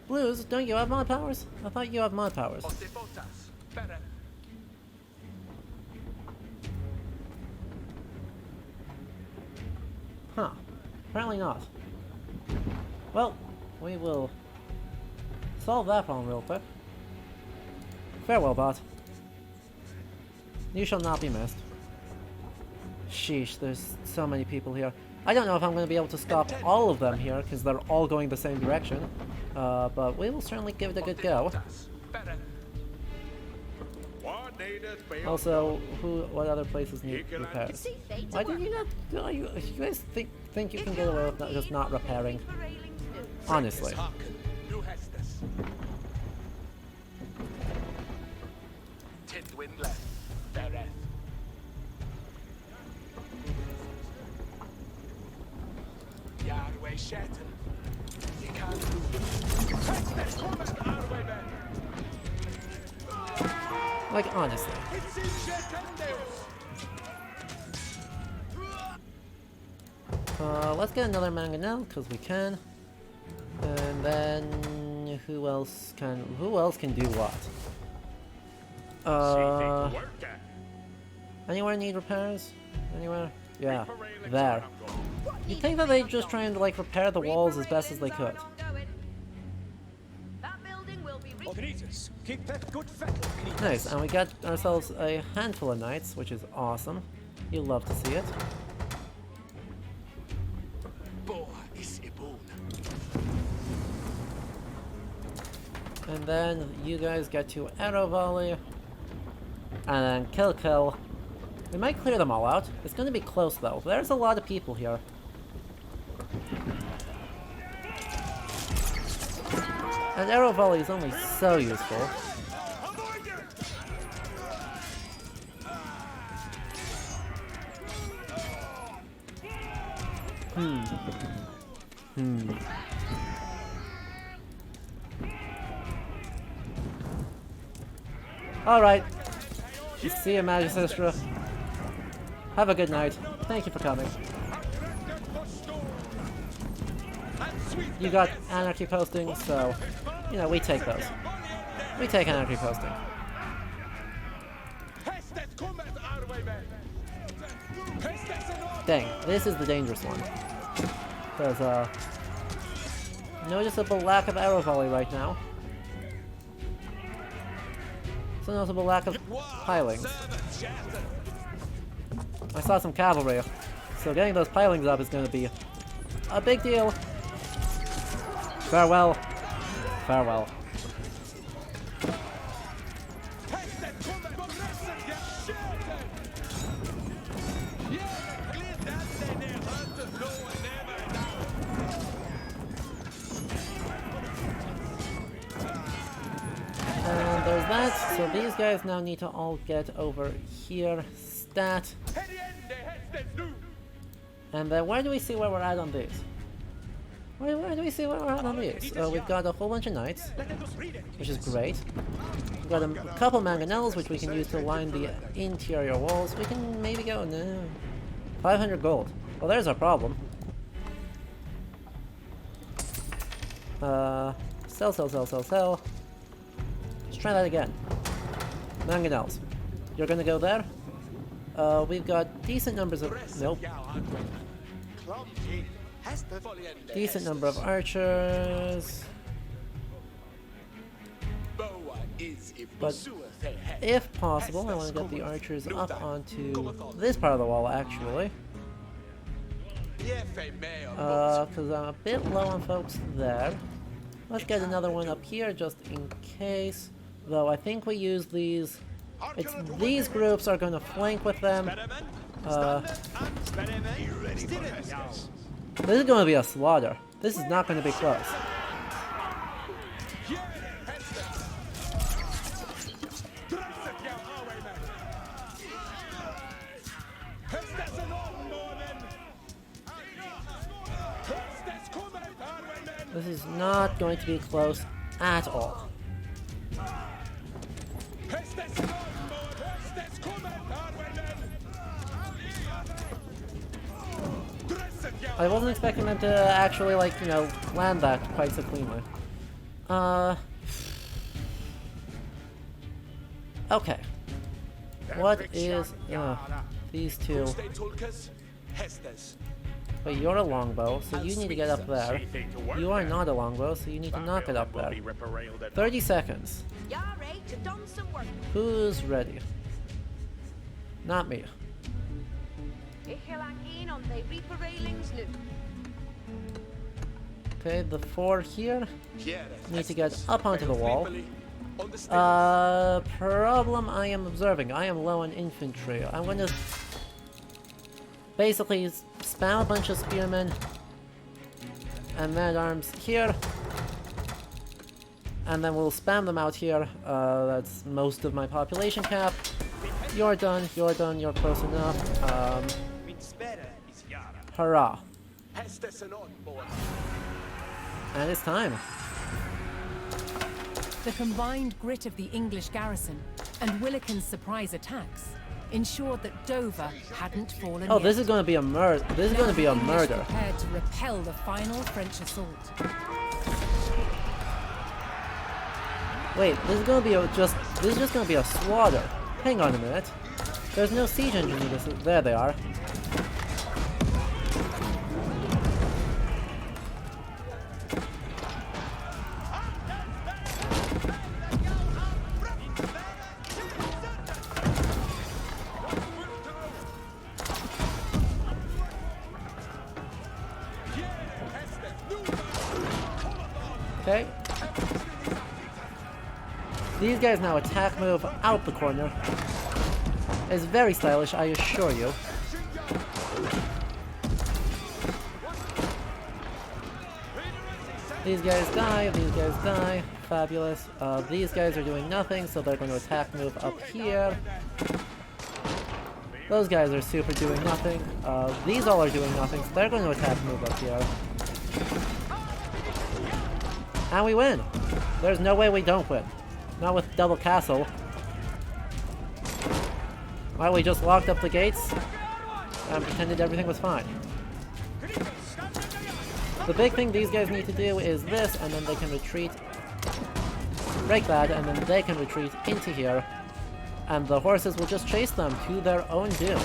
Blues, don't you have mod powers? I thought you have mod powers. Huh. Apparently not. Well, we will solve that problem real quick. Farewell, bot. You shall not be missed. Sheesh, there's so many people here. I don't know if I'm going to be able to stop all of them here, because they're all going the same direction. But we will certainly give it a good go. Also, what other places need repairs? Why did you not? You guys think you can get away with just not repairing? Honestly. Like, honestly. Let's get another mangonel, because we can. And then who else can do what? Anywhere need repairs? Anywhere? Yeah, there. You'd think that they'd just try and like repair the walls as best as they could. Nice, and we got ourselves a handful of knights, which is awesome. You'll love to see it. And then you guys get to arrow volley, and then kill. We might clear them all out. It's going to be close though. There's a lot of people here. And arrow volley is only so useful. Alright. See you, Magistra. Have a good night. Thank you for coming. You got anarchy posting, so, you know, we take those. We take anarchy posting. Dang, this is the dangerous one. There's a noticeable lack of arrow volley right now. It's a noticeable lack of pilings. I saw some cavalry, so getting those pilings up is going to be a big deal. Farewell. Farewell. And there's that, so these guys now need to all get over here. Stat. And then where do we see where we're at on these? Where do we see where we're at on these? We've got a whole bunch of knights, which is great. We've got a couple mangonels, which we can use to line the interior walls. We can maybe go, no, 500 gold. Well, there's our problem. Sell. Let's try that again. Mangonels. You're gonna go there? We've got decent numbers of... Nope. Decent number of archers. But if possible, I want to get the archers up onto this part of the wall, actually. Because I'm a bit low on folks there. Let's get another one up here, just in case. Though I think we use these... these groups are going to flank with them. This is going to be a slaughter. This is not going to be close. This is not going to be close at all. I wasn't expecting them to actually, like, you know, land that quite so cleanly. Okay. What is... these two... Wait, you're a longbow, so you need to get up there. You are not a longbow, so you need to not get up there. 30 seconds. Who's ready? Not me. Okay, the 4 here need to get up onto the wall. Problem I am observing. I am low on infantry. I'm gonna basically spam a bunch of spearmen and man-at-arms here. And then we'll spam them out here. That's most of my population cap. You're done, you're close enough. Hurrah. And it's time. The combined grit of the English garrison and Willikin's surprise attacks ensured that Dover hadn't fallen Oh, yet. this is going to be a murder. This is going to be a English murder. prepared to repel the final French assault. Wait, this is going to be this is just going to be a slaughter. Hang on a minute. There's no siege engine in this. There they are. Okay. These guys now attack move out the corner. It's very stylish, I assure you. These guys die, fabulous. These guys are doing nothing, so they're going to attack move up here. Those guys are super doing nothing. These all are doing nothing, so they're going to attack move up here. And we win! There's no way we don't win. Not with double castle. Well, we just locked up the gates and pretended everything was fine. The big thing these guys need to do is this, and then they can retreat. Break that, and then they can retreat into here. And the horses will just chase them to their own doom.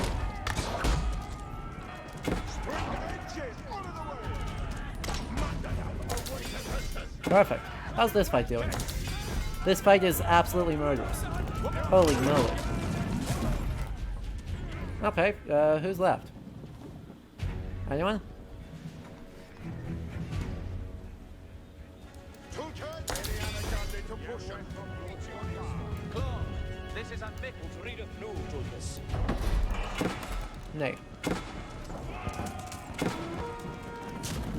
Perfect. How's this fight doing? This fight is absolutely murderous. Holy moly. Okay, who's left? Anyone? This is unmickle to read of new Julius. Nay.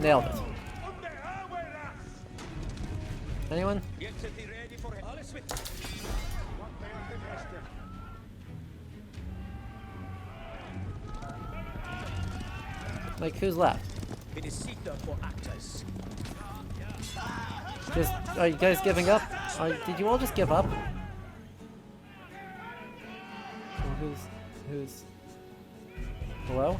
Nailed it. Anyone? Like, who's left? Just, are you guys giving up? Did you all just give up? Who's... Hello?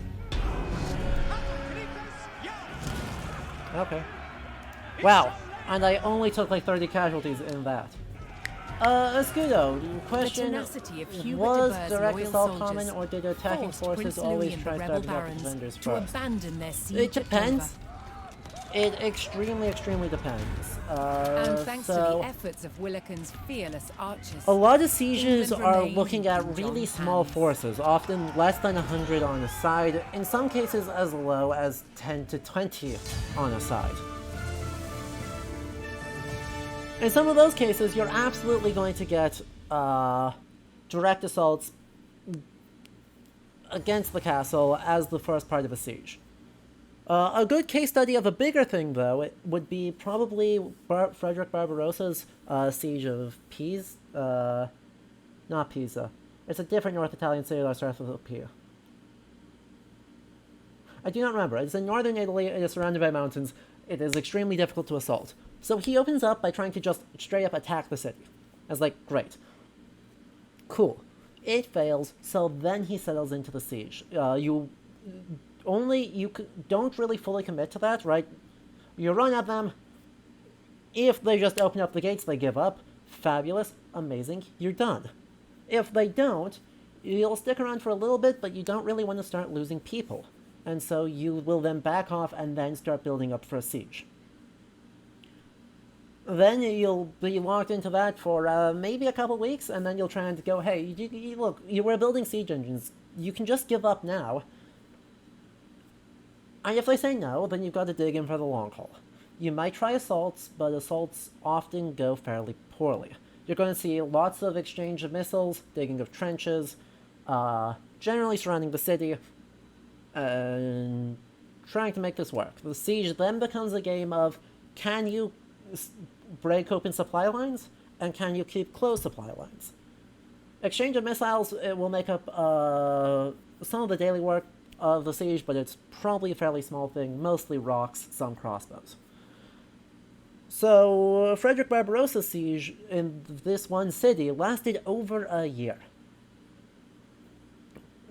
Okay. Wow! And I only took like 30 casualties in that. Escudo, question, was direct assault common, or did attacking forces always try starting up defenders first? It depends. It extremely depends. And thanks to the efforts of Willikin's fearless archers, a lot of sieges England are remained looking at in really John's small hands. forces, often less than 100 on a side, in some cases as low as 10 to 20 on a side. In some of those cases, you're absolutely going to get direct assaults against the castle as the first part of a siege. A good case study of a bigger thing, though, it would be probably Frederick Barbarossa's siege of Pisa. Not Pisa. It's a different North Italian city that starts with a P. I do not remember. It's in northern Italy. It is surrounded by mountains. It is extremely difficult to assault. So he opens up by trying to just straight up attack the city. I was like, great. Cool. It fails, so then he settles into the siege. You don't really fully commit to that, right? You run at them. If they just open up the gates, they give up. Fabulous, amazing, you're done. If they don't, you'll stick around for a little bit, but you don't really want to start losing people. And so you will then back off and then start building up for a siege. Then you'll be locked into that for maybe a couple weeks, and then you'll try and go, hey, look, you were building siege engines. You can just give up now. And if they say no, then you've got to dig in for the long haul. You might try assaults, but assaults often go fairly poorly. You're going to see lots of exchange of missiles, digging of trenches, generally surrounding the city, and trying to make this work. The siege then becomes a game of, can you break open supply lines, and can you keep closed supply lines? Exchange of missiles will make up some of the daily work of the siege, but it's probably a fairly small thing, mostly rocks, some crossbows. So, Frederick Barbarossa's siege in this one city lasted over a year.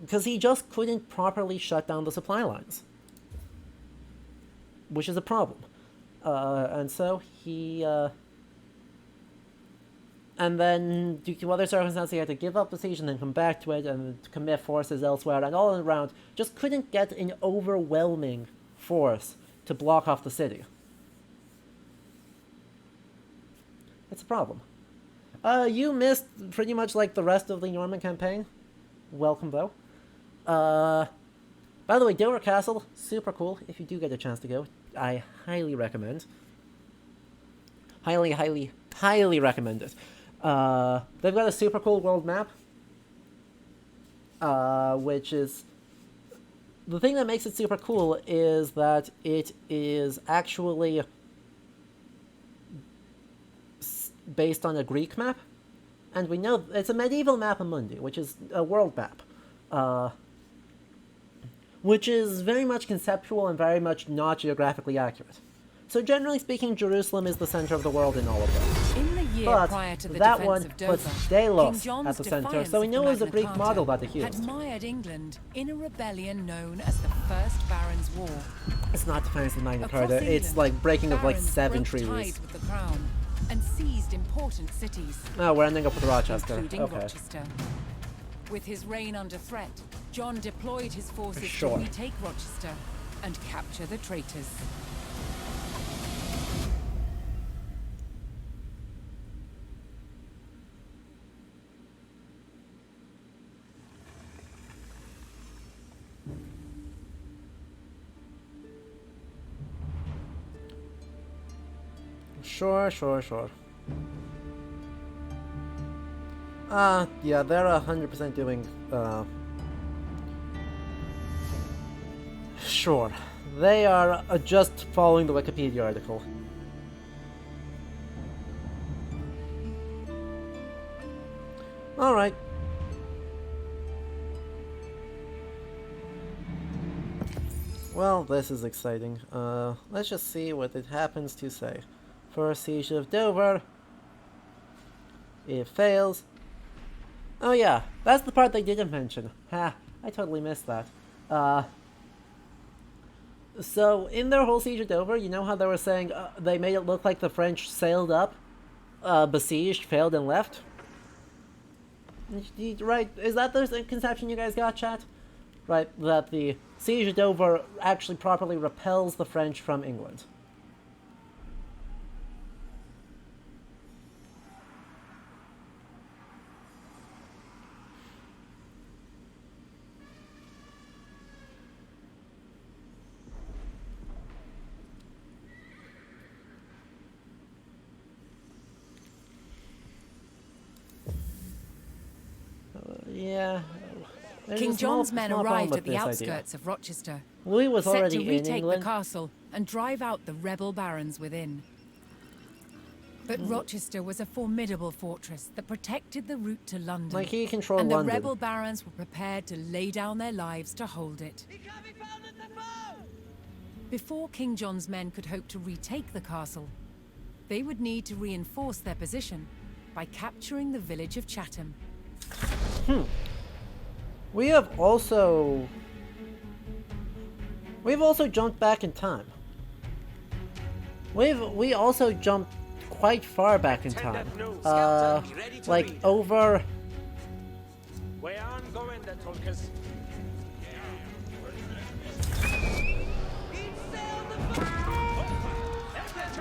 Because he just couldn't properly shut down the supply lines. Which is a problem. And so he... and then, due to other circumstances, he had to give up the siege and then come back to it and commit forces elsewhere, and all around just couldn't get an overwhelming force to block off the city. It's a problem. You missed pretty much like the rest of the Norman campaign. Welcome, though. By the way, Dover Castle, super cool. If you do get a chance to go, I highly recommend. Highly, highly, highly recommend it. They've got a super cool world map, which is... The thing that makes it super cool is that it is actually based on a Greek map, and we know it's a medieval mappa mundi, which is a world map, which is very much conceptual and very much not geographically accurate. So generally speaking, Jerusalem is the center of the world in all of this. In the year But prior to the that defense one of Dover, puts Delos King John's at the center, defiance so we of know the it was a Magna Greek Carta model that he had used. mired England in a rebellion known as the First Barons' War. It's not defiance of the Magna Across Carta, it's England, like breaking of like barons 7 broke treaties. ties with the crown and seized important cities, Oh, we're ending up with Rochester. including Okay. Rochester. With his reign under threat, John deployed his forces Sure. to retake Rochester and capture the traitors. Sure. Yeah, they're 100% doing, Sure. They are just following the Wikipedia article. Alright. Well, this is exciting. Let's just see what it happens to say. First siege of Dover. It fails. Oh yeah, that's the part they didn't mention. Ha, I totally missed that. So, in their whole siege of Dover, you know how they were saying they made it look like the French sailed up, besieged, failed, and left? Right, is that the conception you guys got, chat? Right, that the siege of Dover actually properly repels the French from England. Yeah. There's King a small- John's men small problem arrived with at the this idea. outskirts of Rochester, Louis was set already to in retake England. the castle and drive out the rebel barons within. But Rochester was a formidable fortress that protected the route to London. Like, he controlled and the London. rebel barons were prepared to lay down their lives to hold it. Before King John's men could hope to retake the castle, they would need to reinforce their position by capturing the village of Chatham. We have also... We've also jumped back in time. We also jumped quite far back in time. Like over. Way on going, the Tulkas.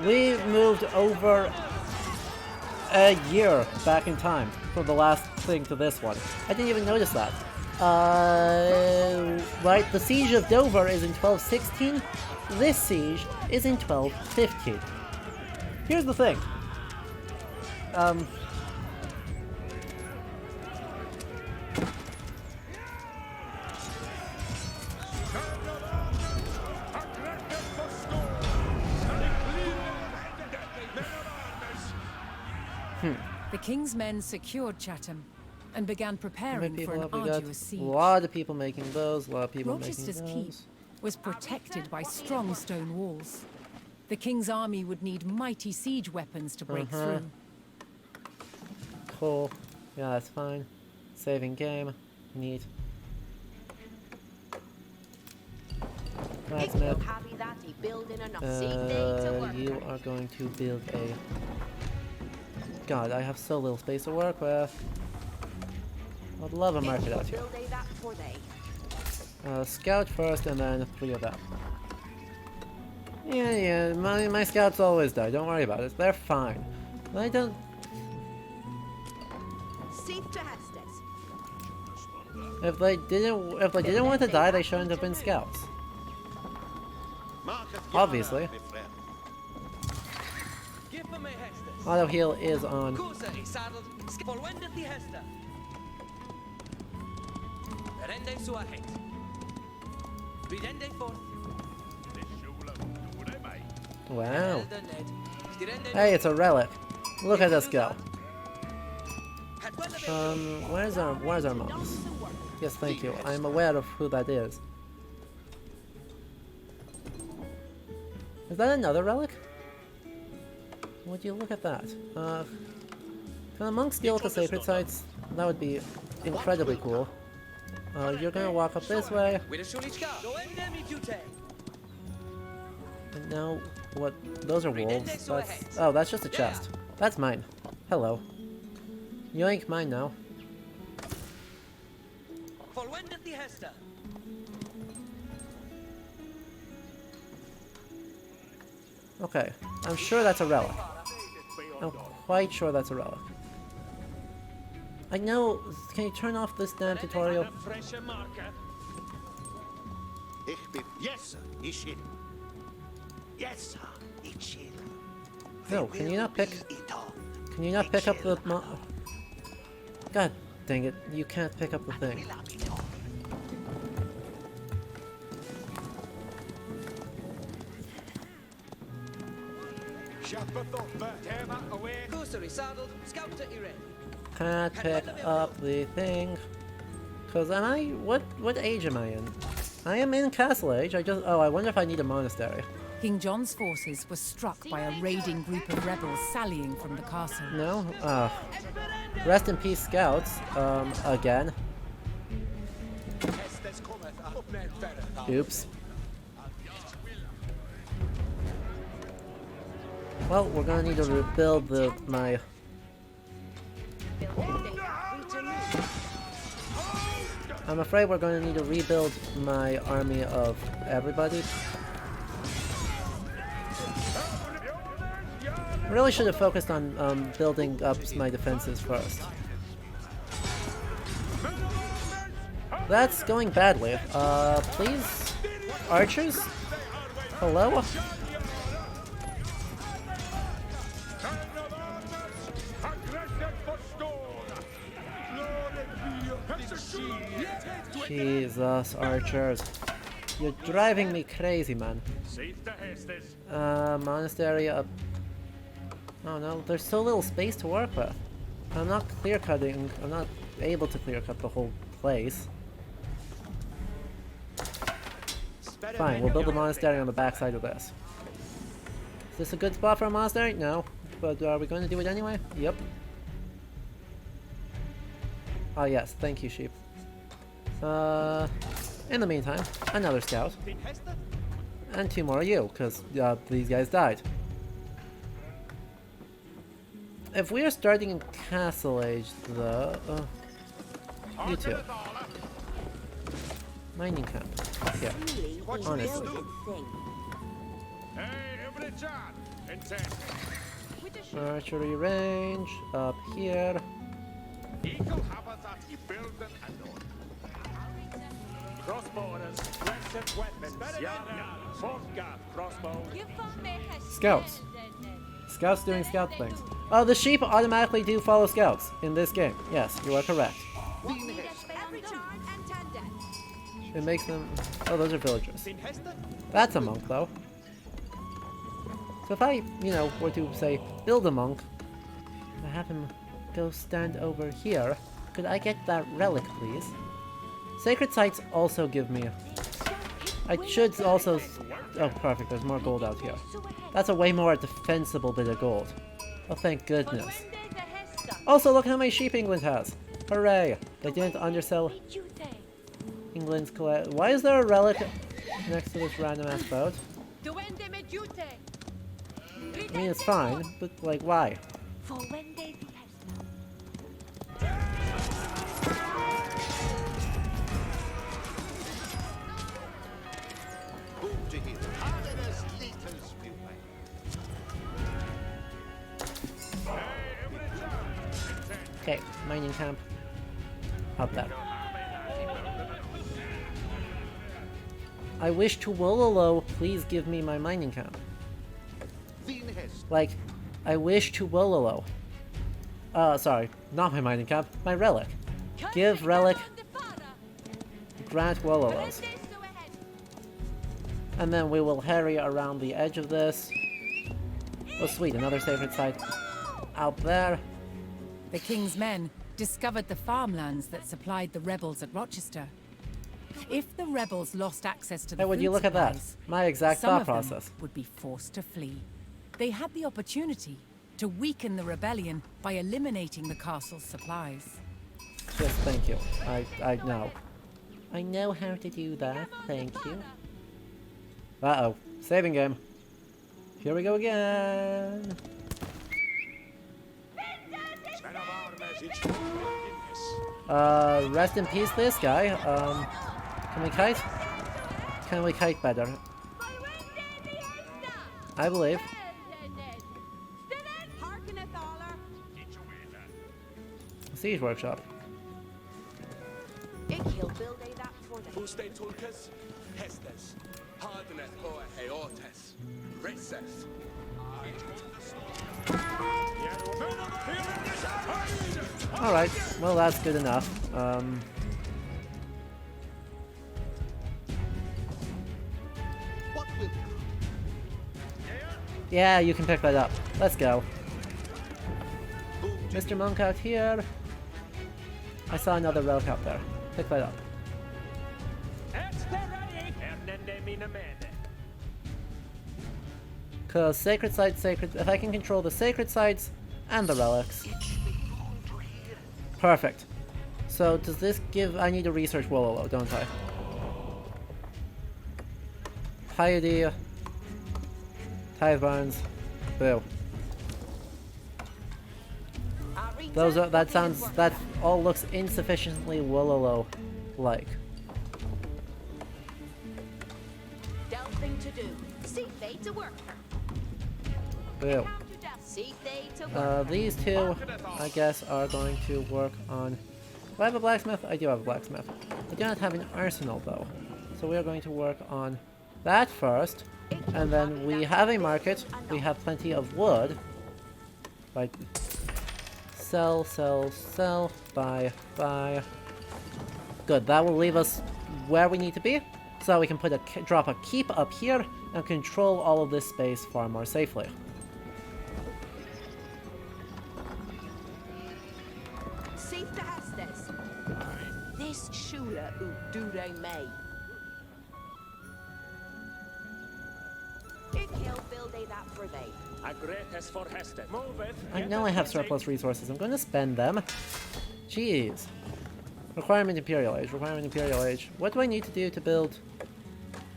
We moved over a year back in time from the last thing to this one. I didn't even notice that. Right, the Siege of Dover is in 1216. This siege is in 1215. Here's the thing. The king's men secured Chatham and began preparing for an arduous siege. A lot of people making those, a lot of people Rochester's making keep those. was protected by strong stone walls. The king's army would need mighty siege weapons to break through. Cool. Yeah, that's fine. Saving game. Neat. Blacksmith. You are going to build a... God, I have so little space to work with. I'd love a market out here. Scout first and then 3 of them. Yeah, my scouts always die, don't worry about it. They're fine. I don't... If they didn't want to die, they shouldn't have been scouts. Obviously. Auto heal is on. Wow. Hey, it's a relic. Look at us go. Where's our monks? Yes, thank you. I'm aware of who that is. Is that another relic? Would you look at that? Can the monks deal with the sacred sites? That would be incredibly cool. You're gonna walk up this way. And now, what? Those are wolves. That's just a chest. That's mine. Hello. Yoink, mine now. Okay, I'm sure that's a relic. I'm quite sure that's a relic. I know. Can you turn off this damn tutorial? Yes, sir. Yes, sir. No, can you not pick? Can you not pick up the God dang it! You can't pick up the thing. Can't pick up the thing. Cause am I? What age am I in? I am in castle age. I wonder if I need a monastery. King John's forces were struck by a raiding group of rebels sallying from the castle. No? Rest in peace, scouts. Again. Oops. Well, we're gonna need to rebuild my... I'm afraid we're going to need to rebuild my army of everybody. Really should have focused on building up my defenses first. That's going badly. Please? Archers? Hello? Jesus, archers. You're driving me crazy, man. Monastery up. Oh no, there's so little space to work with. I'm not clear-cutting. I'm not able to clear-cut the whole place. Fine, we'll build a monastery on the backside of this. Is this a good spot for a monastery? No. But are we going to do it anyway? Yep. Ah yes, thank you, sheep. In the meantime, another scout. And 2 more of you, because these guys died. If we are starting in Castle Age, though... you two. Mining camp. Yeah. Honestly. Hey, every John. Intent. Archery range, up here. Eagle habitat you build them and on. Crossbowers, blessed weapons, yada, fourth guard, crossbow. Scouts. Scouts doing scout things. Oh, the sheep automatically do follow scouts in this game. Yes, you are correct. It makes them... Oh, those are villagers. That's a monk, though. So if I, you know, were to, say, build a monk, I have him go stand over here, could I get that relic, please? Sacred sites also give me... I should also... Oh, perfect, there's more gold out here. That's a way more defensible bit of gold. Oh, thank goodness. Also, look how many sheep England has! Hooray! They didn't undersell England's collect. Why is there a relic next to this random ass boat? I mean, it's fine, but like, why? Okay, mining camp. Up there. I wish to Wololo, please give me my mining camp. Like, I wish to Wololo. Sorry, not my mining camp, my relic. Give relic. Grant Wololos. And then we will harry around the edge of this. Oh sweet, another sacred site out there. The king's men discovered the farmlands that supplied the rebels at Rochester. If the rebels lost access to the Hey, would you food look at that? supplies, My exact some thought of them process. would be forced to flee. They had the opportunity to weaken the rebellion by eliminating the castle's supplies. Yes, thank you. I know. I know how to do that, thank you. Uh-oh. Saving game. Here we go again. Rest in peace this guy. Can we kite? Can we kite better? I believe. Siege workshop. Fuste tulkas, hestes, hardeneth hoa heortes, reses. Alright, well that's good enough. Yeah, you can pick that up. Let's go. Mr. Monk out here. I saw another relic out there. Pick that up. Cause sacred sites, sacred. If I can control the sacred sites and the relics. Perfect. So does this give? I need to research Wololo, don't I? Piety. Tithe barns. Boo. Those are. That sounds. That all looks insufficiently Wololo-like. Thing to do. See they to work. Boo. See they to work. These two, I guess, are going to work on... Do I have a blacksmith? I do have a blacksmith. I do not have an arsenal, though. So we are going to work on that first. And then we have a market. We have plenty of wood. Like... Sell, sell, sell. Buy, buy. Good, that will leave us where we need to be. So we can put drop a keep up here and control all of this space far more safely. This shula do they may. That for they. I know I have surplus resources. I'm going to spend them. Jeez. Requirement Imperial Age. Requirement Imperial Age. What do I need to do to build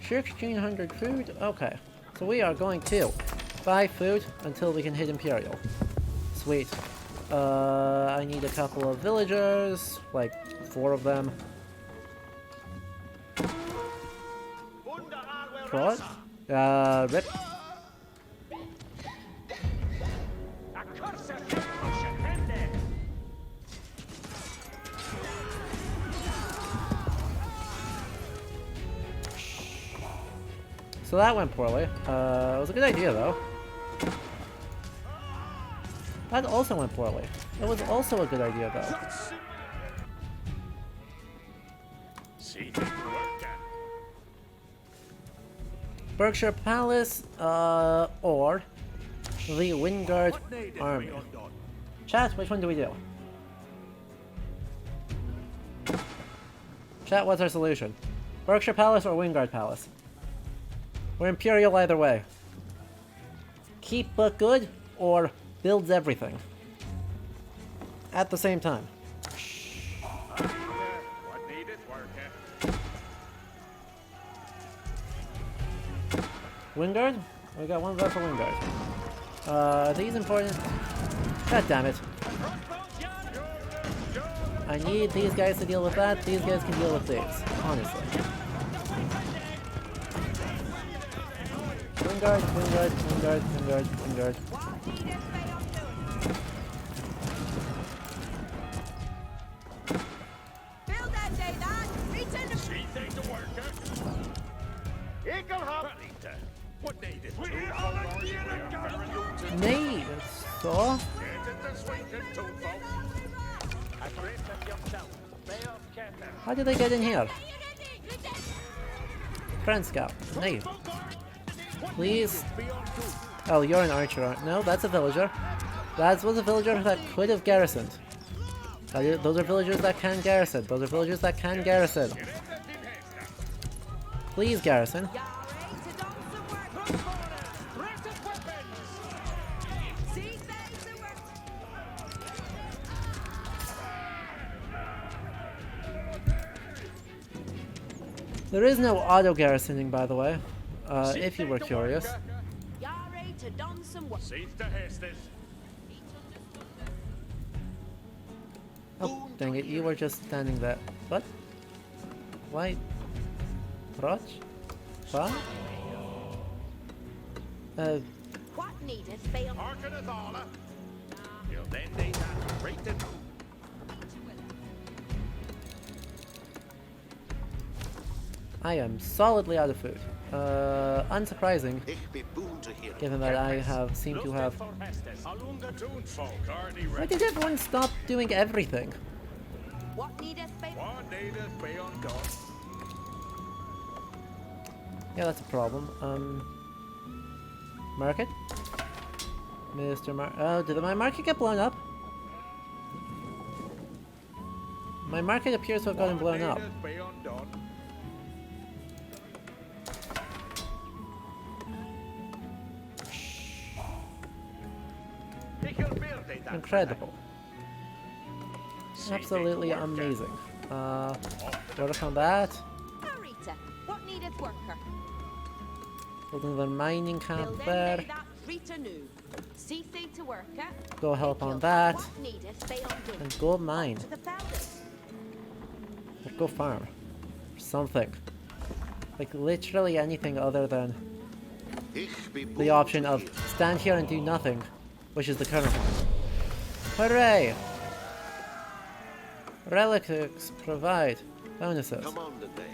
1600 food? Okay. So we are going to buy food until we can hit Imperial. Sweet. I need a couple of villagers, like 4 of them. What? Rip. So that went poorly. It was a good idea though. That also went poorly. It was also a good idea though. Berkshire Palace, or the Wingard Army. Chat, which one do we do? Chat, what's our solution? Berkshire Palace or Wingard Palace? We're Imperial either way. Keep but good, or builds everything. At the same time. Wingard? We got one vote for Wingard. Are these important? God damn it. I need these guys to deal with that, these guys can deal with these, honestly. Wingard, Wingard, Wingard, Wingard, Wingard. Nee, so. How did they get in here? Friend scout, nee. Please. Oh, you're an archer. No, that's a villager. That was a villager that could have garrisoned. Those are villagers that can garrison. Those are villagers that can garrison. Please garrison. There is no auto garrisoning, by the way, if you were curious. Oh, dang it, you were just standing there. What? Why? Proch? What? What needeth fail? I am solidly out of food. Unsurprising, given that I seem to have... Why did everyone stop doing everything? What needeth fail? Yeah, that's a problem. Market? Mr. Oh, did my market get blown up? My market appears to have gotten blown up. Incredible. Absolutely amazing. Work on that. Arita, what needeth worker? Building the mining camp Build there. that Rita new. See thee to worker. Go help on that. What needeth fail do? And go mine. To the founders. Or go farm. Or something. Like literally anything other than the option of stand here and do nothing, which is the current one. Hooray! Relics provide bonuses.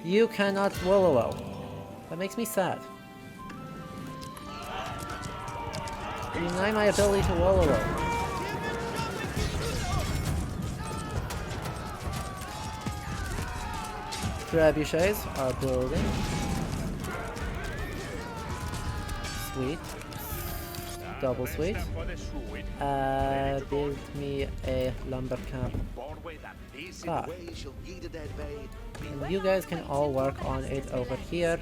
You cannot wallow. That makes me sad. Deny my ability to wallow. Trebuchets are building. Sweet. Double sweet. Build me a lumber camp. Ah. And you guys can all work on it over here,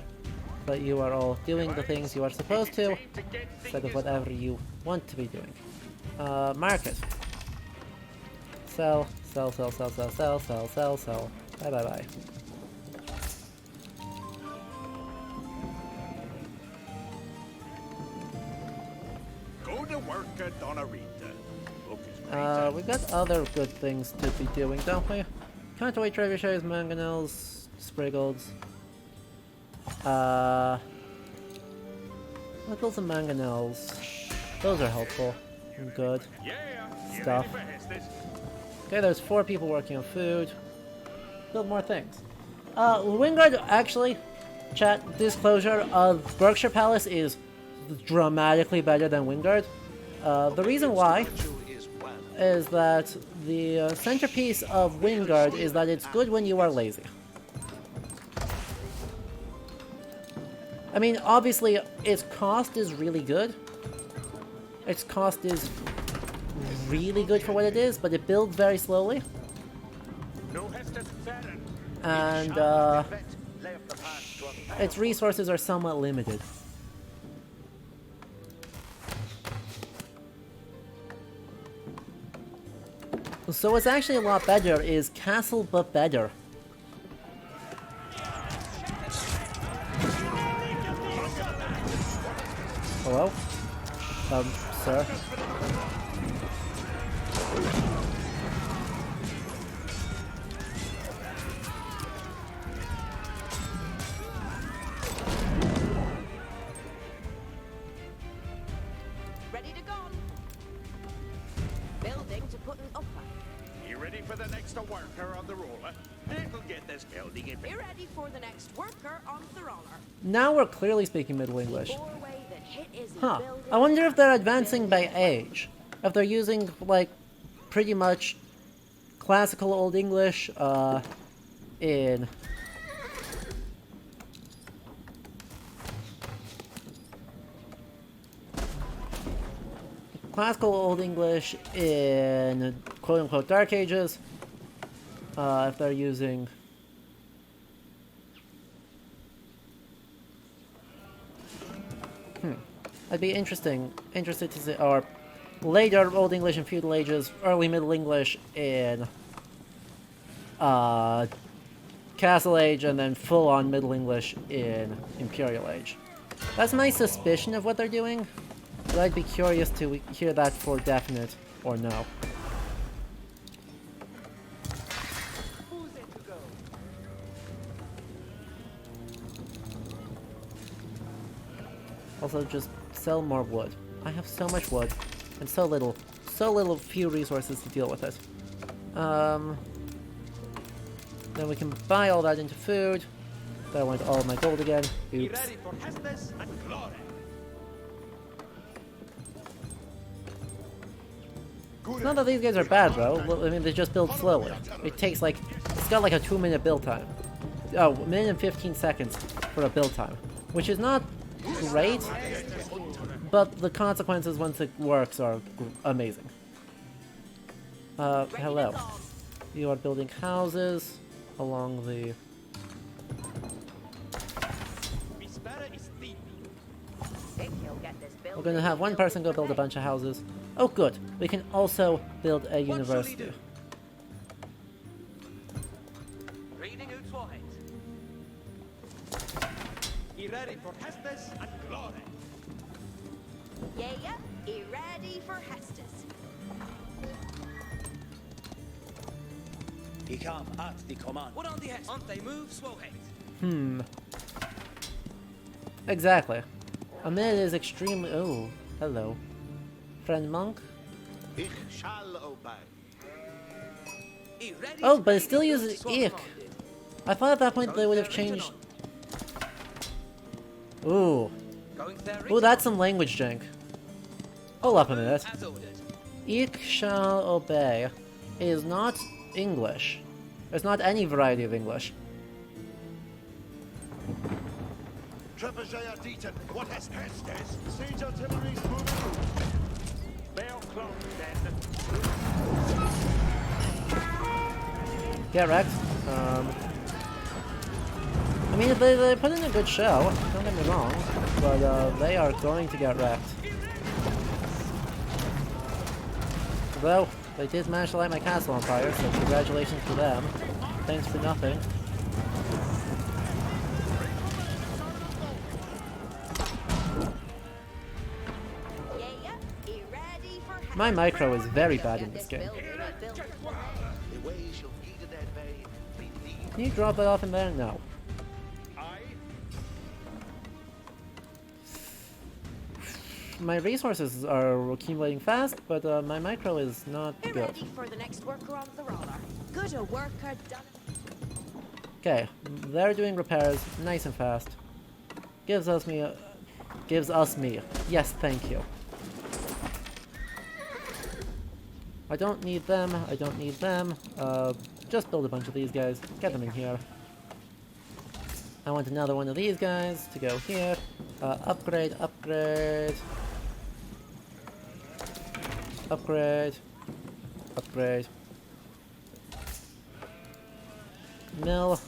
but you are all doing the things you are supposed to, instead of whatever you want to be doing. Market. Sell, sell, sell, sell, sell, sell, sell, sell, sell. Bye bye bye. gonna read the book is We got other good things to be doing, don't we? Counterweight trebuchets, mangonels, spriggles. Let's build some mangonels. Those are helpful and good stuff. Okay, there's 4 people working on food. Build more things. Wingard, actually, chat, disclosure, Berkshire Palace is dramatically better than Wingard. The reason why is that the centerpiece of Wingard is that it's good when you are lazy. I mean, obviously, its cost is really good. Its cost is really good for what it is, but it builds very slowly. And, its resources are somewhat limited. So what's actually a lot better is Castle but better. Hello? Sir? Ready to go. Building to put an upper. You ready for the next worker on the roller? It'll get this building in. Be ready for the next worker on the roller. Now we're clearly speaking Middle English. Doorway that hit is Huh. building. I wonder if they're advancing by age. If they're using, like, pretty much classical Old English, in... Classical Old English in quote-unquote Dark Ages. If they're using... I'd be interested to see, or later Old English in Feudal Ages, early Middle English in Castle Age, and then full-on Middle English in Imperial Age. That's my suspicion of what they're doing, but I'd be curious to hear that for definite or no. Also, just sell more wood. I have so much wood, and so little few resources to deal with it. Then we can buy all that into food. That went all of my gold again. Oops. It's not that these guys are bad, though. I mean, they just build slowly. It takes like, it's got like a 2-minute build time. Oh, 1 minute and 15 seconds for a build time, which is not great, but the consequences once it works are amazing. Hello. You are building houses along the... We're gonna have one person go build a bunch of houses. Oh good, we can also build a university. Reading out wide. Be ready for Hestus and glory. Yeah, be ready for Hestus. He come at the command. What on the Hest? Aren't they move Swohate? Exactly. A minute is extremely... Oh, hello. Friend monk? Ich shall obey. Oh, but it still uses ich. I thought at that point they would have changed... Ooh. Ooh, that's some language jank. Hold up a minute. Ich shall obey is not English. There's not any variety of English. Trebuchet Deaton, what has Hestes? Siege artillery's moving. Bell clock, then. Get wrecked. I mean, they put in a good show, don't get me wrong, but they are going to get wrecked. Though, they did manage to light my castle on fire, so congratulations to them. Thanks for nothing. Yeah, be ready for My micro is very bad in this game. The way shall be to that way. Can you drop it off in there? No. My resources are accumulating fast, but my micro is not We're good. ready for the next worker on the roller. Good a worker done. Okay, they're doing repairs nice and fast. Gives us me. Yes, thank you. I don't need them. I don't need them. Just build a bunch of these guys. Get them in here. I want another one of these guys to go here. Upgrade, upgrade. Upgrade. Upgrade. Mill.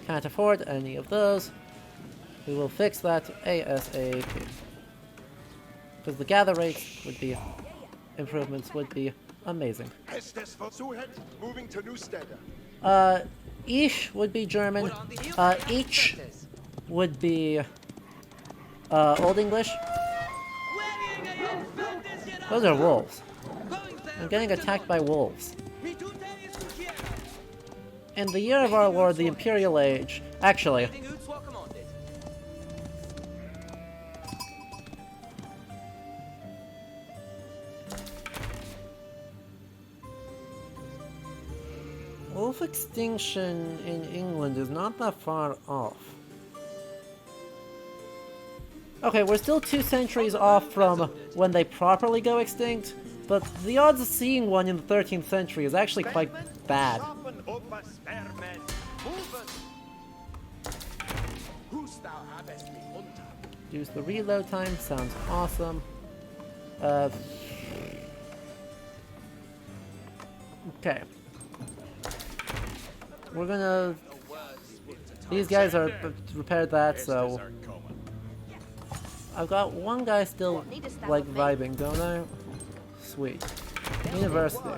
Can't afford any of those. We will fix that ASAP. Because the gather rate would be... improvements would be amazing. Hestes for Suhet, moving to Newstead. Ich would be German. Put on the heel. Ich would be... Old English. Those are wolves. I'm getting attacked by wolves. In the year of our Lord, the Imperial Age... Actually, wolf extinction in England is not that far off. Okay, we're still 2 centuries off from when they properly go extinct, but the odds of seeing one in the 13th century is actually quite bad. Sharpen up a spare man. Move us. Who's thou habest me hunter? Use the reload time, sounds awesome. Okay. We're gonna... These guys are repaired that, so... I've got one guy still, like, vibing, don't I? Sweet. University.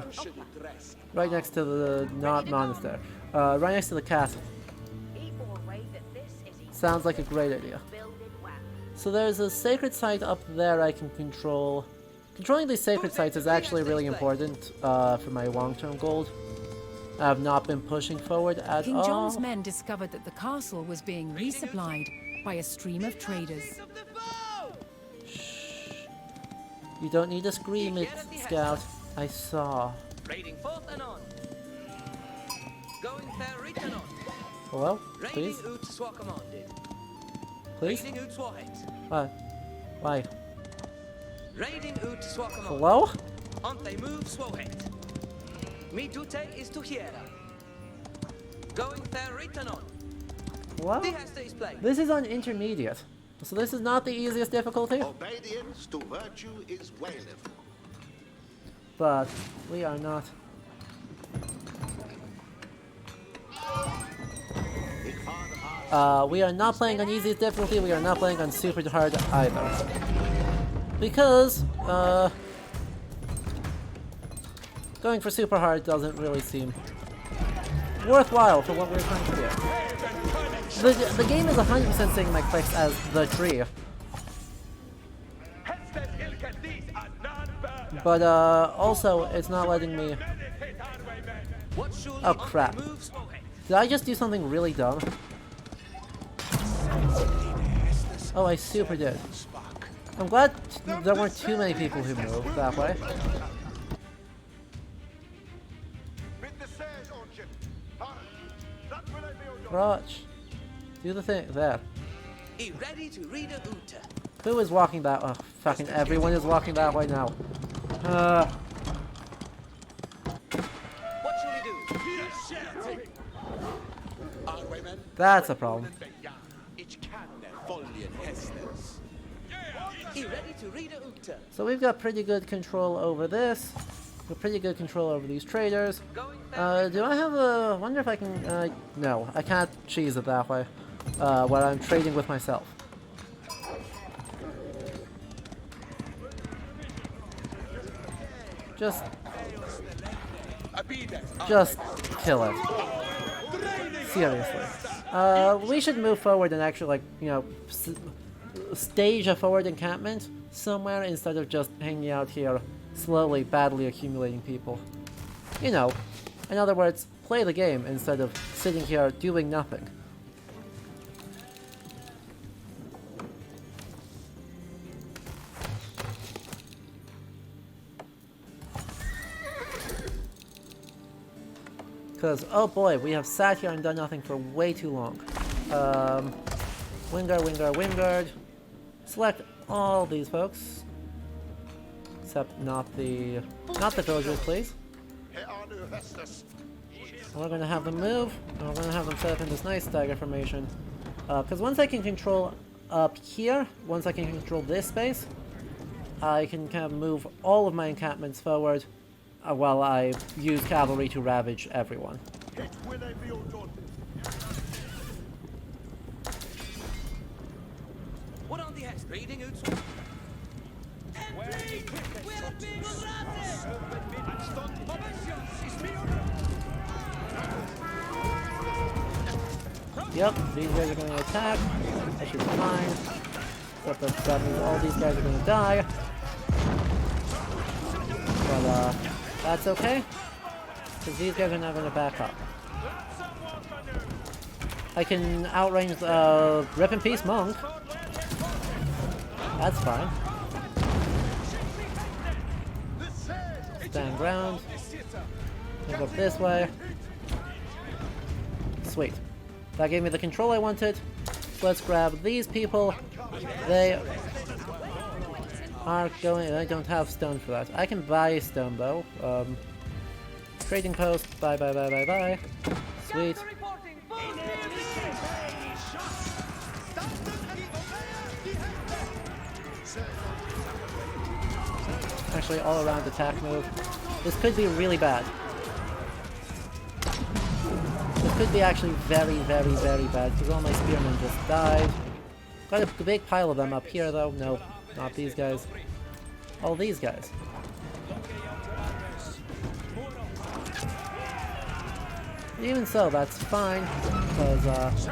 Right next to the... not monastery. Right next to the castle. Sounds like a great idea. So there's a sacred site up there I can control. Controlling these sacred sites is actually really important for my long-term goals. I've not been pushing forward at King all. John's men discovered that the castle was being resupplied by a stream of traders. Shh. You don't need to scream it, Scout. I saw. Raiding forth and on. Going fair return on. Hello? Raiding Please? out swa commanded. Please? Raiding out swa het. What? Why? Raiding out swa commanded. Hello? On they move swa het. Me dute is to hiera. Going fair return on. Hello? The heste is play. This is on intermediate. So this is not the easiest difficulty, Obedience to virtue is Wallingford. but we are not. We are not playing on easiest difficulty, we are not playing on super hard either. Because, going for super hard doesn't really seem worthwhile for what we're trying to do. The game is 100% seeing my clicks as the tree. But, also, it's not letting me... Oh, crap. Did I just do something really dumb? Oh, I super did. I'm glad there weren't too many people who moved that way. Roach. Do the thing. There. Ready to read a uta. Who is walking that? Oh, fucking everyone is walking that way now. What shall we do? That's a problem. Ready to read a uta. So we've got pretty good control over this. We've pretty good control over these traders. Going fair. Do I have a... wonder if I can... no, I can't cheese it that way. Where I'm trading with myself. Just kill it. Seriously. We should move forward and actually, like, you know, stage a forward encampment somewhere instead of just hanging out here slowly, badly accumulating people. You know, in other words, play the game instead of sitting here doing nothing. Because, oh boy, we have sat here and done nothing for way too long. Wingard. Select all these folks. Except not the villagers, please. We're gonna have them move, and we're gonna have them set up in this nice stagger formation. Because once I can control up here, once I can control this space, I can kind of move all of my encampments forward while I use cavalry to ravage everyone. What on the hex? Reading out. Yep, these guys are gonna attack. That should be fine. Except that means all these guys are gonna die. But that's okay, because these guys are not gonna back up. I can outrange Rip in Peace Monk. That's fine. Stand ground. Move up this way. Sweet. That gave me the control I wanted. Let's grab these people. They are going... I don't have stone for that. I can buy stone though. Trading post. Bye. Sweet. Actually, all around attack move. This could be really bad. This could be actually very bad, because all my spearmen just died. Got a big pile of them up here, though. No, not these guys. All these guys. Even so, that's fine, because,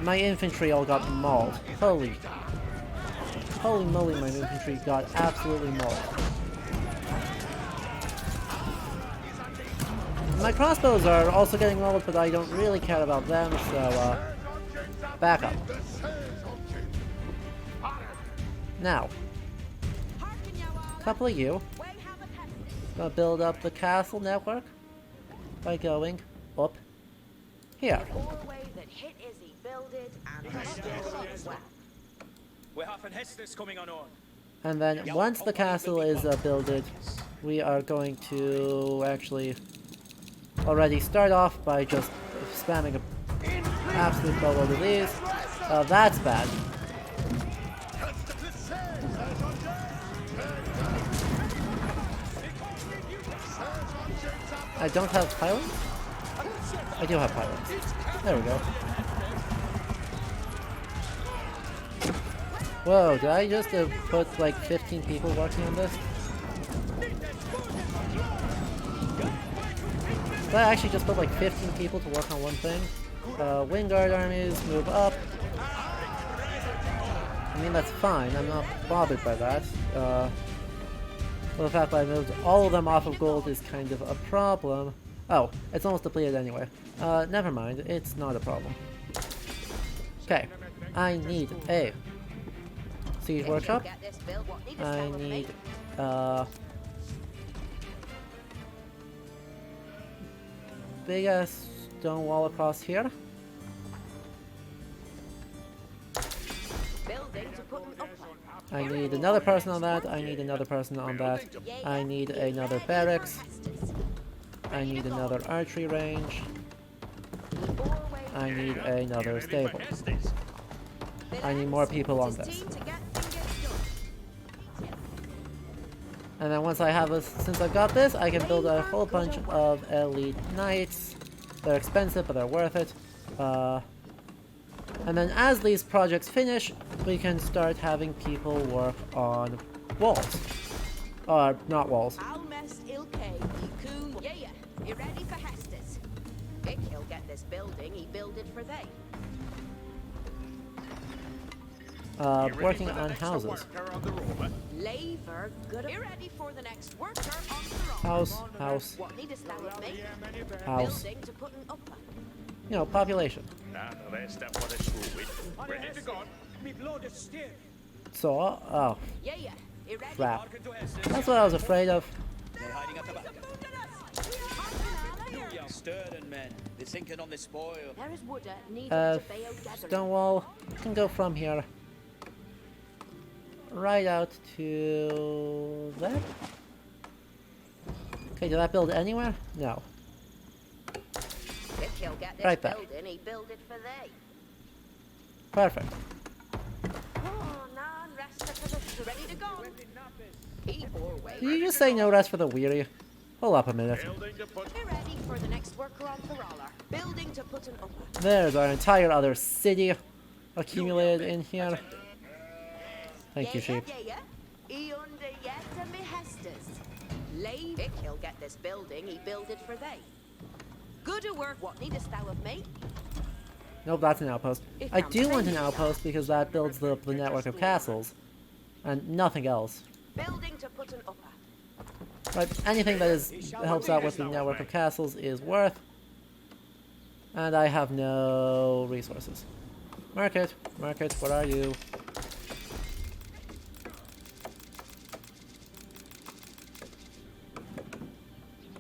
my infantry all got mauled. Holy moly, my infantry got absolutely mauled. My crossbows are also getting mauled, but I don't really care about them, so, back up. Now, a couple of you. Gonna build up the castle network by going up here. And then once the castle is builded, we are going to actually already start off by just spamming an absolute boatload of these. That's bad. I don't have pilots? I do have pilots. There we go. Whoa, did I just put like 15 people working on this? Did I actually just put like 15 people to work on one thing? Wingard armies, move up. I mean, that's fine, I'm not bothered by that. Well, the fact that I moved all of them off of gold is kind of a problem. Oh, it's almost depleted anyway. Never mind, it's not a problem. Okay, I need a siege workshop. I need, big ass stone wall across here. I need another person on that, I need another person on that, I need another barracks, I need another archery range, I need another stable. I need more people on this. And then once I have this, since I've got this, I can build a whole bunch of elite knights. They're expensive, but they're worth it. And then as these projects finish, we can start having people work on walls. Or not walls. You ready for Hestus? Vic, he'll get this building, he builded for they. working on houses. Labor, good. Be ready for the next worker on the road. House. What needest thou of me? House. Building to put an upper. You know, population. Ready to go. Me blow the steer. So, oh, Yeah. You ready? crap. That's what I was afraid of. They're hiding at the back. Stirring men. They're sinking on the spoil. There is wood needed to bail gathering. Stone wall can go from here right out to that. Okay, did that build anywhere? No. If you'll get this Right back. building, he build it for thee. Perfect. Oh, none rest for the ready to go. Keep or wait. Did you just say no rest for the weary? Hold up a minute. Be ready for the next worker on the roller. Building to put an upper. There's our entire other city accumulated in here. Thank you, sheep. He under yet and me hestes. Leave it, he'll get this building, he build it for thee. Good to work, what needest thou of me? Nope, that's an outpost. I do want an outpost because that builds the network of castles. And nothing else. Building to put an upper. Right, anything that helps out with the network of castles is worth. And I have no resources. Market, what are you?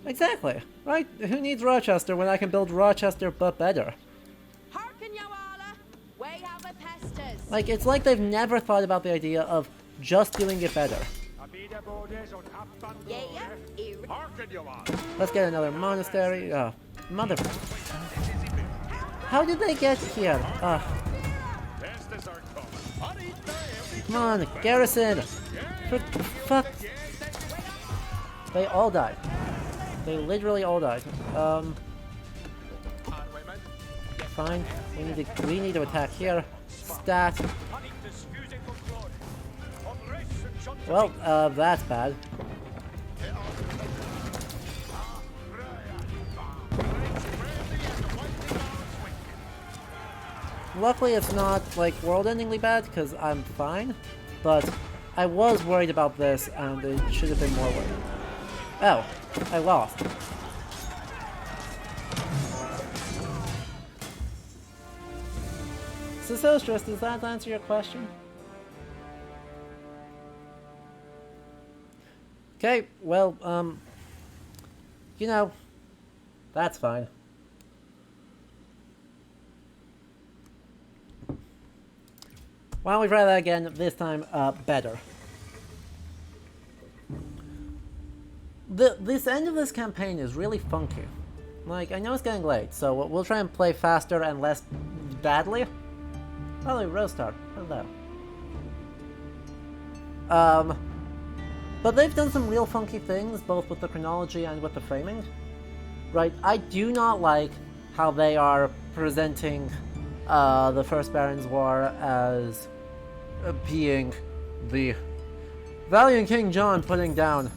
Exactly, right? Who needs Rochester when I can build Rochester but better? Hearken, you alla! We have a pestes. Like, it's like they've never thought about the idea of just doing it better. Let's get another monastery. Mother... How did they get here? Come on, garrison! Fuck! They all died. They literally all died. Fine. We need to attack here. Stat. Well, that's bad. Luckily it's not, like, world-endingly bad, because I'm fine. But I was worried about this, and it should have been more worried. Oh, I lost. Sosostris, does that answer your question? Okay, well, you know, that's fine. Why don't we try that again, this time, better. This end of this campaign is really funky. Like, I know it's getting late, so we'll try and play faster and less badly. Hello, Rostar. Hello. But they've done some real funky things, both with the chronology and with the framing. Right, I do not like how they are presenting the First Baron's War as being the valiant King John putting down,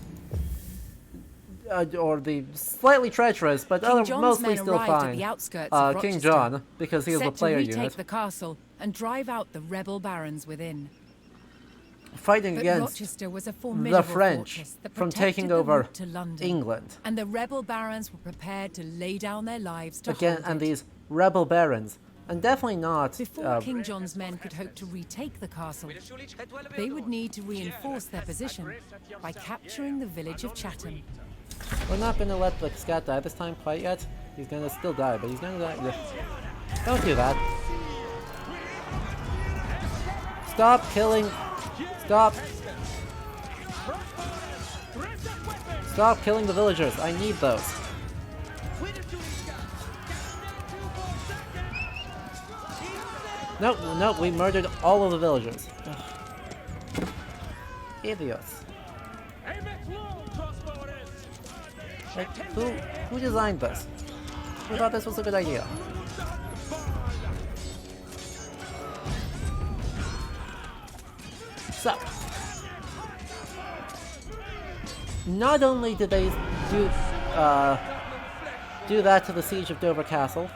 or the slightly treacherous, but mostly still fine, King John, because he is the player unit. Retake the castle and drive out the rebel barons within. Fighting But against Rochester was a the formidable French fortress that from protected taking the over route to London, England. and the rebel barons were prepared to lay down their lives to Again, hold and it. these rebel barons, and definitely not. Before King John's men could hope to retake the castle, they would need to reinforce their position by capturing the village of Chatham. We're not gonna let the scat die this time quite yet. He's gonna still die, but he's gonna die. Don't do that. Stop killing. Stop. Stop killing the villagers. I need those. Nope, we murdered all of the villagers. Ugh. Idiots. Like, who designed this? Who thought this was a good idea? So, not only did they do that to the siege of Dover Castle,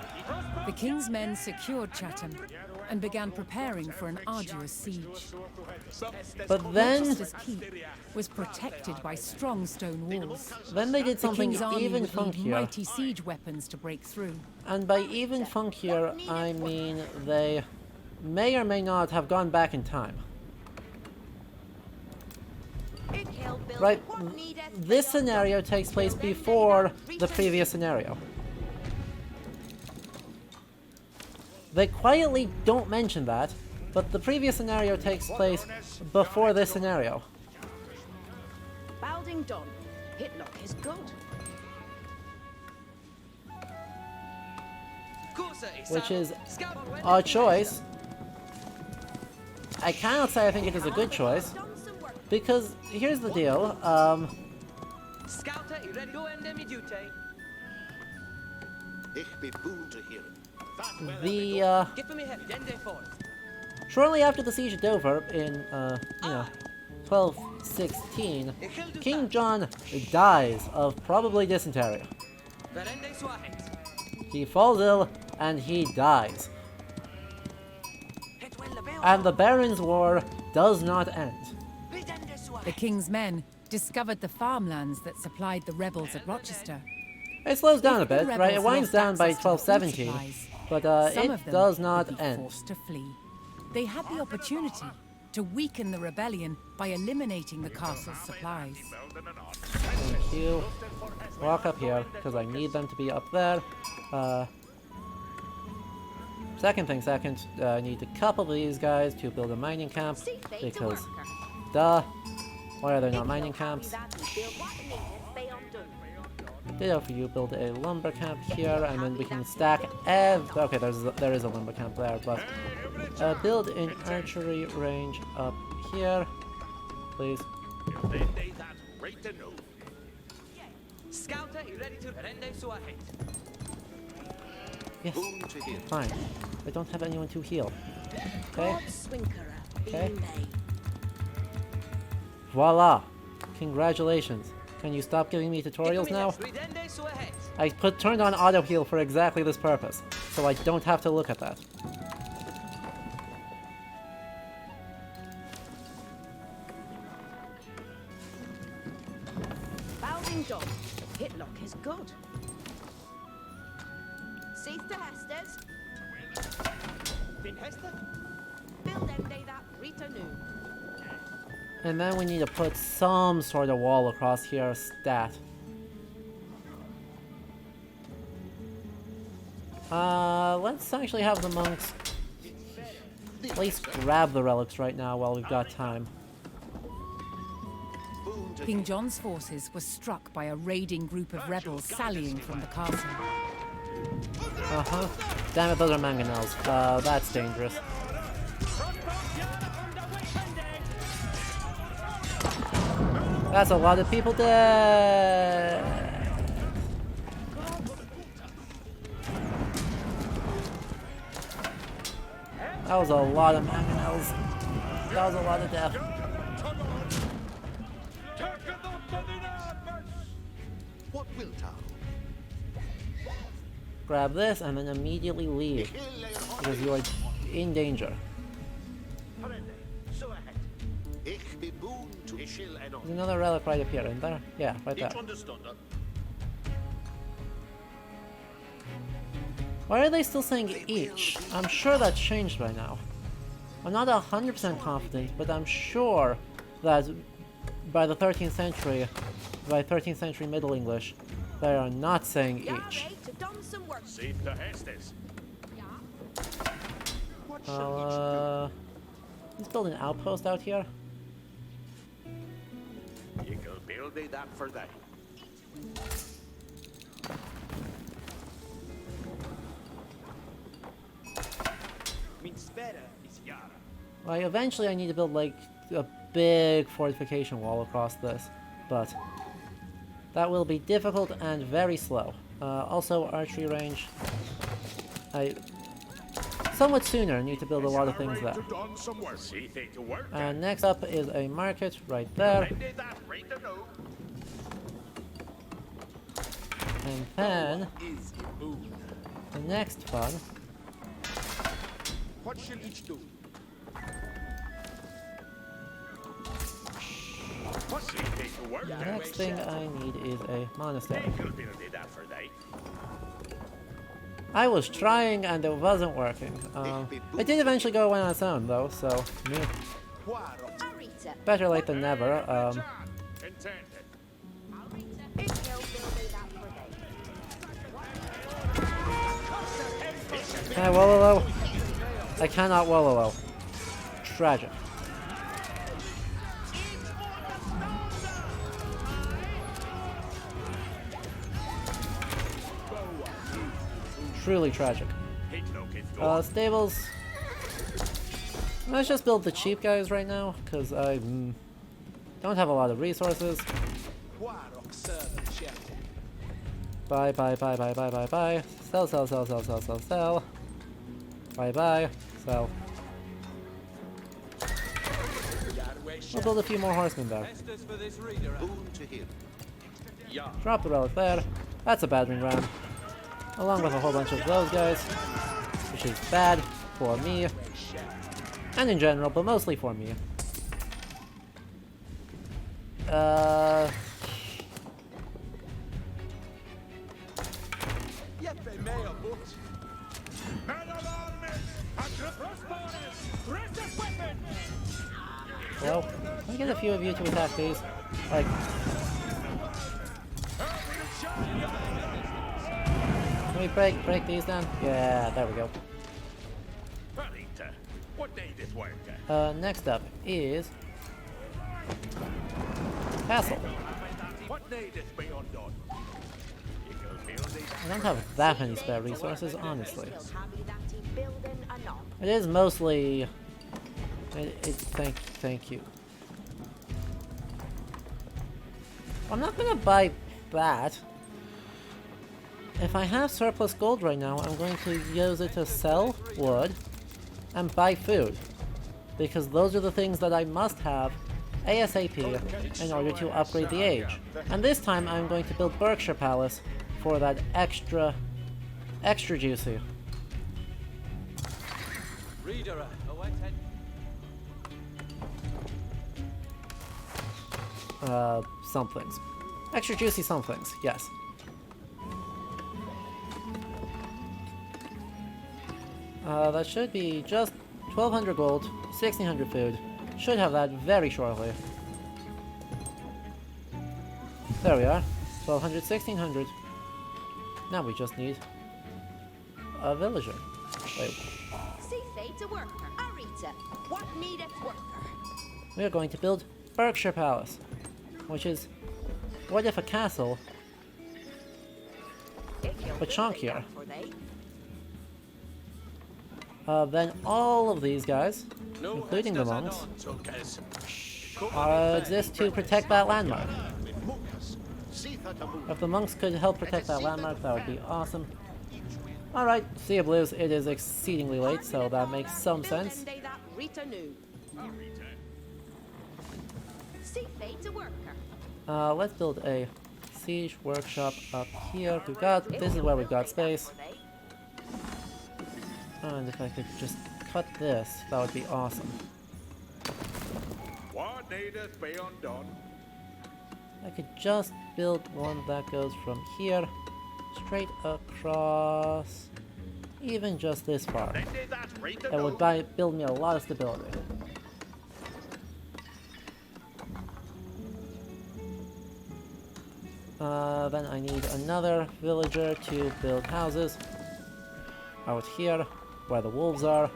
The king's men secured Chatham and began preparing for an arduous siege. But then, Rochester's keep was protected by strong stone walls. then they did The something king's army even would need funkier. mighty siege weapons to break through. And by even funkier, I mean they may or may not have gone back in time. Right, this scenario takes place before the previous scenario. They quietly don't mention that, but the previous scenario takes place before this scenario. Balding done. Hitlock is good. Which is a choice. I cannot say I think it is a good choice, because here's the deal, Scouter, you ready? Go and me duty. Ich be boon to hear it. Give me heavy, then they fall. shortly after the siege of Dover in, 1216, King John dies of probably dysentery. He falls ill and he dies. And the Barons' War does not end. The king's men discovered the farmlands that supplied the rebels at Rochester. It slows down a If the bit, right? It rebels winds lost down by access to the food 1217, supplies, but some it of them does would not be end. forced to flee. They had the opportunity to weaken the rebellion by eliminating the castle's supplies. Thank you. Walk up here, because I need them to be up there. Second thing second, I need a couple of these guys to build a mining camp, because, duh, why are there not mining camps? Ditto for you, build a lumber camp here, and then we can stack okay, there is a lumber camp there, but build an archery range up here, please. Scouter, you ready to render so ahead? Yes, fine. I don't have anyone to heal. Okay, okay. Voila! Congratulations. Can you stop giving me tutorials now? I turned on auto heal for exactly this purpose, so I don't have to look at that. Balding done. Hitlock is good. See to Hester's. Been Hester? Build them day that Rita knew. And then we need to put some sort of wall across here, stat. Let's actually have the monks at least grab the relics right now while we've got time. King John's forces were struck by a raiding group of rebels sallying from the castle. Uh-huh. Damn it, those are mangonels. That's dangerous. That's a lot of people dead! That was a lot of mangonels. That was a lot of death. What wilt thou? Grab this and then immediately leave, because you are in danger. Ich be boon to Ishil and There's another relic right up here, isn't there? Yeah, right there. Why are they still saying each? I'm sure that's changed by now. I'm not 100% confident, but I'm sure that by the 13th century, by 13th century Middle English, they are not saying each. Let's build an outpost out here. You can build that for that. Means better is Yara. Like, eventually I need to build, like, a big fortification wall across this, but that will be difficult and very slow. Also, archery range. I somewhat sooner need to build a lot of things there. And next up is a market right there. And then the next one What shall each do? What's it take to work? The next thing I need is a monastery. I was trying and it wasn't working. It did eventually go away on its own though, so meh. Arita. Better late than never. Intended. If you'll build that for me. Can I Wololo? I cannot Wololo. Tragic. Truly tragic. Stables. Let's just build the cheap guys right now, because I don't have a lot of resources. Buy, buy, buy, buy, buy, buy, buy. Sell, sell, sell, sell, sell, sell, sell. Buy, buy, sell. We'll build a few more horsemen though. Drop the relic there. That's a battering ram. Along with a whole bunch of those guys. Which is bad for me. And in general, but mostly for me. Well, let me get a few of you to attack these. Like... Can we break these down? Yeah, there we go. Next up is... Castle. I don't have that many spare resources, honestly. It is mostly... Thank you. I'm not gonna buy that. If I have surplus gold right now, I'm going to use it to sell wood and buy food. Because those are the things that I must have ASAP in order to upgrade the age. And this time I'm going to build Berkshire Palace for that extra juicy. Somethings. Extra juicy somethings, yes. That should be just 1200 gold, 1600 food. Should have that very shortly. There we are. 1200, 1600. Now we just need a villager. Wait. See fate a worker. Arita. What needeth worker? We are going to build Berkshire Palace, which is what if a castle, but chunkier. Then all of these guys, including the monks, exist to protect that landmark. If the monks could help protect that landmark, that would be awesome. Alright, Sea of Blues, it is exceedingly late, so that makes some sense. Let's build a siege workshop up here. This is where we've got space. And if I could just cut this, that would be awesome. What needeth be undone? I could just build one that goes from here straight across, even just this far. That would build me a lot of stability. Then I need another villager to build houses out here, where the wolves are.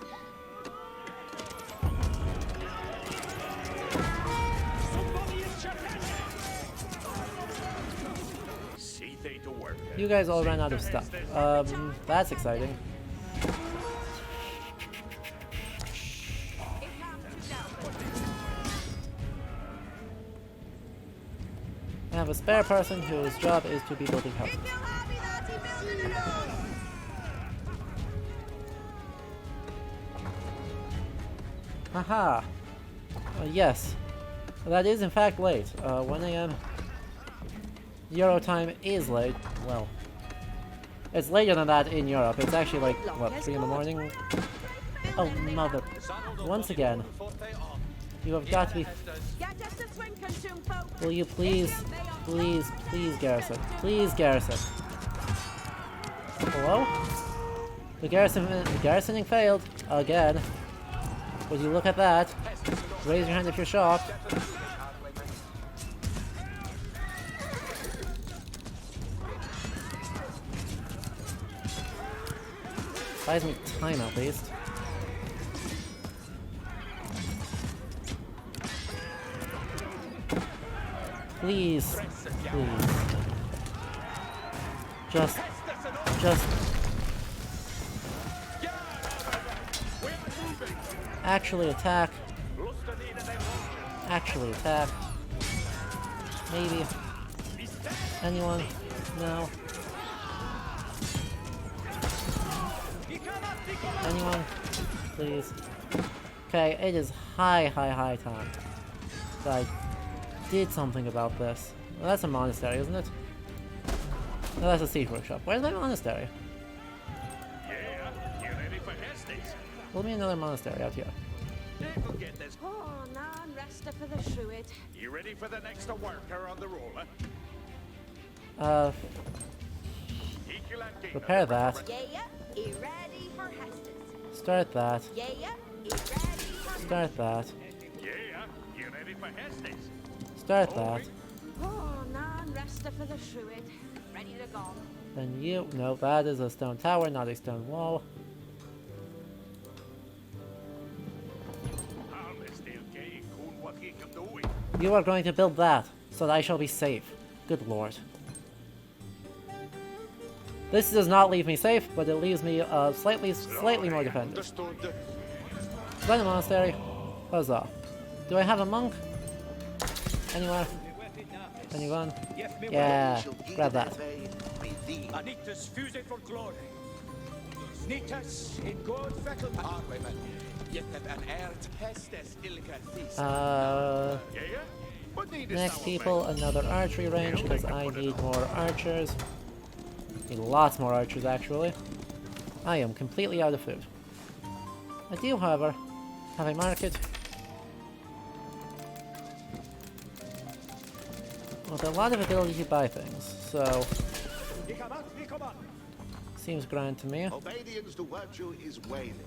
You guys all ran out of stuff. That's exciting. I have a spare person whose job is to be building houses. Haha! Yes. That is in fact late. 1 AM. Euro time is late. Well, it's later than that in Europe. It's actually like, what, 3 in the morning? Oh, mother. Once again. You have got to be... Get us to Swinton soon, folks. Will you please, please, please, Garrison. Please, Garrison. Hello? The garrisoning failed. Again. Would you look at that? Raise your hand if you're shocked. Buys me time at least. Please. Please. Just. Actually attack. Actually attack. Maybe. Anyone? No. Anyone? Please. Okay, it is high time that I did something about this. Well, that's a monastery, isn't it? No, that's a siege workshop. Where's my monastery? Yeah, you ready for Hestes? Build me another monastery out here. We'll get this. Oh, nan resta for the shruid. You ready for the next worker on the roller? Repair that. Yeah, he ready for Hestes. Start that. Yeah, he ready for Start that. Yeah, you ready for Hestes? Start that. Oh, nan resta for the shruid. Ready to go. Then you... No, that is a stone tower, not a stone wall. You are going to build that, so that I shall be safe. Good lord. This does not leave me safe, but it leaves me slightly more defended. Run a monastery. Huzzah. Do I have a monk? Anywhere? Anyone? Yeah, grab that. Anitas fuse for glory. Snitas in God fettle. Next people, another archery range, because I need more archers. Need lots more archers, actually. I am completely out of food. I do, however, have a market with a lot of ability to buy things, so seems grand to me. Obedience to virtue is wailing.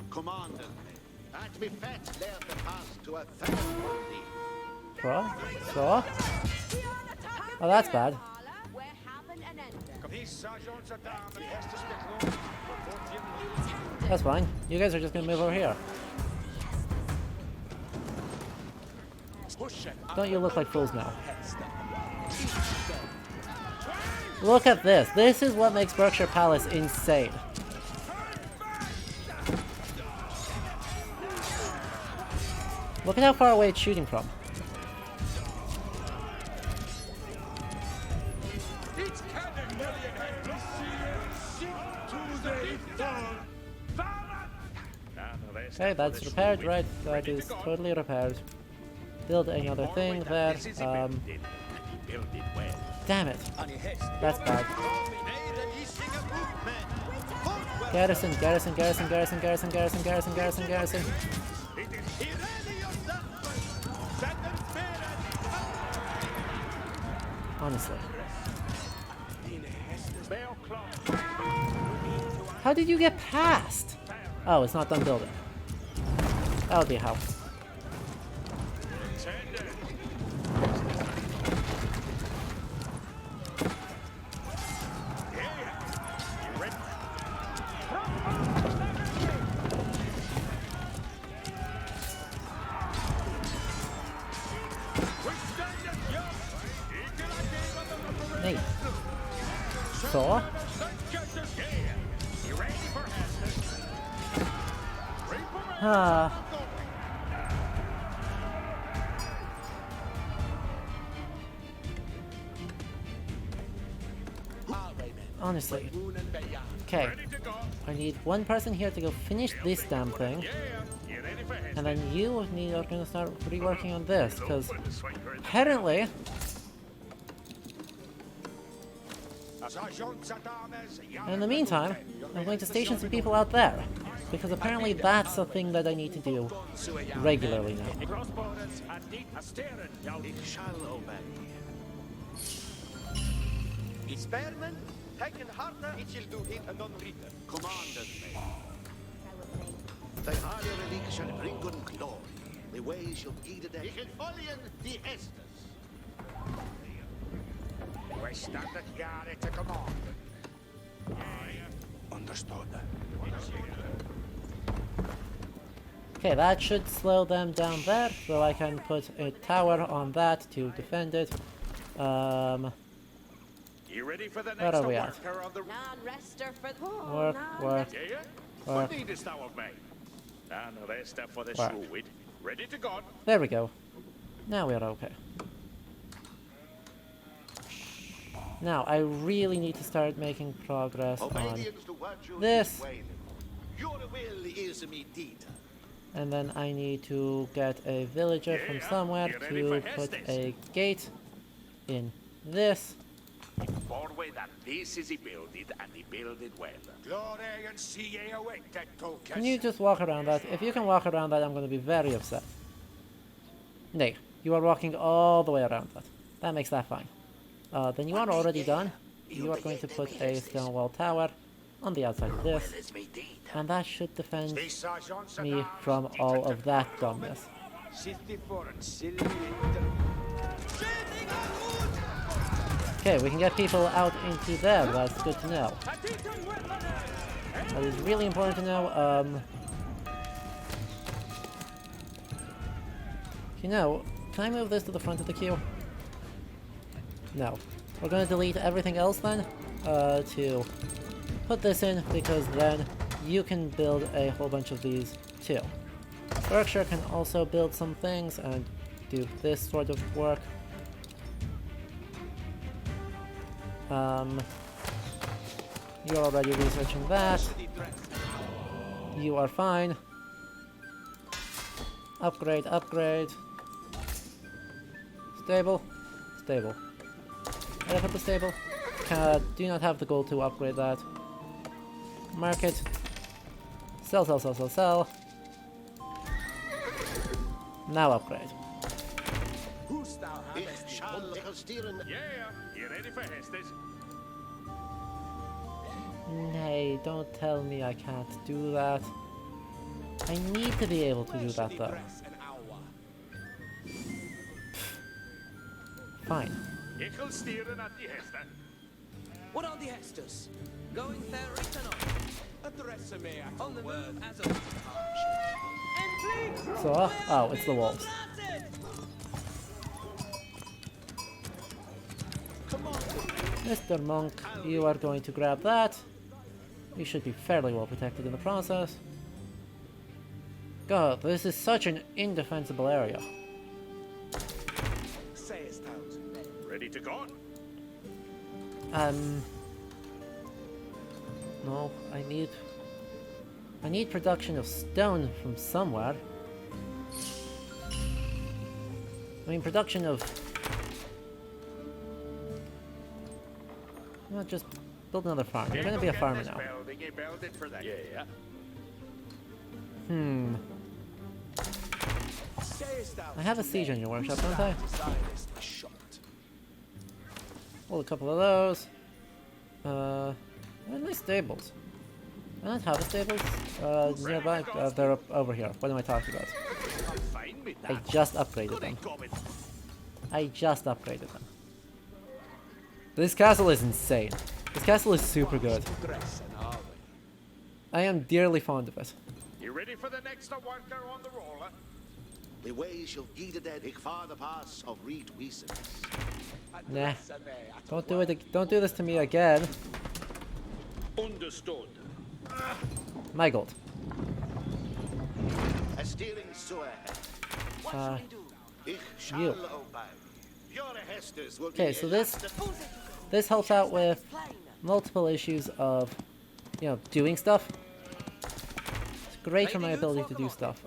Commander, at me fat there to pass to a third party. So? Oh, that's bad. We're having an ender. These sergeants are down and Hestes get That's fine. You guys are just gonna move over here. Don't you look like fools now? Look at this. This is what makes Berkshire Palace insane. Look at how far away it's shooting from. Okay, that's repaired, right? That is totally repaired. Build any other thing there. Damn it. That's bad. Garrison. Honestly. How did you get past? Oh, it's not done building. That would be how. Nate. So? Honestly. Okay. I need one person here to go finish this damn thing. And then you are gonna start reworking on this, because apparently And in the meantime, I'm going to station some people out there, because apparently that's a thing that I need to do regularly now. Ich shall obey. Spearman, taken harder, it shall do hit and unwritten. Commanded me. Thy higher relic shall bring good glory. The way shall guide the Ich folien die Estes. We stand at guard to command. Understood. Okay, that should slow them down there, so I can put a tower on that to defend it. You ready for the Where next are we at? worker on the Non-rester for the... Work, work, Yeah? work. What needest thou of me? Non-rester for the Work. Shrewd. Ready to go. There we go. Now we're okay. Now, I really need to start making progress on Obedience to what you this. Wayne. Your will is me deed. And then I need to get a villager from somewhere You ready to for put Hestes? a gate in this. Forward that this is he builded and he builded well. Glory and see ye awake that tokens. Can you just walk around that? If you can walk around that, I'm going to be very upset. Nay, you are walking all the way around that. That makes that fine. Then you are already done. You are going to put a stone wall tower on the outside of this. And that should defend me from all of that dumbness. Okay, we can get people out into there. That's good to know. That is really important to know. You know, can I move this to the front of the queue? No. We're going to delete everything else then to put this in, because then you can build a whole bunch of these too. Berkshire can also build some things and do this sort of work. You're already researching that. You are fine. Upgrade, upgrade. Stable, stable. Did I put the stable? Do not have the gold to upgrade that. Market. Sell, sell, sell, sell, sell. Now upgrade. Ich shall steeren. Yeah, you ready for Hestes? Nay, don't tell me I can't do that. I need to be able to do that though. Fine. Ichel steeren at the Hester. What are the Hesters? Going there, written on. On the move as a... So, oh, it's the wolves. Mr. Monk, you are going to grab that. You should be fairly well protected in the process. God, this is such an indefensible area. Ready to go? No, I need production of stone from somewhere. I mean, production of... Not just build another farm. You're gonna be a farmer now. Yeah. I have a siege on your workshop, don't I? Well, a couple of those. Where are my stables? I don't have a stables nearby. They're up over here. What am I talking about? I just upgraded them. I just upgraded them. This castle is insane. This castle is super good. I am dearly fond of it. You ready for the next worker on the roller? The way shall guide the Ich far the pass of reed weasels. Nah. Don't do it. Don't do this to me again. Understood. My gold. A steering sewer. What shall we do? Ich shall You. obey. Your Hesters will Okay, be so a this helps out with multiple issues of, you know, doing stuff. It's great for my ability to do stuff.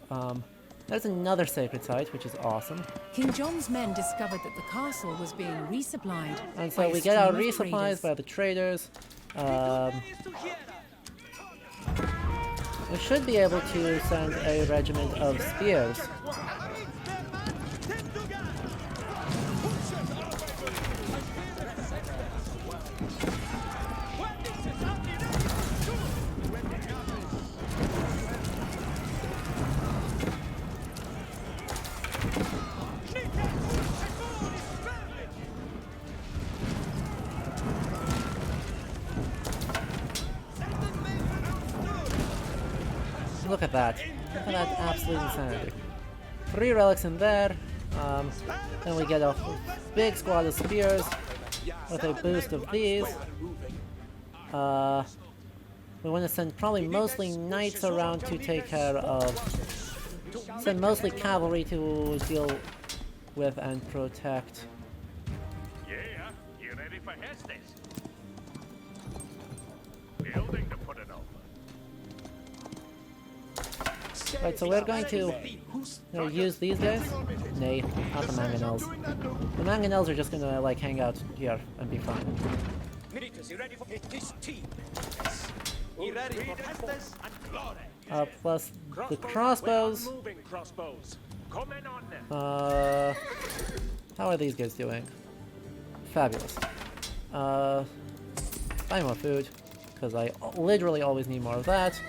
There's another sacred site, which is awesome. King John's men discovered that the castle was being resupplied. And by so a we get our stream of resupplies traders. by the traders. Is to Hiera. We should be able to send a regiment of spears. Look at that. Look at that absolute insanity. 3 relics in there. Then we get a big squad of spears with a boost of these. We want to send probably mostly knights around to take care of... Send mostly cavalry to deal with and protect. Yeah, you ready for Hestes? Building to put it over. Right, so we're going to use these guys? Nay, not the mangonels. The mangonels are just gonna like hang out here and be fine. Militus, you ready for this team? You ready for Hestes and glory? Plus the crossbows. Moving crossbows. Come in on them. How are these guys doing? Fabulous. Buy more food, because I literally always need more of that.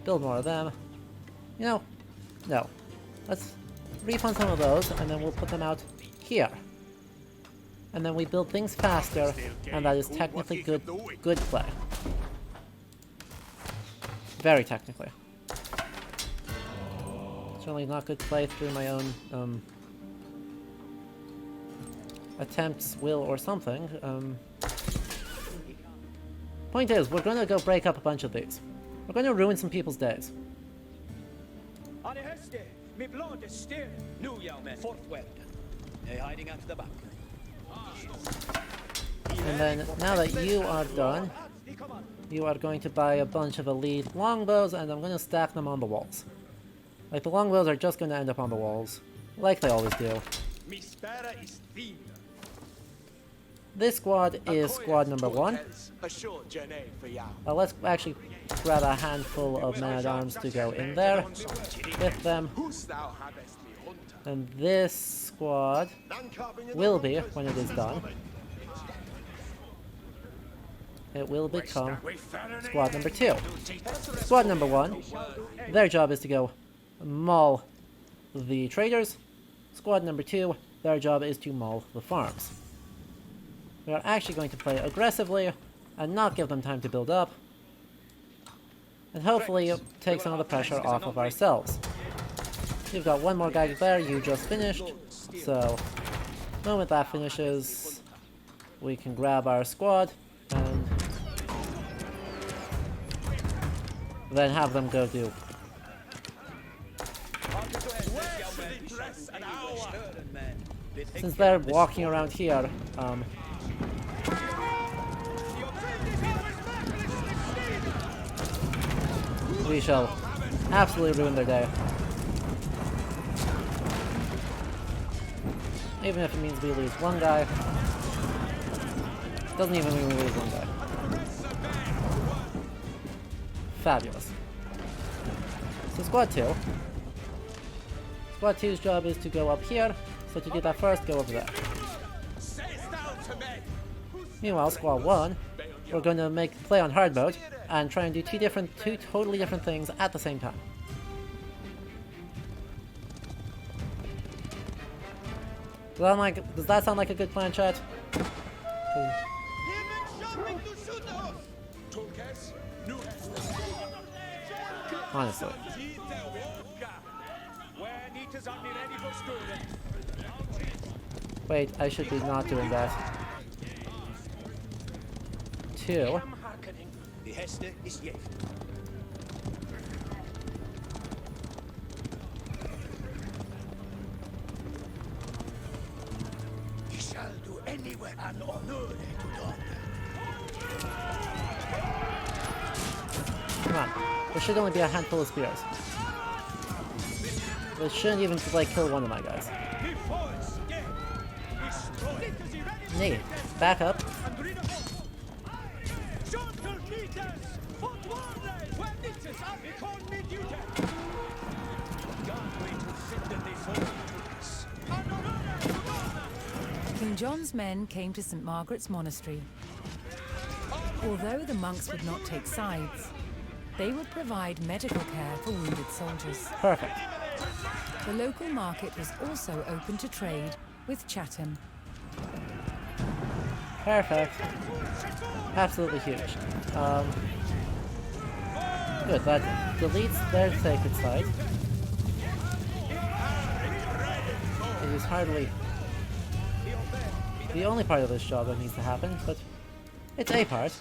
Build more of them. You know, no. Let's refund some of those, and then we'll put them out here. And then we build things faster, and that is technically good play. Very technically. Certainly not good play through my own attempts, will, or something. Point is, we're gonna go break up a bunch of these. We're gonna ruin some people's days. On Heste, me blood is still. New young men, fourth well. They hiding at the back. And then, now that you are done, you are going to buy a bunch of elite longbows, and I'm gonna stack them on the walls. Like, the longbows are just gonna end up on the walls, like they always do. Me spera is thin. This squad is squad number 1. A short journey for ya. Let's actually grab a handful of men-at-arms to go in there with them. Who's thou habest me hunter? And this squad will be, when it is done, it will become squad number 2. Squad number 1, their job is to go maul the traders. Squad number 2, their job is to maul the farms. We are actually going to play aggressively and not give them time to build up. And hopefully take some of the pressure off of ourselves. You've got one more guy there, you just finished. So, the moment that finishes, we can grab our squad and then have them go do. Since they're walking around here, we shall absolutely ruin their day. Even if it means we lose one guy. Doesn't even mean we lose one guy. Fabulous. So squad 2. Squad 2's job is to go up here. So to do that first, go over there. Meanwhile, squad 1, we're going to play on hard mode and try and do two totally different things at the same time. Does that sound like a good plan, chat? Honestly. Wait, I should be not doing that. 2. The Heste is yet. He shall do anywhere an honor to God. Come on. There should only be a handful of spears. This shouldn't even, like, kill one of my guys. Nee, back up. King John's men came to St. Margaret's Monastery. Although the monks would not take sides, they would provide medical care for wounded soldiers. Perfect. The local market was also open to trade with Chatham. Perfect. Absolutely huge. Good, that deletes their sacred site. It is hardly the only part of this job that needs to happen, but it's a part.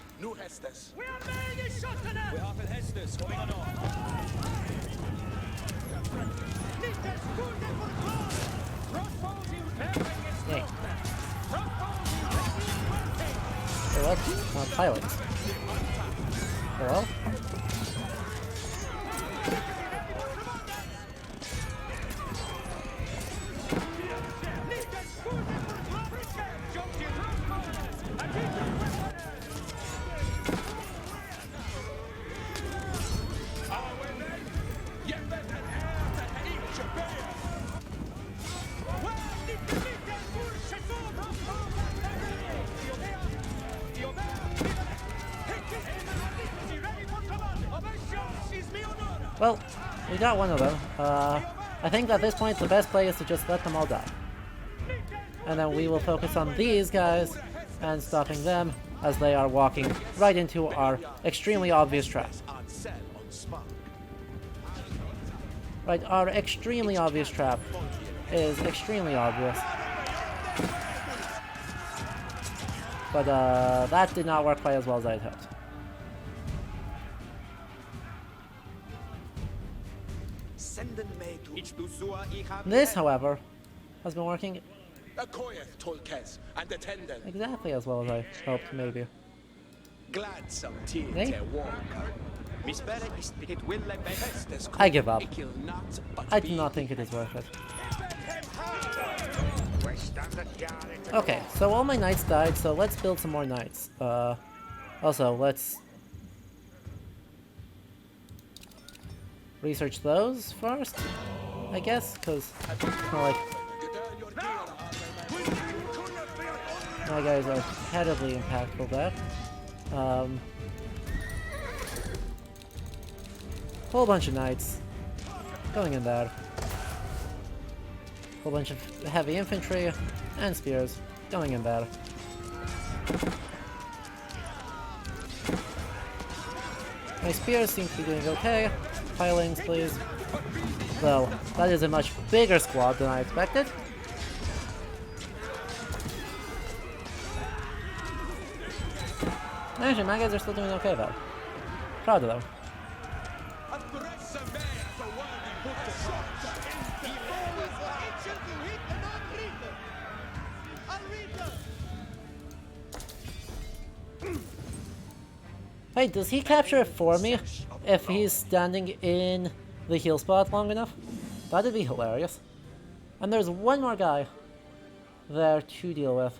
Yay. Hey, what? Pilots. Hello? Well, we got one of them. I think at this point the best play is to just let them all die. And then we will focus on these guys and stopping them as they are walking right into our extremely obvious trap. Right, our extremely obvious trap is extremely obvious. But that did not work quite as well as I had hoped. This, however, has been working exactly as well as I hoped, maybe. Hey? I give up. I do not think it is worth it. Okay, so all my knights died, so let's build some more knights. Also, let's research those first, I guess, because like my guys are incredibly impactful there. Whole bunch of knights going in there. Whole bunch of heavy infantry and spears going in there. My spears seem to be doing okay. Pilings, please. Though, that is a much bigger squad than I expected. Actually, my guys are still doing okay though. Proud of them. Hey, does he capture it for me if he's standing in the heal spot long enough? That'd be hilarious. And there's one more guy there to deal with.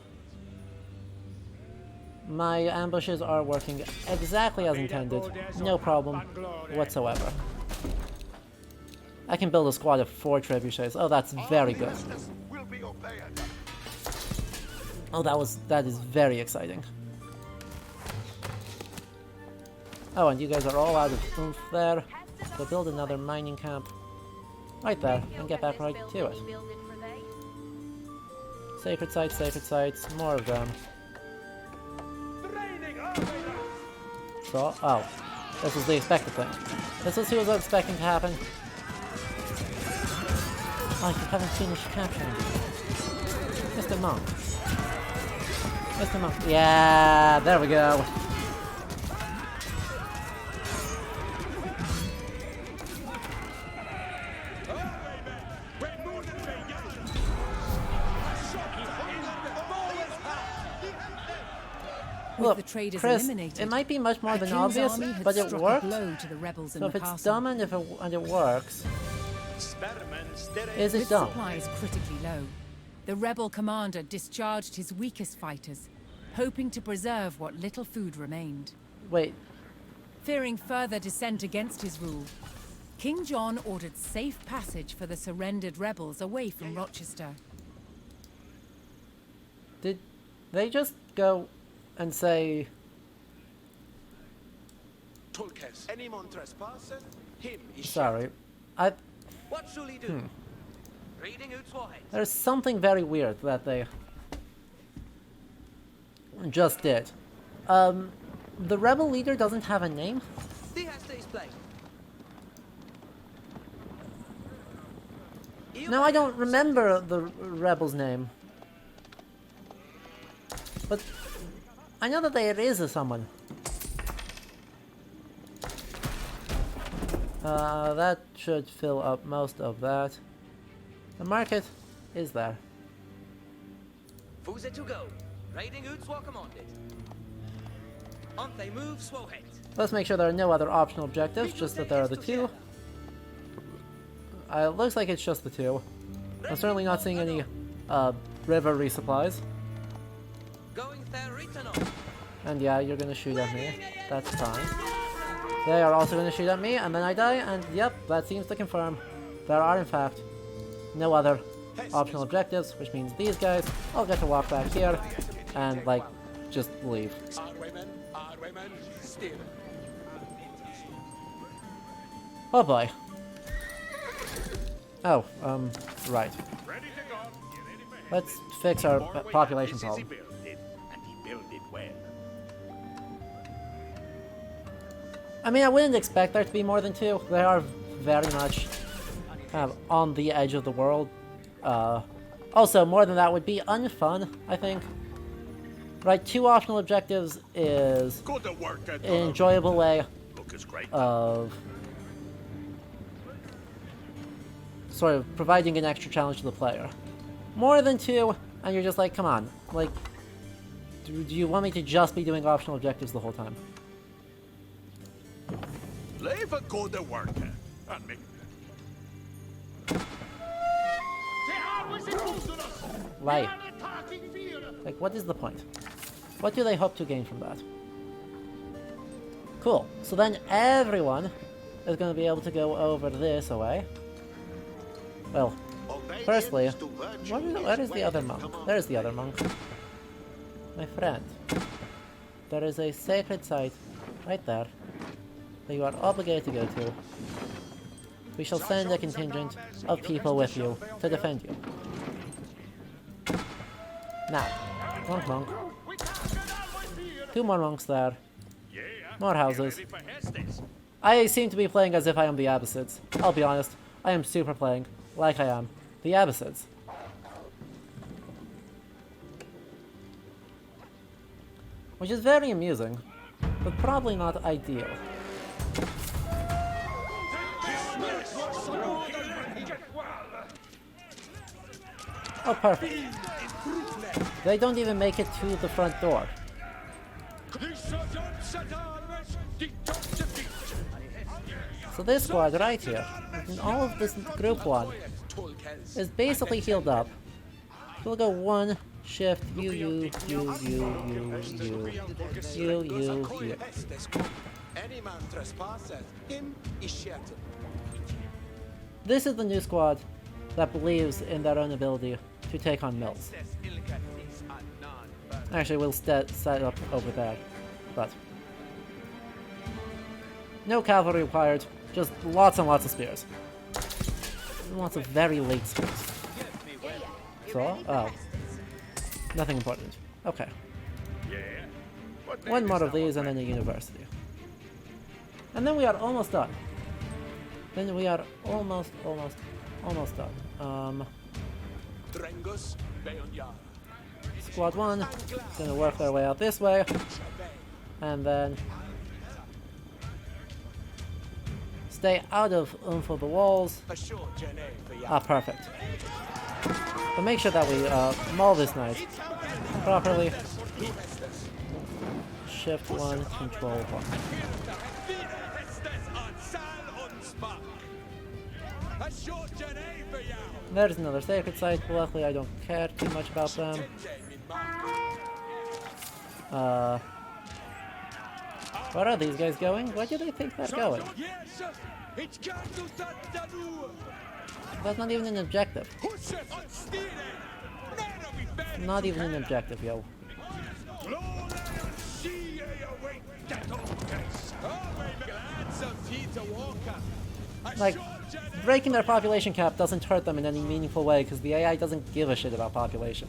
My ambushes are working exactly as intended. No problem whatsoever. I can build a squad of 4 trebuchets. Oh, that's very good. Oh, that is very exciting. Oh, and you guys are all out of oomph there. So build another mining camp right there and get back right to it. Sacred sites, more of them. So, oh, this was the expected thing. This is what I was expecting to happen. Oh, you haven't finished capturing. Mr. Monk. Mr. Monk. Yeah, there we go. Look, Chris, it might be much more than obvious, but it worked. So if it's dumb and if it works, Is it With dumb? supplies critically low, the rebel commander discharged his weakest fighters, hoping to preserve what little food remained. Wait, Fearing further dissent against his rule, King John ordered safe passage for the surrendered rebels away from Rochester. did they just go and say... Tulkes. Anyone trespasseth, him is Sorry. What shall he do? Reading Utswahet. There's something very weird that they just did. The rebel leader doesn't have a name? The Heste's play. No, I don't remember the rebel's name. But I know that there is a someone. That should fill up most of that. The market is there. Who's it to go? Raiding Utswa commanded. On they move, Swohet. Let's make sure there are no other optional objectives, just that there are the two. It looks like it's just the two. I'm certainly not seeing any river resupplies. Going there, written on. And yeah, you're gonna shoot at me. That's fine. They are also gonna shoot at me, and then I die, and yep, that seems to confirm. There are, in fact, no other optional objectives, which means these guys all get to walk back here and, like, just leave. Oh boy. Oh, right. Let's fix our population problem. I mean, I wouldn't expect there to be more than two. They are very much kind of on the edge of the world. Also, more than that would be unfun, I think. Right, two optional objectives is an enjoyable way of sort of providing an extra challenge to the player. More than two, and you're just like, come on, like, do you want me to just be doing optional objectives the whole time? Leave a good worker and make. Why? Like, what is the point? What do they hope to gain from that? Cool. So then everyone is going to be able to go over this away. Well, firstly, where is the other monk? There's the other monk. My friend. There is a sacred site right there that you are obligated to go to. We shall send a contingent of people with you to defend you. Now, monk, monk. Two more monks there. More houses. I seem to be playing as if I am the Abbasids. I'll be honest, I am super playing like I am the Abbasids. Which is very amusing, but probably not ideal. Oh, perfect. They don't even make it to the front door. So this squad right here, and all of this group one, is basically healed up. We'll go one, shift, you. This is the new squad that believes in their own ability to take on mills. Actually, we'll set up over there, but no cavalry required, just lots and lots of spears. And lots of very late spears. So, oh. Nothing important. Okay. One more of these and then a university. And then we are almost done. Then we are almost done. Squad 1 gonna work their way out this way. And then stay out of for the walls. Ah, perfect. But make sure that we maul this knight properly. Shift 1, control 1. A short journey for you. There's another sacred site. Luckily, I don't care too much about them. Where are these guys going? Where do they think they're going? Yes, it's come to Tantanu. That's not even an objective. Push it on steering. Not even an objective, yo. Like, breaking their population cap doesn't hurt them in any meaningful way because the AI doesn't give a shit about population.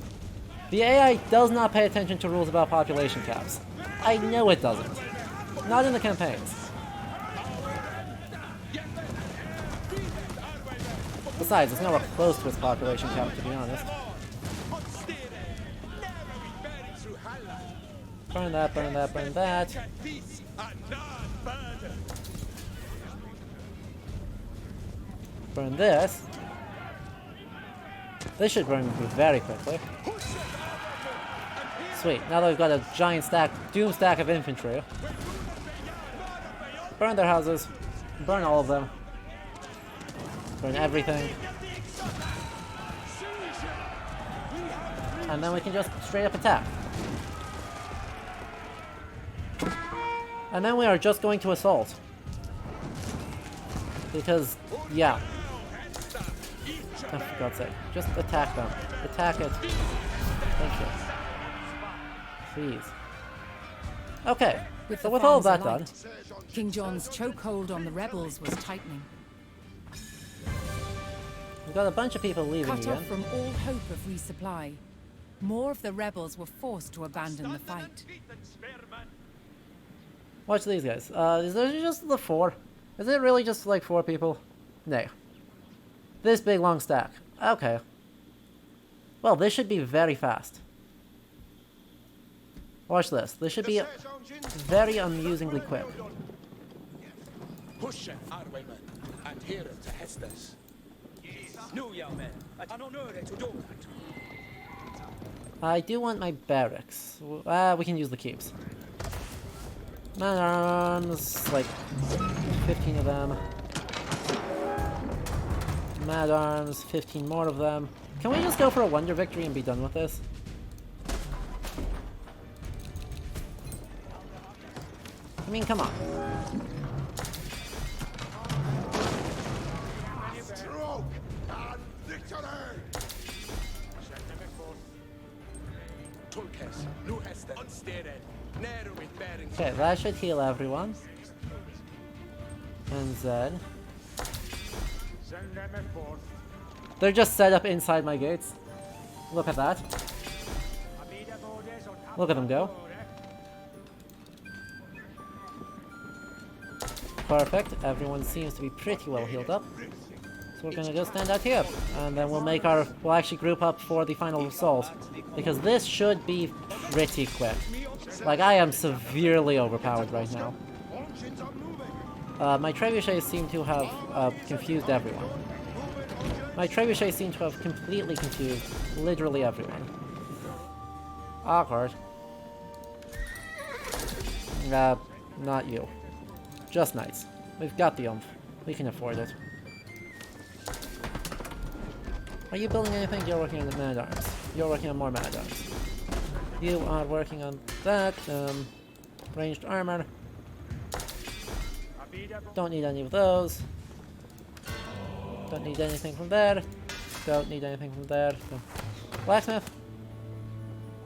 The AI does not pay attention to rules about population caps. I know it doesn't. Not in the campaigns. Besides, it's nowhere close to its population cap, to be honest. Burn that, burn that, burn that. Burn this. This should burn very quickly. Sweet, now that we've got a giant stack, doom stack of infantry. Burn their houses. Burn all of them. Burn everything. And then we can just straight up attack. And then we are just going to assault. Because, yeah. Oh, for God's sake. Just attack them. Attack it. Thank you. Please. Okay, so with all of that done... King John's chokehold on the rebels was tightening. We've got a bunch of people leaving Cut again. off from all hope of resupply, more of the rebels were forced to abandon the fight. Watch these guys. Is there just the 4? Is it really just like 4 people? Nay. This big long stack. Okay. Well, this should be very fast. Watch this. This should be very amusingly quick. Push it, Arwayman, and hear it to Hester's. No, young man, an honor to do that. I do want my barracks. We can use the keeps. Man arms, like 15 of them. Mad arms, 15 more of them. Can we just go for a wonder victory and be done with this? I mean, come on. Stroke and victory! Tulkes, nu Hester, unsteered, narrow with bearing. Okay, that should heal everyone. And then... they're just set up inside my gates. Look at that. Look at them go. Perfect. Everyone seems to be pretty well healed up. So we're gonna just stand out here. And then we'll actually group up for the final assault. Because this should be pretty quick. Like, I am severely overpowered right now. My trebuchets seem to have confused everyone. My trebuchets seem to have completely confused literally everyone. Awkward. Not you. Just knights. We've got the oomph. We can afford it. Are you building anything? You're working on the mad arms. You're working on more mad arms. You are working on that, ranged armor. Don't need any of those. Don't need anything from there. Don't need anything from there. No. Blacksmith.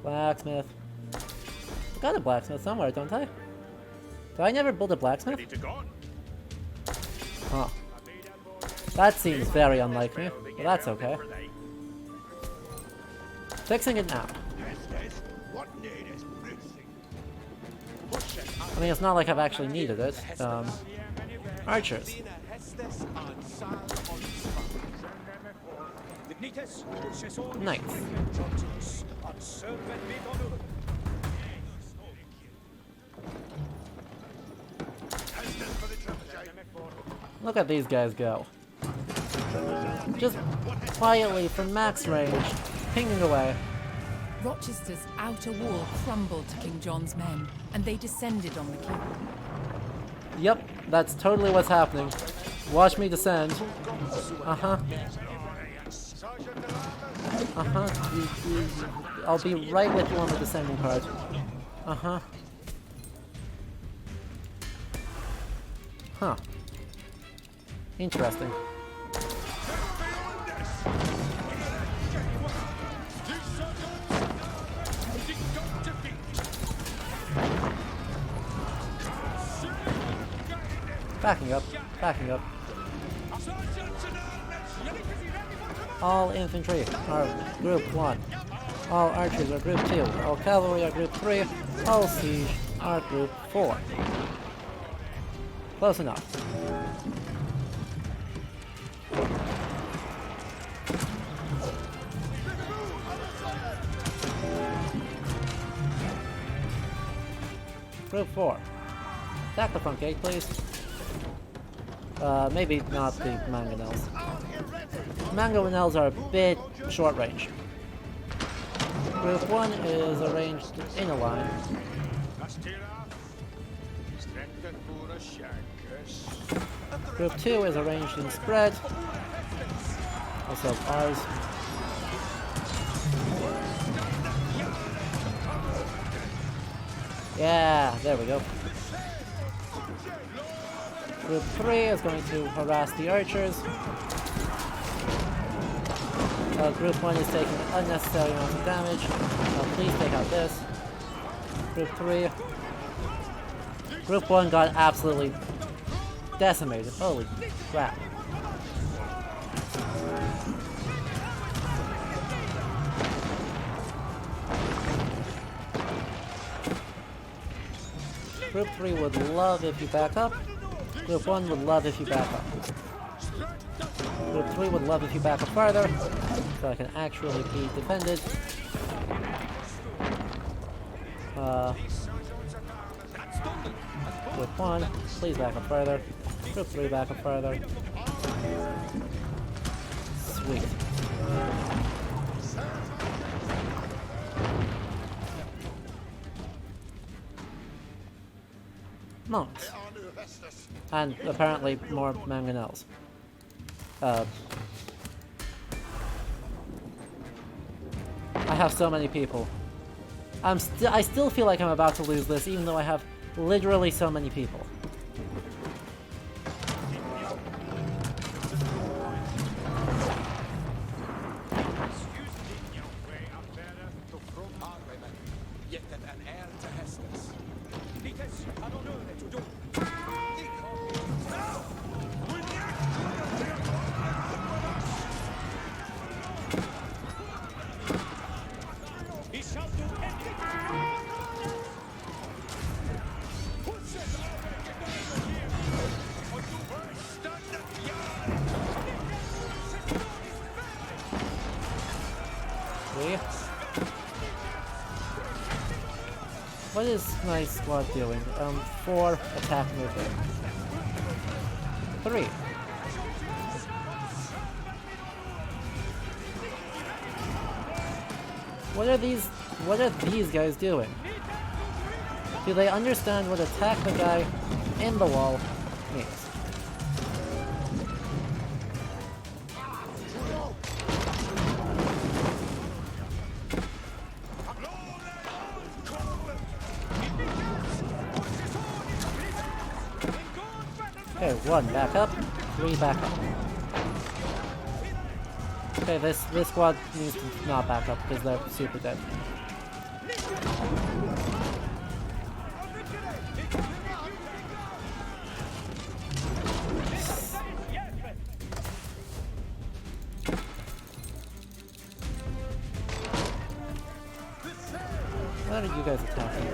Blacksmith. I got a blacksmith somewhere, don't I? Did I never build a blacksmith? Huh. That seems very unlike me, but that's okay. Fixing it now. I mean, it's not like I've actually needed it. Archers. Knights. Look at these guys go. Just quietly from max range, pinging away. Rochester's outer wall crumbled to King John's men, and they descended on the keep. Yep, that's totally what's happening. Watch me descend. Uh-huh. Uh-huh. I'll be right with you on the descending part. Uh-huh. Huh. Interesting. Backing up. Backing up. All infantry are group 1. All archers are group 2. All cavalry are group 3. All siege are group 4. Close enough. Group 4. Attack the front gate, please. Maybe not the mangonels. Mangonels are a bit short range. Group 1 is arranged in a line. Group 2 is arranged in spread. Also ours. Yeah, there we go. Group 3 is going to harass the archers. Group 1 is taking unnecessary amounts of damage. Please take out this. Group 3. Group 1 got absolutely decimated. Holy crap. Group 3 would love if you back up. Group 1 would love if you back up. Group 3 would love if you back up farther, so I can actually be defended. Group 1, please back up further. Group 3, back up further. Sweet. Monks. And apparently more mangonels. I have so many people. I still feel like I'm about to lose this, even though I have literally so many people. What is my squad doing? 4 attack movement. 3. What are these guys doing? Do they understand what attack the guy in the wall means? Okay, 1 back up, 3 back up. Okay, this squad needs to not back up because they're super dead. Why did you guys attack me?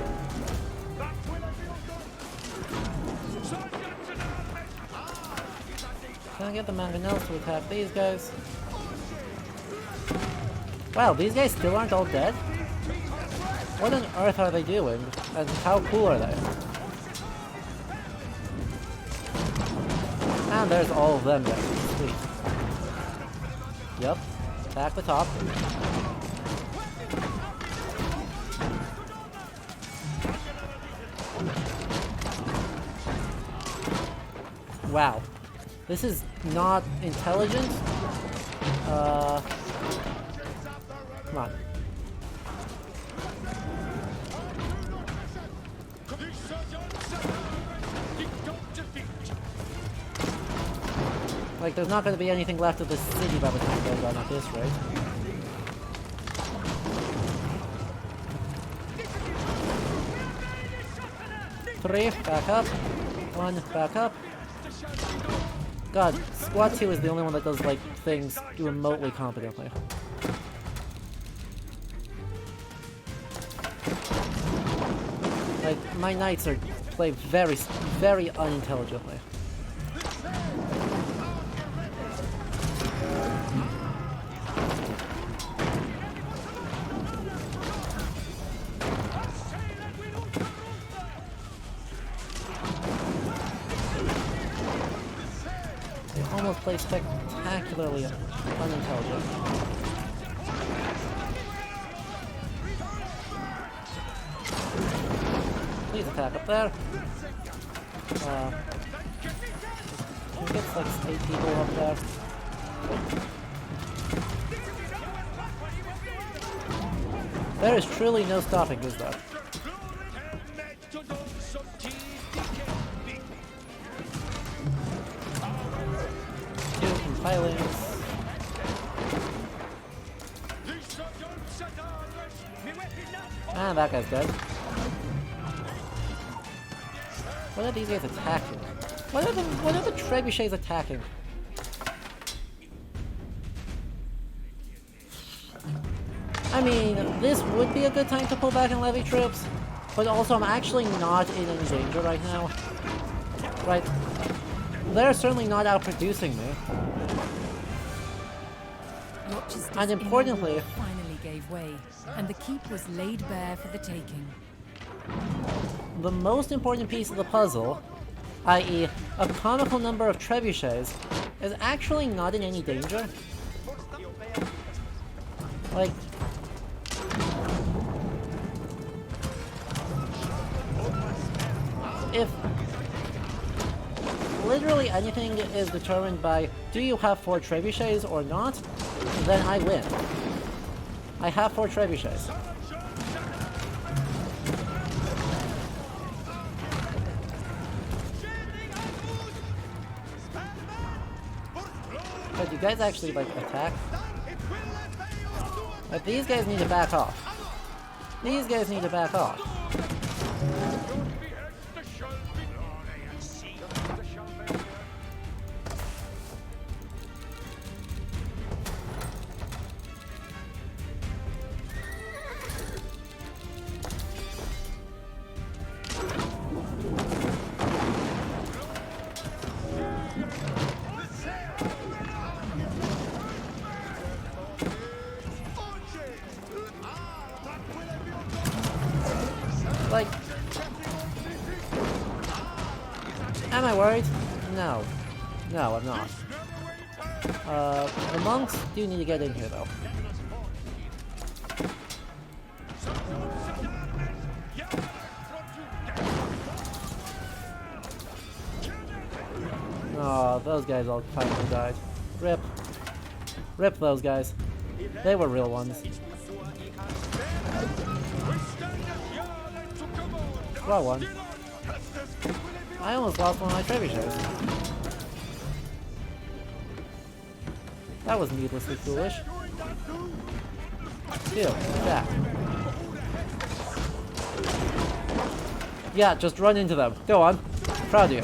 Can I get the mangonels to attack these guys? Wow, these guys still aren't all dead? What on earth are they doing? And how cool are they? And there's all of them there. Sweet. Yep. Attack the top. Wow. This is not intelligent. Come on. Like, there's not going to be anything left of this city by the time they're done at this rate. Three, back up. One, back up. God, Squad 2 is the only one that does, like, things remotely competently. Like, my knights are played very, very unintelligently. Almost play spectacularly unintelligent. Please attack up there. Who gets like 8 people up there? There is truly no stopping, is there? Pilings. Ah, that guy's dead. What are these guys attacking? What are the trebuchets attacking? I mean, this would be a good time to pull back and levy troops, but also I'm actually not in any danger right now. Right? They're certainly not outproducing me. And importantly, finally gave way, and the keep was laid bare for the taking. The most important piece of the puzzle, i.e. a comical number of trebuchets, is actually not in any danger. Like, if literally anything is determined by do you have 4 trebuchets or not, then I win. I have 4 trebuchets. But you guys actually like attack? But these guys need to back off. These guys need to back off. Like, am I worried? No. No, I'm not. The monks do need to get in here, though. Oh, those guys all finally died. Rip. Rip those guys. They were real ones. Draw one. I almost lost one of my trebuchets. That was needlessly foolish. 2, attack. Yeah, just run into them. Go on. Proud of you.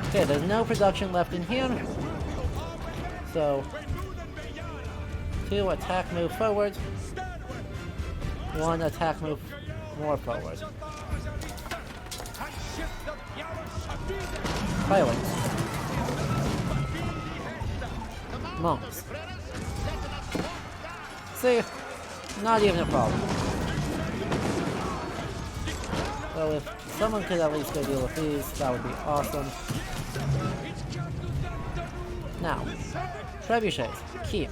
Okay, there's no production left in here. So, 2 attack move forward. 1 attack move more forward. Pilings. Monks. See? Not even a problem. So if someone could at least go deal with these, that would be awesome. Now, trebuchets, keep.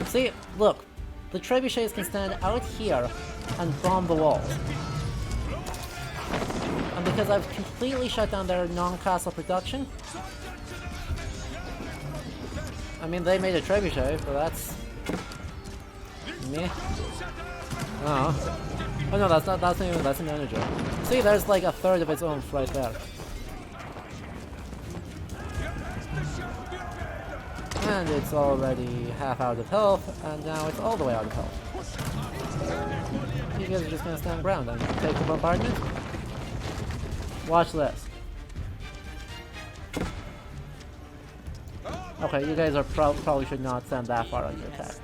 See, look, the trebuchets can stand out here and bomb the walls. And because I've completely shut down their non-castle production, I mean, they made a trebuchet, but that's meh. Oh. Oh no, that's not even, that's an energy. See, there's like a third of its oomph right there. And it's already half out of health, and now it's all the way out of health. You guys are just gonna stand ground and take the bombardment? Watch this. Okay, you guys are probably should not stand that far under attack.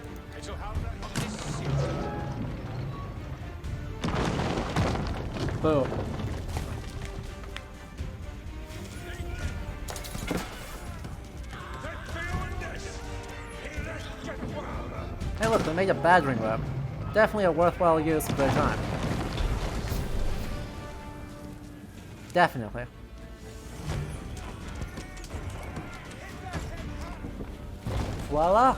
Boom. Hey look, they made a battering ram. Definitely a worthwhile use of their time. Definitely. Voila!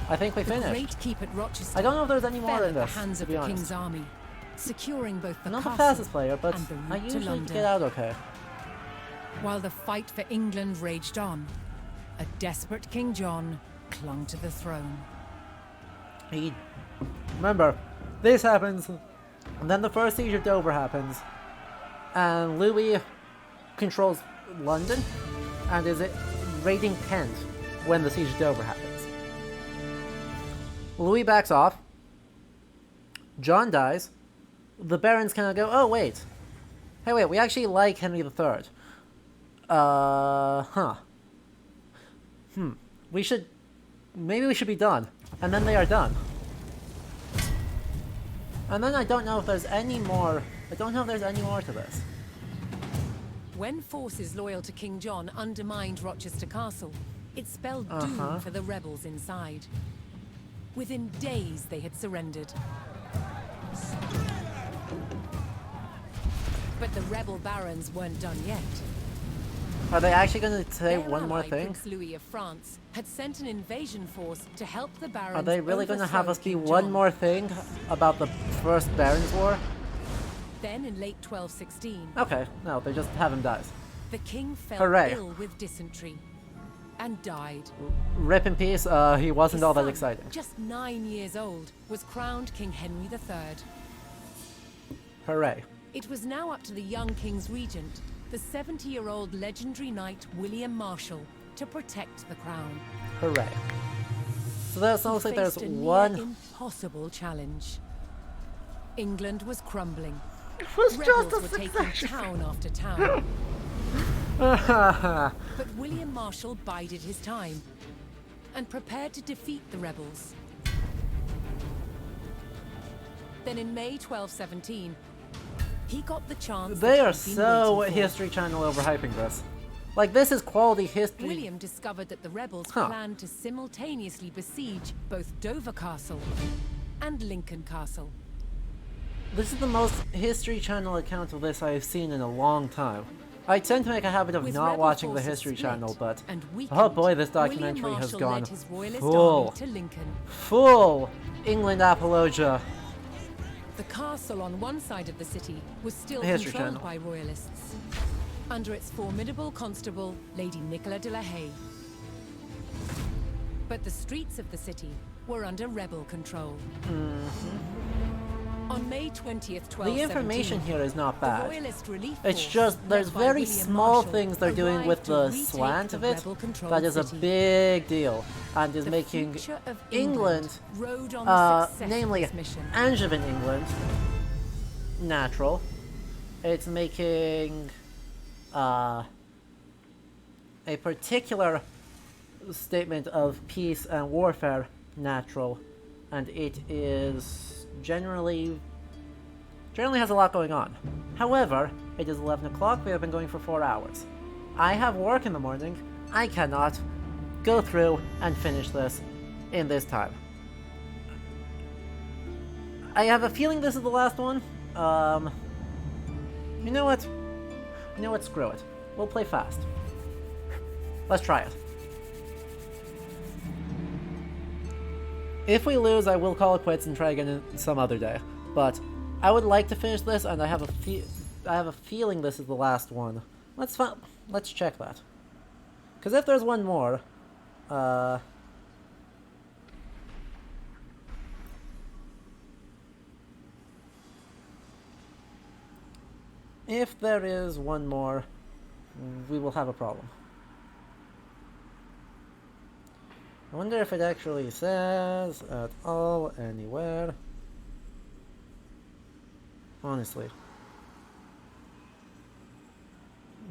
I think we finished. Great keep at Rochester. I don't know if there's any more in the this, hands to of be the honest. King's army, securing both the I'm not the castle fastest player, but and the I route to usually London. get out okay. While the fight for England raged on, a desperate King John clung to the throne. Remember, this happens, and then the First Siege of Dover happens, and Louis controls London, and is it raiding Kent when the Siege of Dover happens. Louis backs off, John dies, the barons kind of go, oh wait, hey wait, we actually like Henry III. Maybe we should be done. And then they are done. And then I don't know if there's any more, to this. When forces loyal to King John undermined Rochester Castle, it spelled doom for the rebels inside. Within days, they had surrendered. But the rebel barons weren't done yet. Are they actually going to say Their one more ally, thing? Prince Louis of France had sent an invasion force to help the barons. Are they really going to have us be overthrow King one John. more thing about the First Barons' War? Then, in late 1216, Okay, no, they just have him die. the king fell Hooray. ill with dysentery and died. Rip in peace, he wasn't His all that son, exciting. just 9 years old, was crowned King Henry III. Hooray. It was now up to the young king's regent, the 70-year-old legendary knight William Marshal, to protect the crown. Hooray. So that sounds He like there's faced a near one... impossible challenge. England was crumbling. It was Rebels just were a taking succession. town after town. But William Marshal bided his time and prepared to defeat the rebels. Then in May 1217, he got the chance They that are he'd been so waiting for. History Channel overhyping this. Like, this is quality history. William discovered that the rebels Huh. planned to simultaneously besiege both Dover Castle and Lincoln Castle. This is the most History Channel account of this I've seen in a long time. I tend to make a habit of With not rebel watching the forces History split Channel, but and oh weakened, boy, this William documentary has Marshal gone led his royalist full, army to Lincoln. full England apologia. The castle on one side of the city was still History controlled Channel. by royalists, under its formidable constable, Lady Nicola de la Haye. But the streets of the city were under rebel control. On May 20th, 1217, The information here is not the bad. royalist relief It's force, just led there's by very William small Marshal, things they're doing with arrived to the retake slant of the it rebel-controlled that is a city. big deal and is The making future of England, rode on the success of namely this mission. Angevin England, natural. It's making a particular statement of peace and warfare natural, and it is generally has a lot going on. However, it is 11 o'clock, we have been going for 4 hours. I have work in the morning, I cannot go through and finish this in this time. I have a feeling this is the last one. You know what? Screw it. We'll play fast. Let's try it. If we lose, I will call it quits and try again some other day. But I would like to finish this, and I have a feeling this is the last one. Let's check that. Because if there's one more, if there is one more, we will have a problem. I wonder if it actually says at all anywhere. Honestly.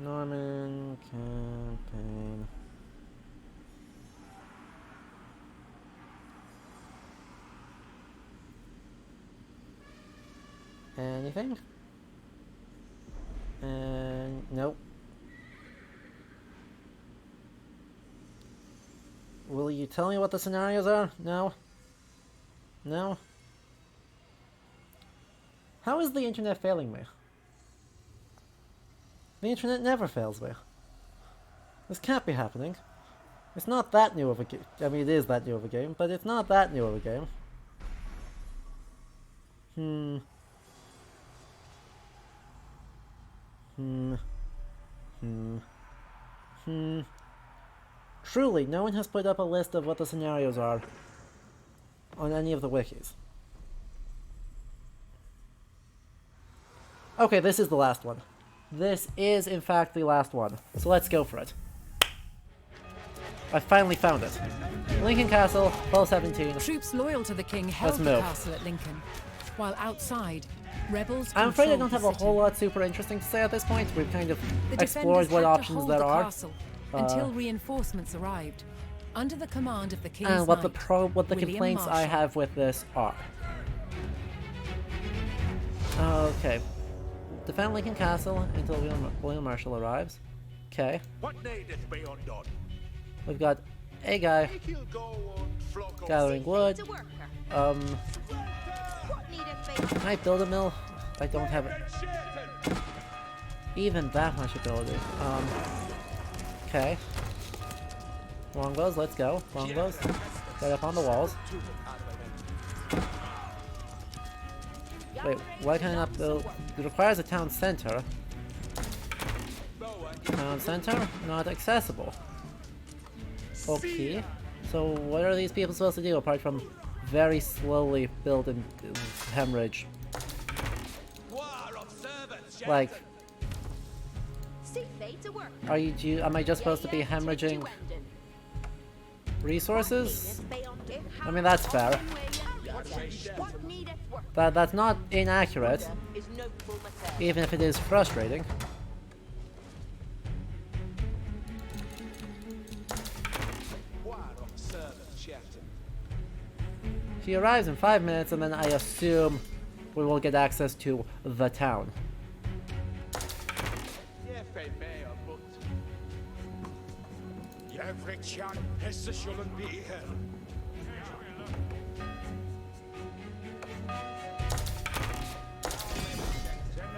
Norman campaign. Anything? And nope. Will you tell me what the scenarios are? No? No? How is the internet failing me? The internet never fails me. This can't be happening. It's not that new of a game. I mean, it is that new of a game, but it's not that new of a game. Truly, no one has put up a list of what the scenarios are on any of the wikis. Okay, this is the last one. This is, in fact, the last one. So let's go for it. I finally found it. Lincoln Castle, 1217. Troops loyal to the king held the castle at Lincoln, while outside, rebels. I'm afraid I don't have a whole lot super interesting to say at this point. We've kind of explored what options there are. Until reinforcements arrived, under the command of the king's and what the William complaints I Marshall. have with this are. Okay. Defend Lincoln Castle until William Marshall arrives. Okay. What needeth be undone? We've got a guy gathering wood. Can I build a mill? I don't have even that much ability. Okay. Longbows, let's go. Longbows. Get up on the walls. Wait, why can I not build? It requires a town center. Town center? Not accessible. Okay. So what are these people supposed to do apart from very slowly build and hemorrhage? Like, am I just supposed to be hemorrhaging resources? I mean, that's fair. That's not inaccurate, even if it is frustrating. He arrives in 5 minutes, and then I assume we will get access to the town.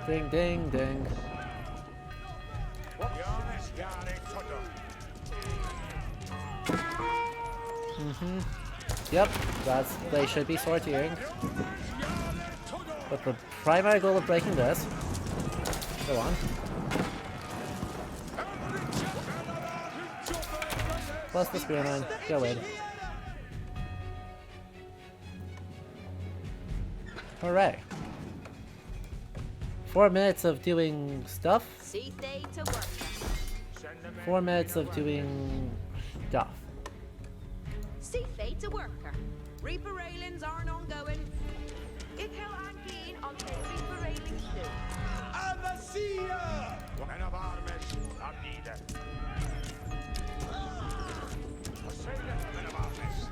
Ding, ding, ding. Yep, they should be sortiering. But the primary goal of breaking this... Go on. Plus the spearman. Go in. Hooray. 4 minutes of doing stuff. 4 minutes of doing stuff. See fate to worker. Reaper railings aren't ongoing. It hell and keen on the Reaper railings too. Avacia! Men of armies, not needed. Men of armies.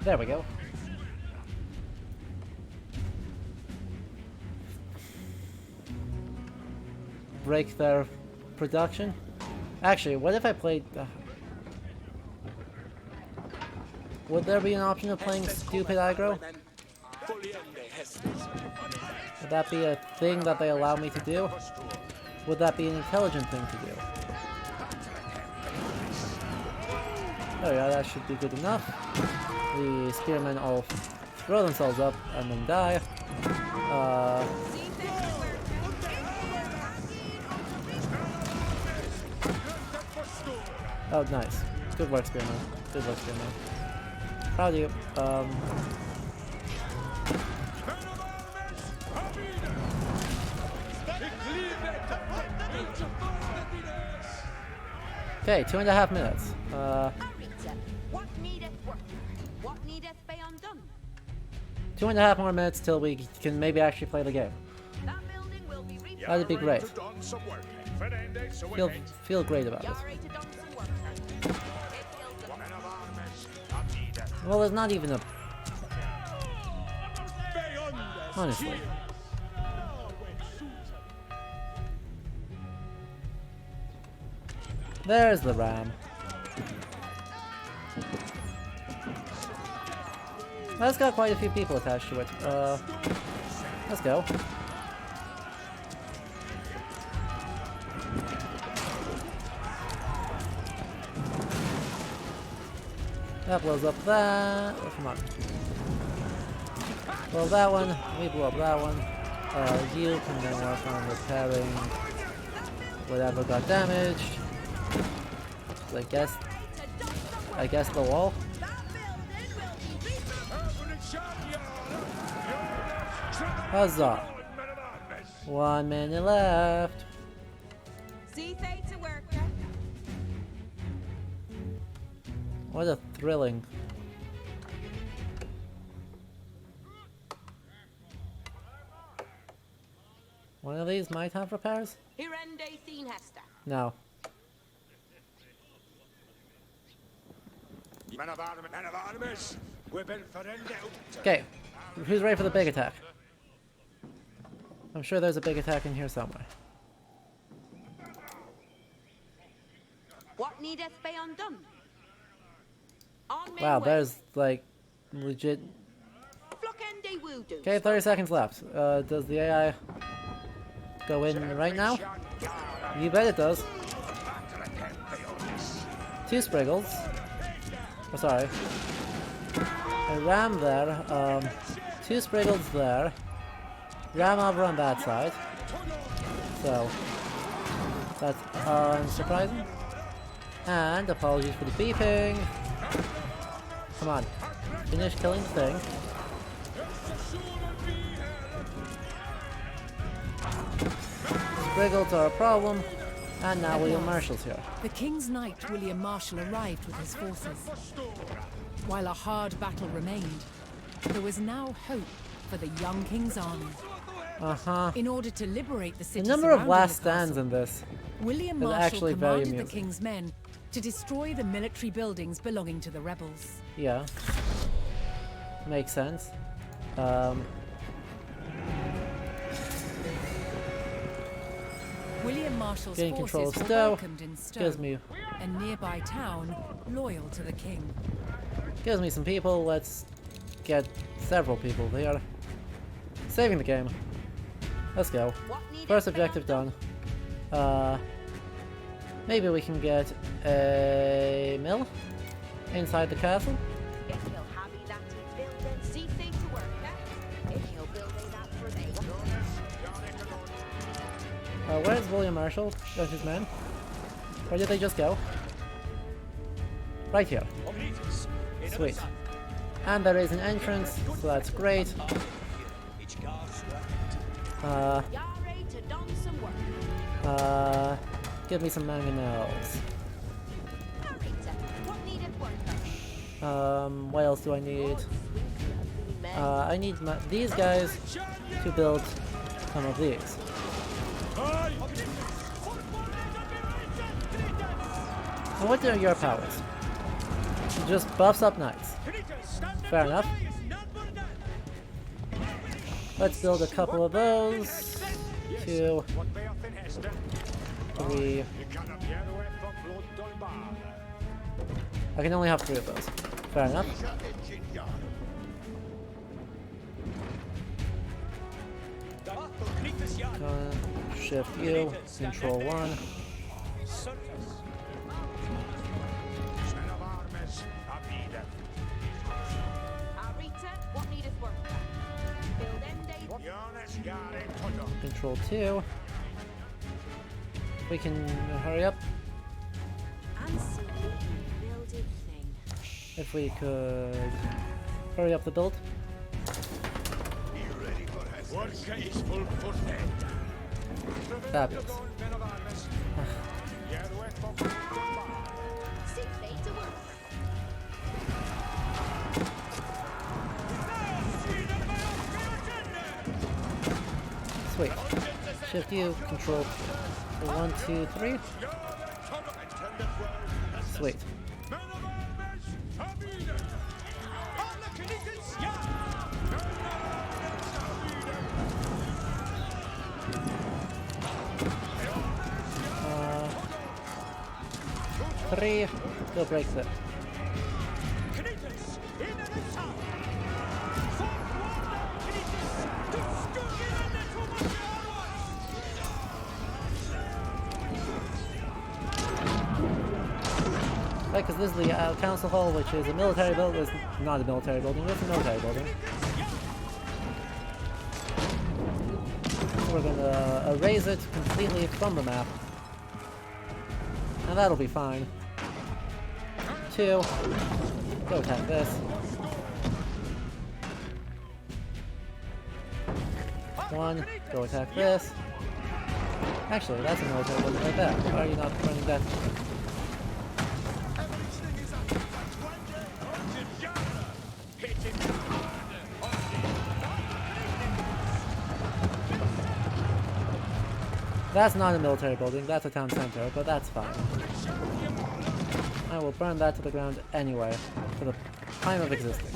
There we go. Break their production. Actually, what if I played... Would there be an option of playing stupid aggro? Would that be a thing that they allow me to do? Would that be an intelligent thing to do? Oh yeah, that should be good enough. The spearmen all throw themselves up and then die. Oh, nice. Good work, spearman. Good work, spearman. Proud of you. Okay, 2.5 minutes. What needeth work? What needeth be undone? 2.5 more minutes till we can maybe actually play the game. That building will be rebuilt. That'd be great. Feel great about it. Well, there's not even a... Honestly. There's the ram. That's got quite a few people attached to it. Let's go. That blows up that. Oh, come on. Blow that one. We blow up that one. You can then work on repairing whatever got damaged. I guess the wall. Huzzah! 1 minute left. See they to work. What a thrilling. One of these might have repairs? Hirende seen Hester. No. Okay, who's ready for the big attack? I'm sure there's a big attack in here somewhere. What needeth be undone? On my Wow, way. there's like legit. Flockende voodoo. Okay, 30 seconds left. Does the AI go in right now? You bet it does. 2 Spriggles. Oh, sorry. A ram there. 2 Spriggles there. Ram over on that side. So that's unsurprising. And apologies for the beeping. Come on, finish killing the thing. Spriggles are a problem. And now William Marshall's here. The King's Knight William Marshall arrived with his forces. While a hard battle remained, there was now hope for the young King's army. In order to liberate the city, The number of surrounding last the castle, stands in this William is Marshall actually very commanded the amusing. King's men to destroy the military buildings belonging to the rebels. Yeah. Makes sense. William Marshall's Getting control forces of were Stowe welcomed in gives Stowe, me a nearby town loyal to the king. some people. Let's get several people there. Saving the game. Let's go. First objective done. Maybe we can get a mill inside the castle. If he'll have that he build and see they to work. If he'll build that for they. Where's William Marshall and his men? Where did they just go? Right here. Sweet. And there is an entrance, so that's great. Yare to done some work. Give me some mangonels. What needeth work? What else do I need? I need these guys to build some of these. And what are your powers? Just buffs up knights. Fair enough. Let's build a couple of those. 2, 3. I can only have 3 of those. Fair enough. Shift U, Control 1. Men of armies, Abida. Arita, what needeth work? Build end Jonas Yare Toto. Control 2. We can hurry up. Absolutely builded thing. If we could hurry up the build. Work is full foot. Fabulous. Men of armies. See fate to work. Sweet. Shift U, Control 1, 2, 3. Sweet. Three. Go break it. Right, because this is the council hall, which is a military building. It's not a military building, it's a military building. So we're gonna erase it completely from the map. And that'll be fine. 2. Go attack this. 1. Go attack this. Actually, that's a military building right there. Why are you not running that? That's not a military building, that's a town center, but that's fine. I will burn that to the ground anyway, for the time of existing.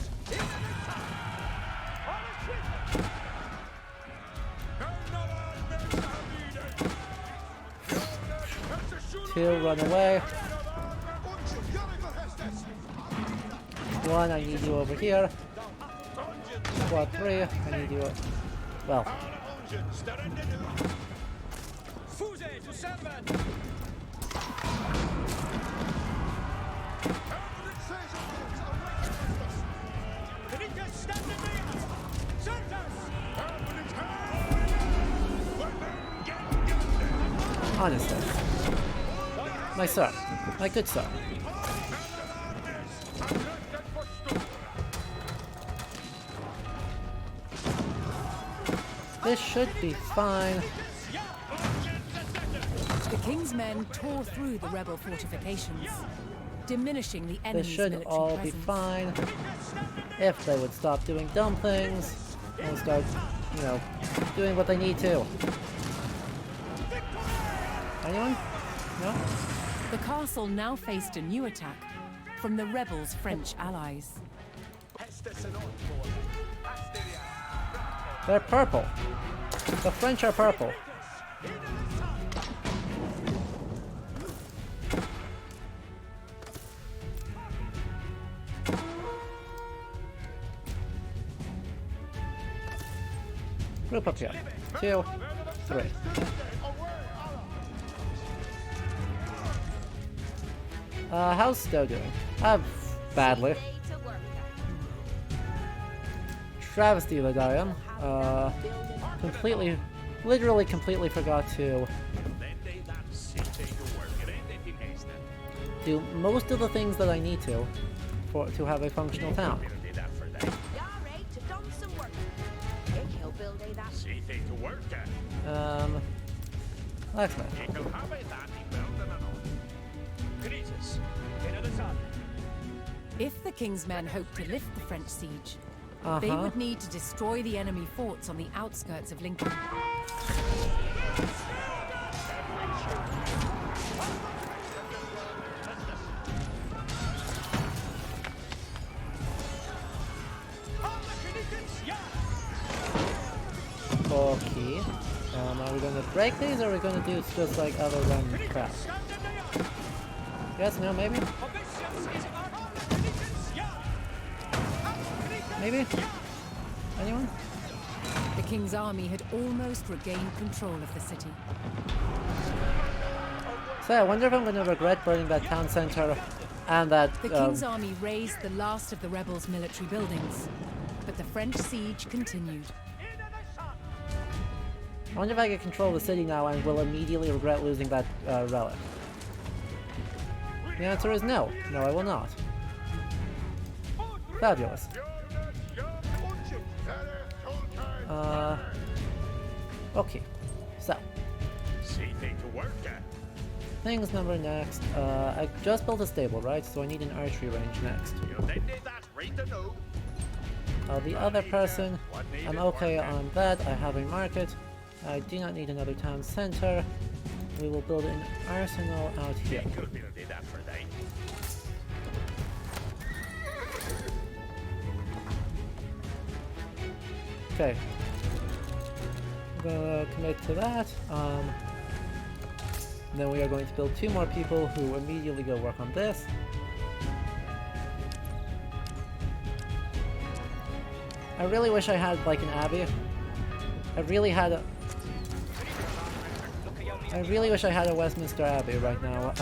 2, run away. 1, I need you over here. Squad 3, I need you. Well. Honestly. My sir. My good sir. This should be fine. The king's men tore through the rebel fortifications, diminishing the This enemy's should military all presence. be fine. If they would stop doing dumb things and start, you know, doing what they need to. Anyone? No? The castle now faced a new attack from the rebels' French allies. They're purple. The French are purple. Group up here. 2, 3. How's Stowe doing? Badly. Travesty Ladarian. Literally completely forgot to do most of the things that I need to have a functional town. Blacksmith. If the king's men hoped to lift the French siege, they would need to destroy the enemy forts on the outskirts of Lincoln. Okay. Are we going to break these, or are we going to do just like other than crap? Yes, no, maybe? Maybe? Anyone? The king's army had almost regained control of the city. So I wonder if I'm going to regret burning that town center and that... The king's army razed the last of the rebels' military buildings, but the French siege continued. I wonder if I get control of the city now and will immediately regret losing that relic. The answer is no. No, I will not. Fabulous. Okay. So. Things number next. I just built a stable, right? So I need an archery range next. The other person, I'm okay on that. I have a market. I do not need another town center. We will build an arsenal out here. Okay. I'm gonna commit to that. Then we are going to build 2 more people who immediately go work on this. I really wish I had like an abbey. I really wish I had a Westminster Abbey right now.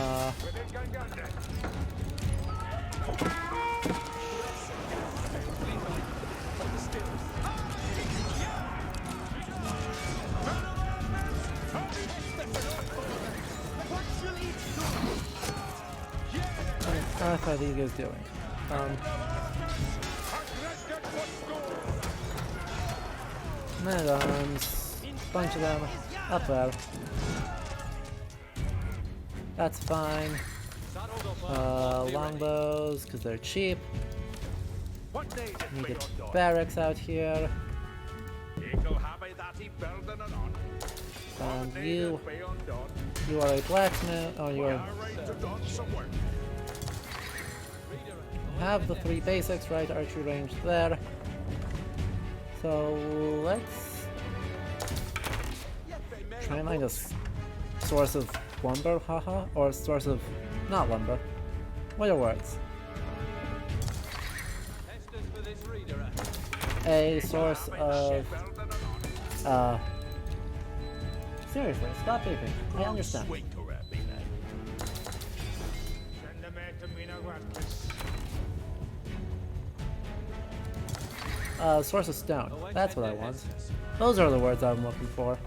What are these guys doing? Men-at-arms, bunch of them up there. That's fine. Longbows, because they're cheap. Need a barracks out here. And you are a blacksmith. Oh, you are. Have the 3 basics, right? Archery range there. So let's try and find a source of lumber, haha, or a source of not lumber. What are words? A source of seriously, stop beeping. I understand. Source of stone. That's what I want. Those are the words I'm looking for.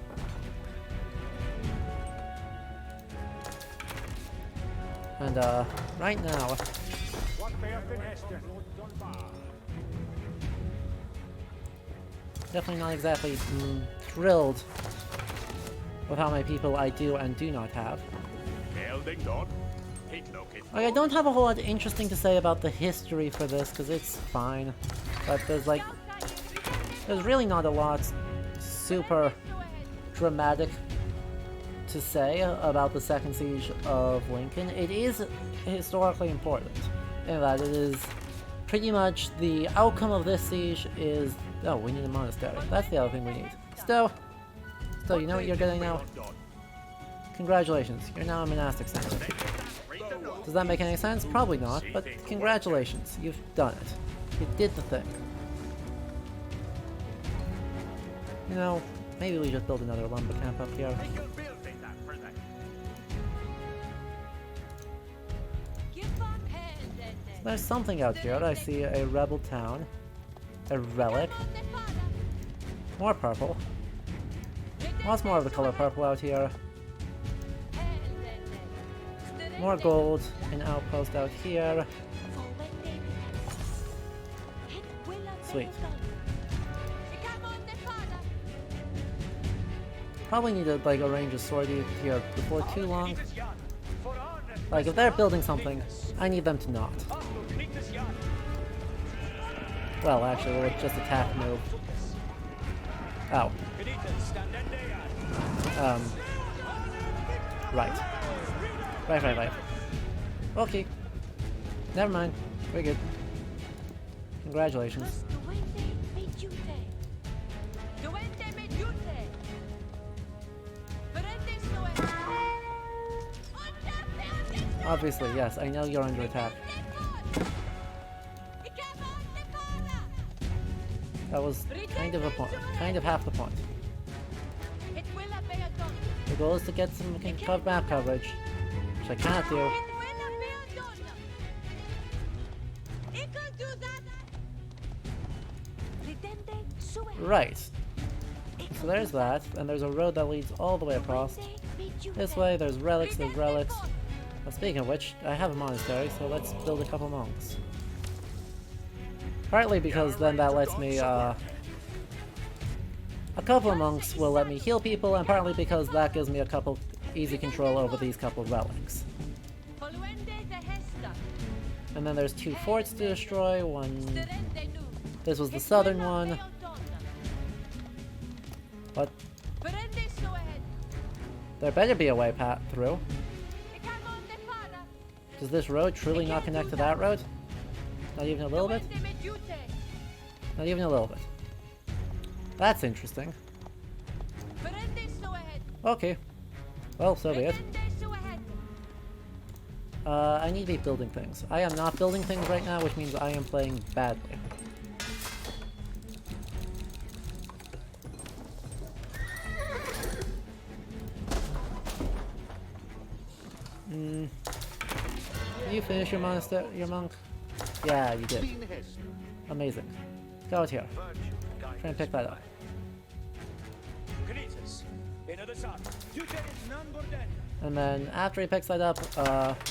And, right now... Definitely not exactly thrilled with how many people I do and do not have. Like, I don't have a whole lot interesting to say about the history for this, because it's fine. But there's really not a lot super dramatic to say about the Second Siege of Lincoln. It is historically important in that it is pretty much the outcome of this siege is... Oh, we need a monastery. That's the other thing we need. Stowe, you know what you're getting now? Congratulations, you're now a monastic center. Does that make any sense? Probably not, but congratulations, you've done it. You did the thing. You know, maybe we just build another lumber camp up here. There's something out here. I see a rebel town. A relic. More purple. Lots more of the color purple out here. More gold. An outpost out here. Sweet. Probably need to like arrange a sword here before too long. Like if they're building something, I need them to not. Well, actually, let's just attack move. Ow. Right. Okay. Never mind. We're good. Congratulations. Obviously, yes, I know you're under attack. That was kind of a point, kind of half the point. The goal is to get some map coverage, which I can't do. Right. So there's that, and there's a road that leads all the way across. This way, there's relics, Well, speaking of which, I have a monastery, so let's build a couple monks. Partly because then that lets me, a couple of monks will let me heal people, and partly because that gives me a couple easy control over these couple of relics. And then there's 2 forts to destroy, one... This was the southern one. What? There better be a way through. Does this road truly not connect to that road? Not even a little bit? Not even a little bit. That's interesting. Okay. Well, so be it. I need to be building things. I am not building things right now, which means I am playing badly. Did you finish your monk? Yeah, you did. Amazing. Go out here. Try and pick that up. And then after he picks that up,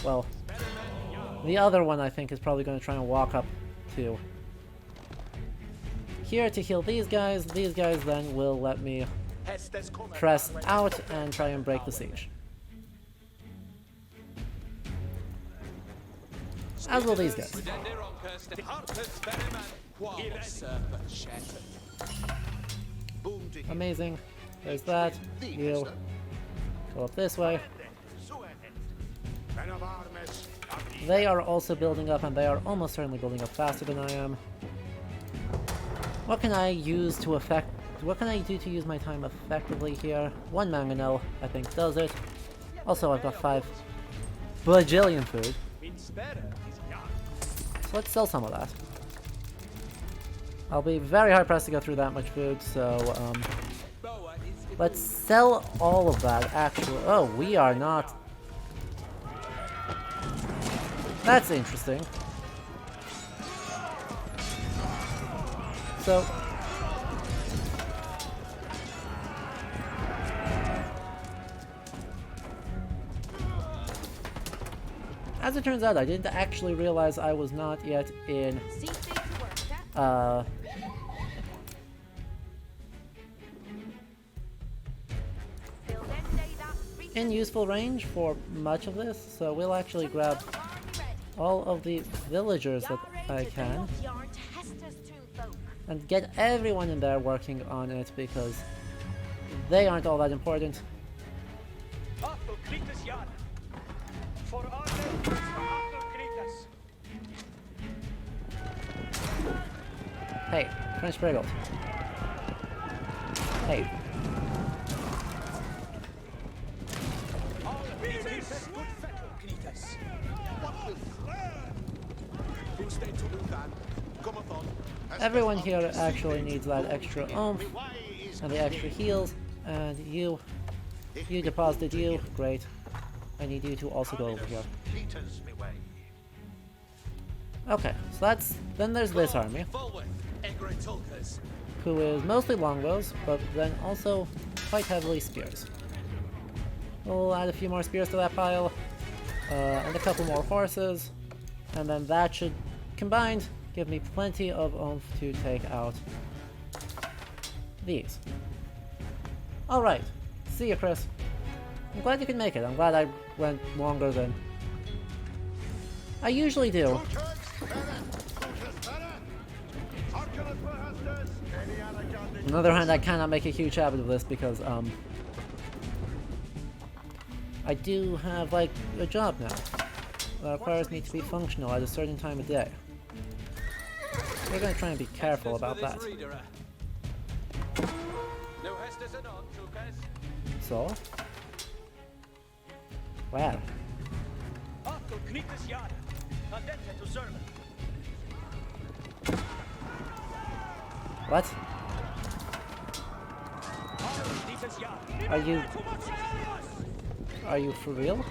well, the other one I think is probably going to try and walk up to here to heal these guys. These guys then will let me press out and try and break the siege. As will these guys. Amazing. There's that. You go up this way. They are also building up, and they are almost certainly building up faster than I am. What can I use to what can I do to use my time effectively here? 1 mangonel, I think, does it. Also, I've got 5 bajillion food. So let's sell some of that. I'll be very hard pressed to go through that much food, so let's sell all of that actually. Oh, we are not. That's interesting. So as it turns out, I didn't actually realize I was not yet in useful range for much of this, so we'll actually grab all of the villagers that I can and get everyone in there working on it because they aren't all that important. Hey, French Briggle. Hey. Everyone here actually needs that extra oomph and the extra heals, and you deposited you. Great. I need you to also go over here. Okay, so then there's this army, who is mostly longbows, but then also quite heavily spears. We'll add a few more spears to that pile, and a couple more horses, and then that should, combined, give me plenty of oomph to take out these. Alright, see you, Chris. I'm glad you can make it. I'm glad I went longer than I usually do. On the other hand, I cannot make a huge habit of this because, I do have, like, a job now that requires me to be functional at a certain time of day. We're gonna try and be careful about that. So? Where? What? Are you for real?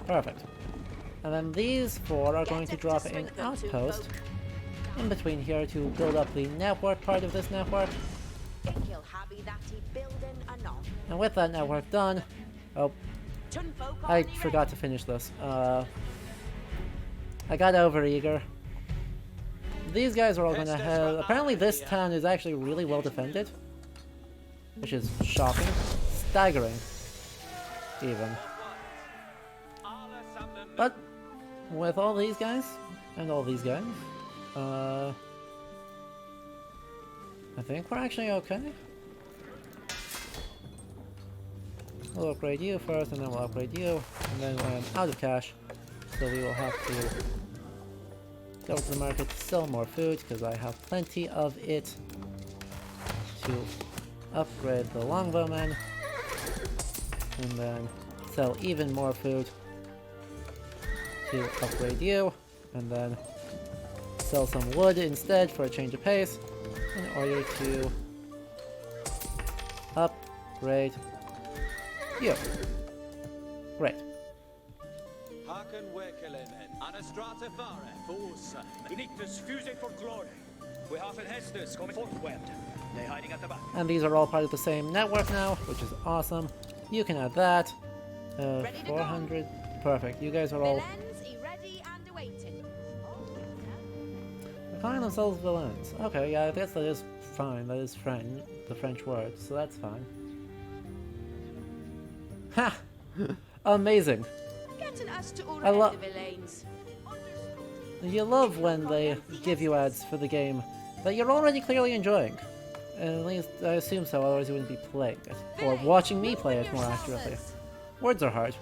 Perfect. And then these four are going to drop an outpost in between here to build up the network part of this network. And with that network done, oh, I forgot to finish this. I got overeager. These guys are all gonna have... Apparently this town is actually really well defended, which is shocking. Staggering, even. But with all these guys, and all these guys, I think we're actually okay. We'll upgrade you first, and then we'll upgrade you, and then when I'm out of cash, so we will have to go to the market to sell more food, because I have plenty of it to upgrade the longbowmen, and then sell even more food to upgrade you, and then sell some wood instead for a change of pace, in order to upgrade you. Great. And these are all part of the same network now, which is awesome. You can add that. 400. Perfect. You guys are all... They're calling themselves villains. Okay, yeah, I guess that is fine. That is the French word, so that's fine. Ha! Amazing. I love... You love when they give you ads for the game that you're already clearly enjoying. At least I assume so, otherwise you wouldn't be playing it. Or watching me play it, more accurately. Words are hard.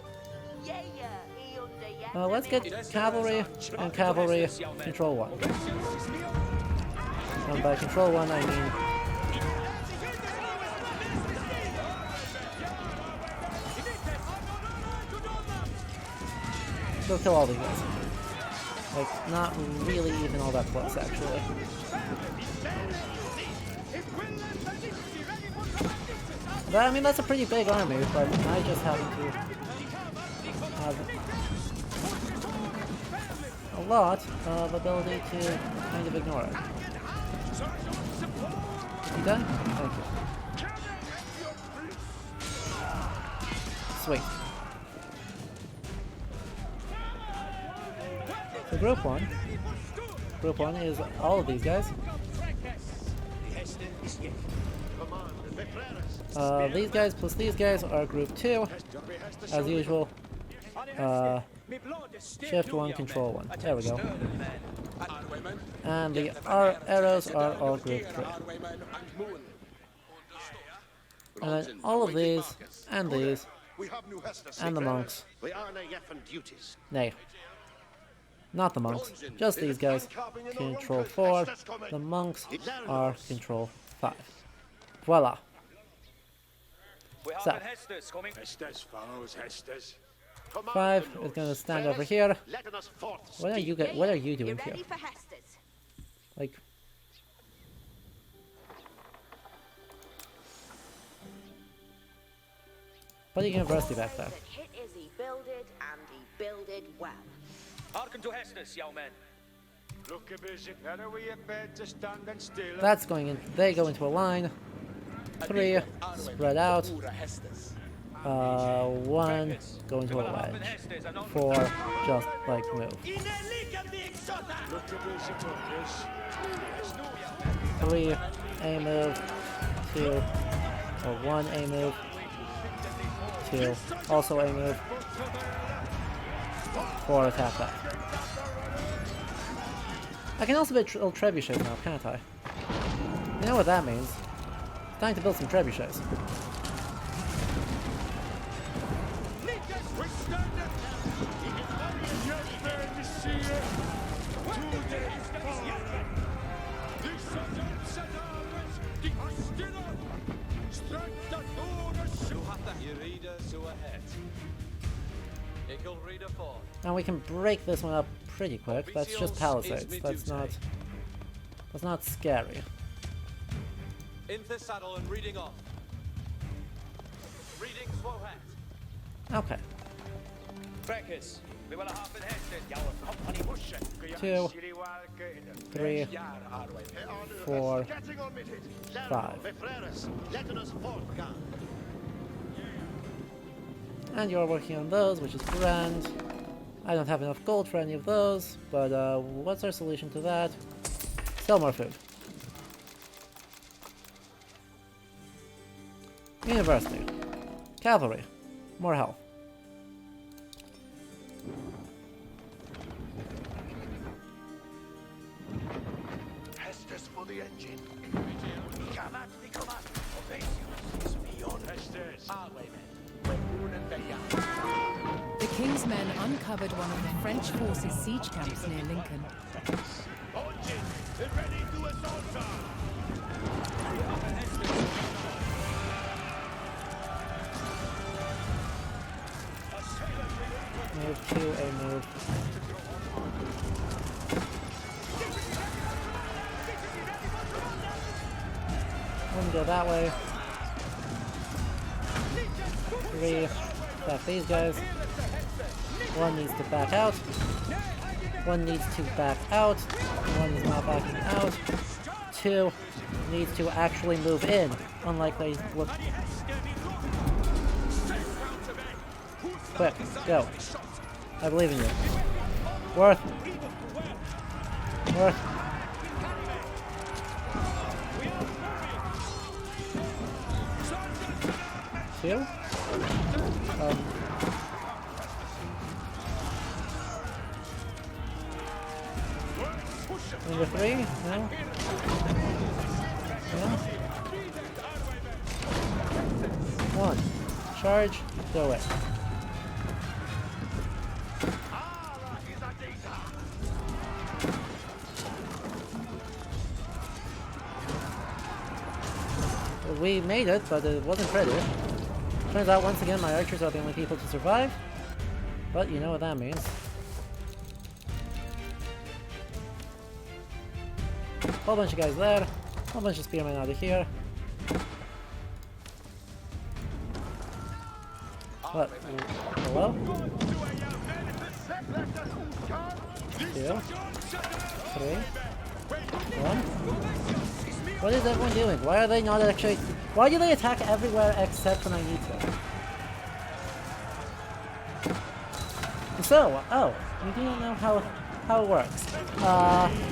Let's get cavalry and cavalry control 1. And by control 1 I mean... go kill all these guys. Like, not really even all that close, actually. But, I mean, that's a pretty big army, but I just happen to have a lot of ability to kind of ignore it. You done? Thank you. Sweet. So Group 1 is all of these guys. These guys plus these guys are Group 2, as usual. Shift 1, Control 1. There we go. And the arrows are all Group 3. And then all of these, and these, and the monks. Nay. Not the monks, just these guys. Control 4. The monks are Control 5. Voila. So, 5 is going to stand over here. What are you doing here? Like, what a university back there. That's going in. They go into a line. 3 spread out. 1 go into a wedge. 4 just like move. 3 A move. 2 or 1 A move. 2 also A move. 4 attack back. I can also build trebuchets now, can't I? You know what that means. It's time to build some trebuchets. And we can break this one up pretty quick. That's just palisades. That's not scary. Into saddle and reading off. Reading Swohat. Okay. Freckers, we will have been headed. Your company push. 2, 3, 4, 5. And you're working on those, which is grand. I don't have enough gold for any of those, but what's our solution to that? Sell more food. University. Cavalry. More health. Hestus for the engine. Cannot be command. Obeisance is beyond Hestus. The King's men uncovered one of the French forces' siege camps near Lincoln. Ready to assault. Move to a move. One go that way. 3. Back these guys. 1 needs to back out. 1 needs to back out. 1 is not backing out. 2 needs to actually move in. Unlike they look. Quick, go. I believe in you. Worth. 2. Number 3? No? No? 1. Charge, go away. We made it, but it wasn't pretty. Turns out once again my archers are the only people to survive. But you know what that means. Whole bunch of guys there. Whole bunch of spearmen out of here. What? Hello? 2, 3, 1. What is everyone doing? Why are they not actually... Why do they attack everywhere except when I need to? So, oh, you do not know how it works.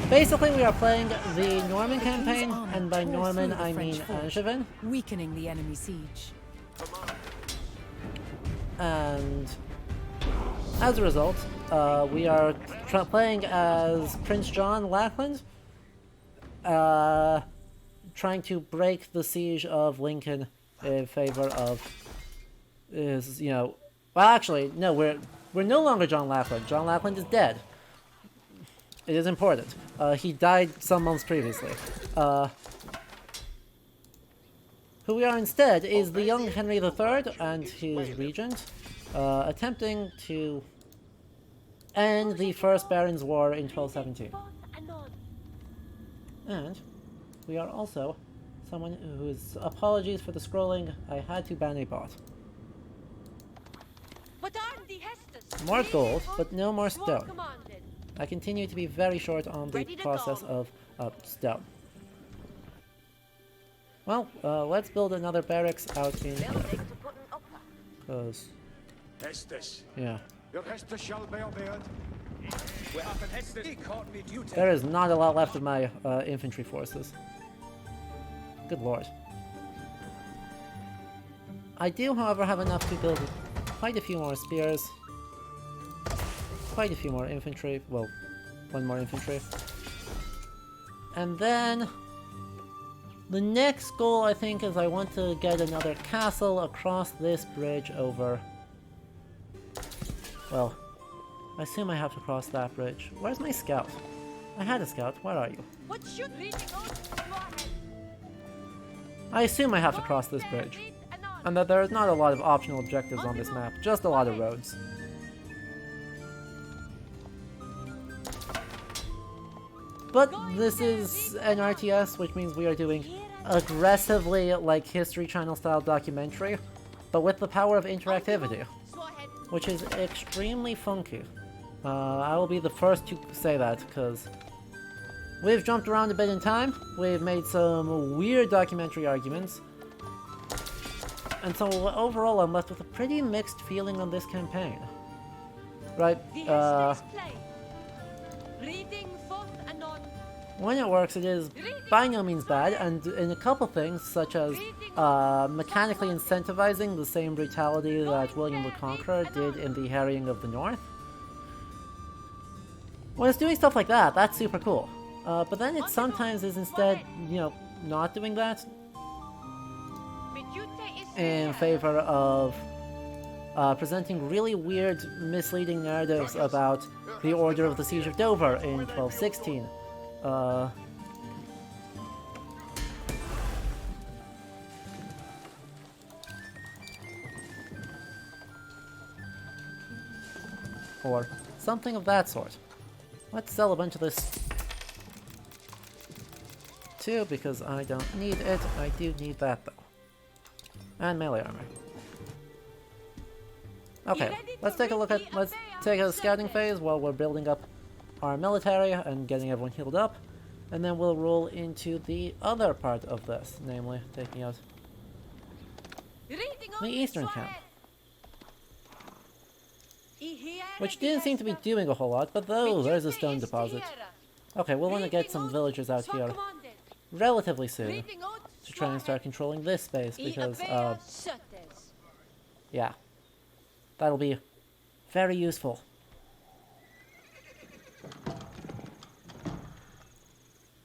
Basically we are playing the Norman campaign, and by Norman I mean Angevin. Weakening the enemy siege. And as a result, we are playing as Prince John Lackland, trying to break the siege of Lincoln in favor of is, you know, well actually, no, we're no longer John Lackland. John Lackland is dead. It is important. He died some months previously. Who we are instead is the young Henry III and his regent, attempting to end the First Barons' War in 1217. And we are also someone whose apologies for the scrolling, I had to ban a bot. More gold, but no more stone. I continue to be very short on the process of stone. Well, let's build another barracks out in here. Because... yeah. There is not a lot left of my infantry forces. Good lord. I do, however, have enough to build quite a few more spears. Quite a few more infantry. Well, 1 more infantry. And then... the next goal, I think, is I want to get another castle across this bridge over... well, I assume I have to cross that bridge. Where's my scout? I had a scout. Where are you? I assume I have to cross this bridge. And that there is not a lot of optional objectives on this map, just a lot of roads. But this is an RTS, which means we are doing aggressively, like, History Channel-style documentary, but with the power of interactivity, which is extremely funky. I will be the first to say that, because we've jumped around a bit in time, we've made some weird documentary arguments, and so overall I'm left with a pretty mixed feeling on this campaign. Right, when it works, it is by no means bad, and in a couple things, such as mechanically incentivizing the same brutality that William the Conqueror did in the Harrying of the North. When it's doing stuff like that, that's super cool. But then it sometimes is instead, you know, not doing that in favor of presenting really weird, misleading narratives about the order of the Siege of Dover in 1216. Or something of that sort. Let's sell a bunch of this too, because I don't need it. I do need that though. And melee armor. Okay, let's take a scouting phase while we're building up our military and getting everyone healed up, and then we'll roll into the other part of this, namely taking out the eastern camp, which didn't seem to be doing a whole lot, but though there's a stone deposit. Okay, we'll want to get some villagers out here relatively soon to try and start controlling this space, because yeah, that'll be very useful.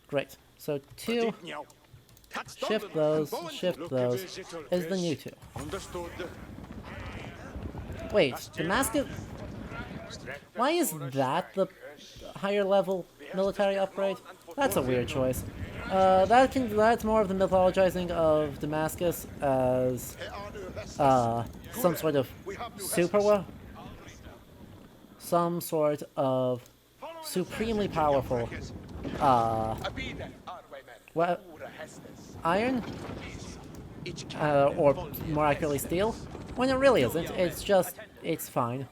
Great. So 2, shift those, is the new 2. Wait, Damascus? Why is that the higher level military upgrade? That's a weird choice. That's more of the mythologizing of Damascus as some sort of some sort of supremely powerful iron, or more accurately steel, when it really isn't. It's just, it's fine.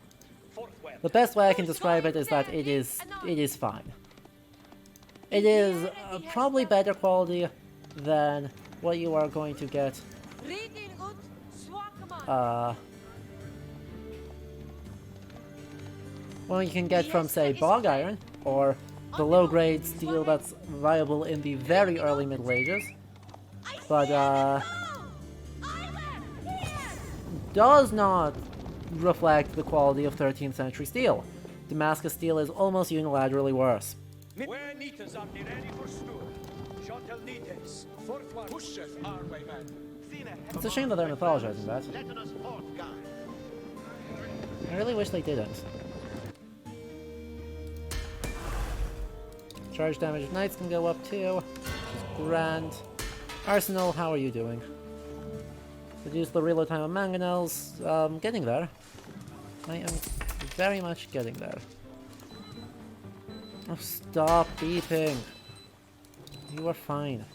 The best way I can describe it is that it is fine. It is probably better quality than what you are going to get what you can get from, say, bog iron, or the low-grade steel that's viable in the very early Middle Ages, but does not reflect the quality of 13th century steel. Damascus steel is almost unilaterally worse. It's a shame that they're mythologizing that. I really wish they didn't. Charge damage of knights can go up too, which is grand. Arsenal, how are you doing? Reduce the reload time of mangonels. Getting there. I am very much getting there. Oh, stop beeping. You are fine.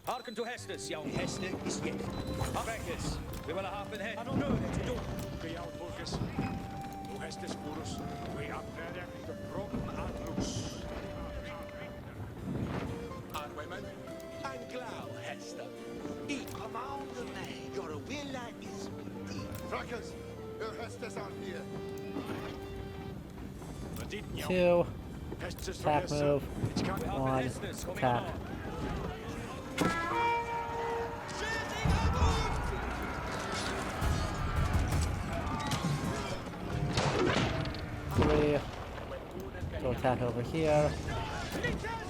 Hearken to Hestus, young Hester is yet. Arrakis, we will have head. I don't know that you don't. Be out, Volcus. No Hestus Purus. We up there the broken and loose. Arwemen, and Glau, Hester. Eat command the name. Your will is deep. Frackers, your Hestus on here. 2, attack move, 1, attack. Three, go attack over here.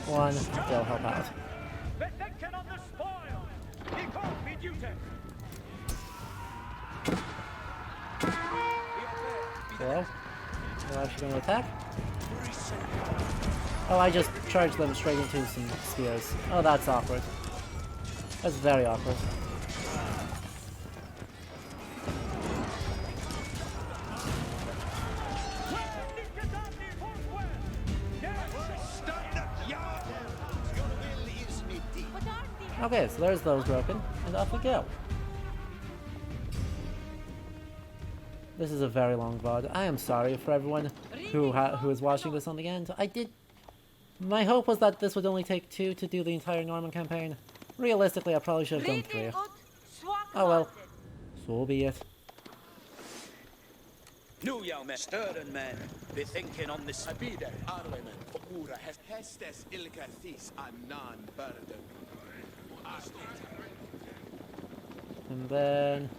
1, go help out. Hello? They're actually going to attack? Oh, I just charged them straight into some spears. Oh, that's awkward. That's very awkward. Okay, so there's those broken, and off we go. This is a very long VOD. I am sorry for everyone who is watching this on the end. My hope was that this would only take 2 to do the entire Norman campaign. Realistically, I probably should have done 3. Oh well. So be it. Nu, young men, stirring men, be thinking on this. Abide, arvemen, ora hestes ilka this anan burden. And then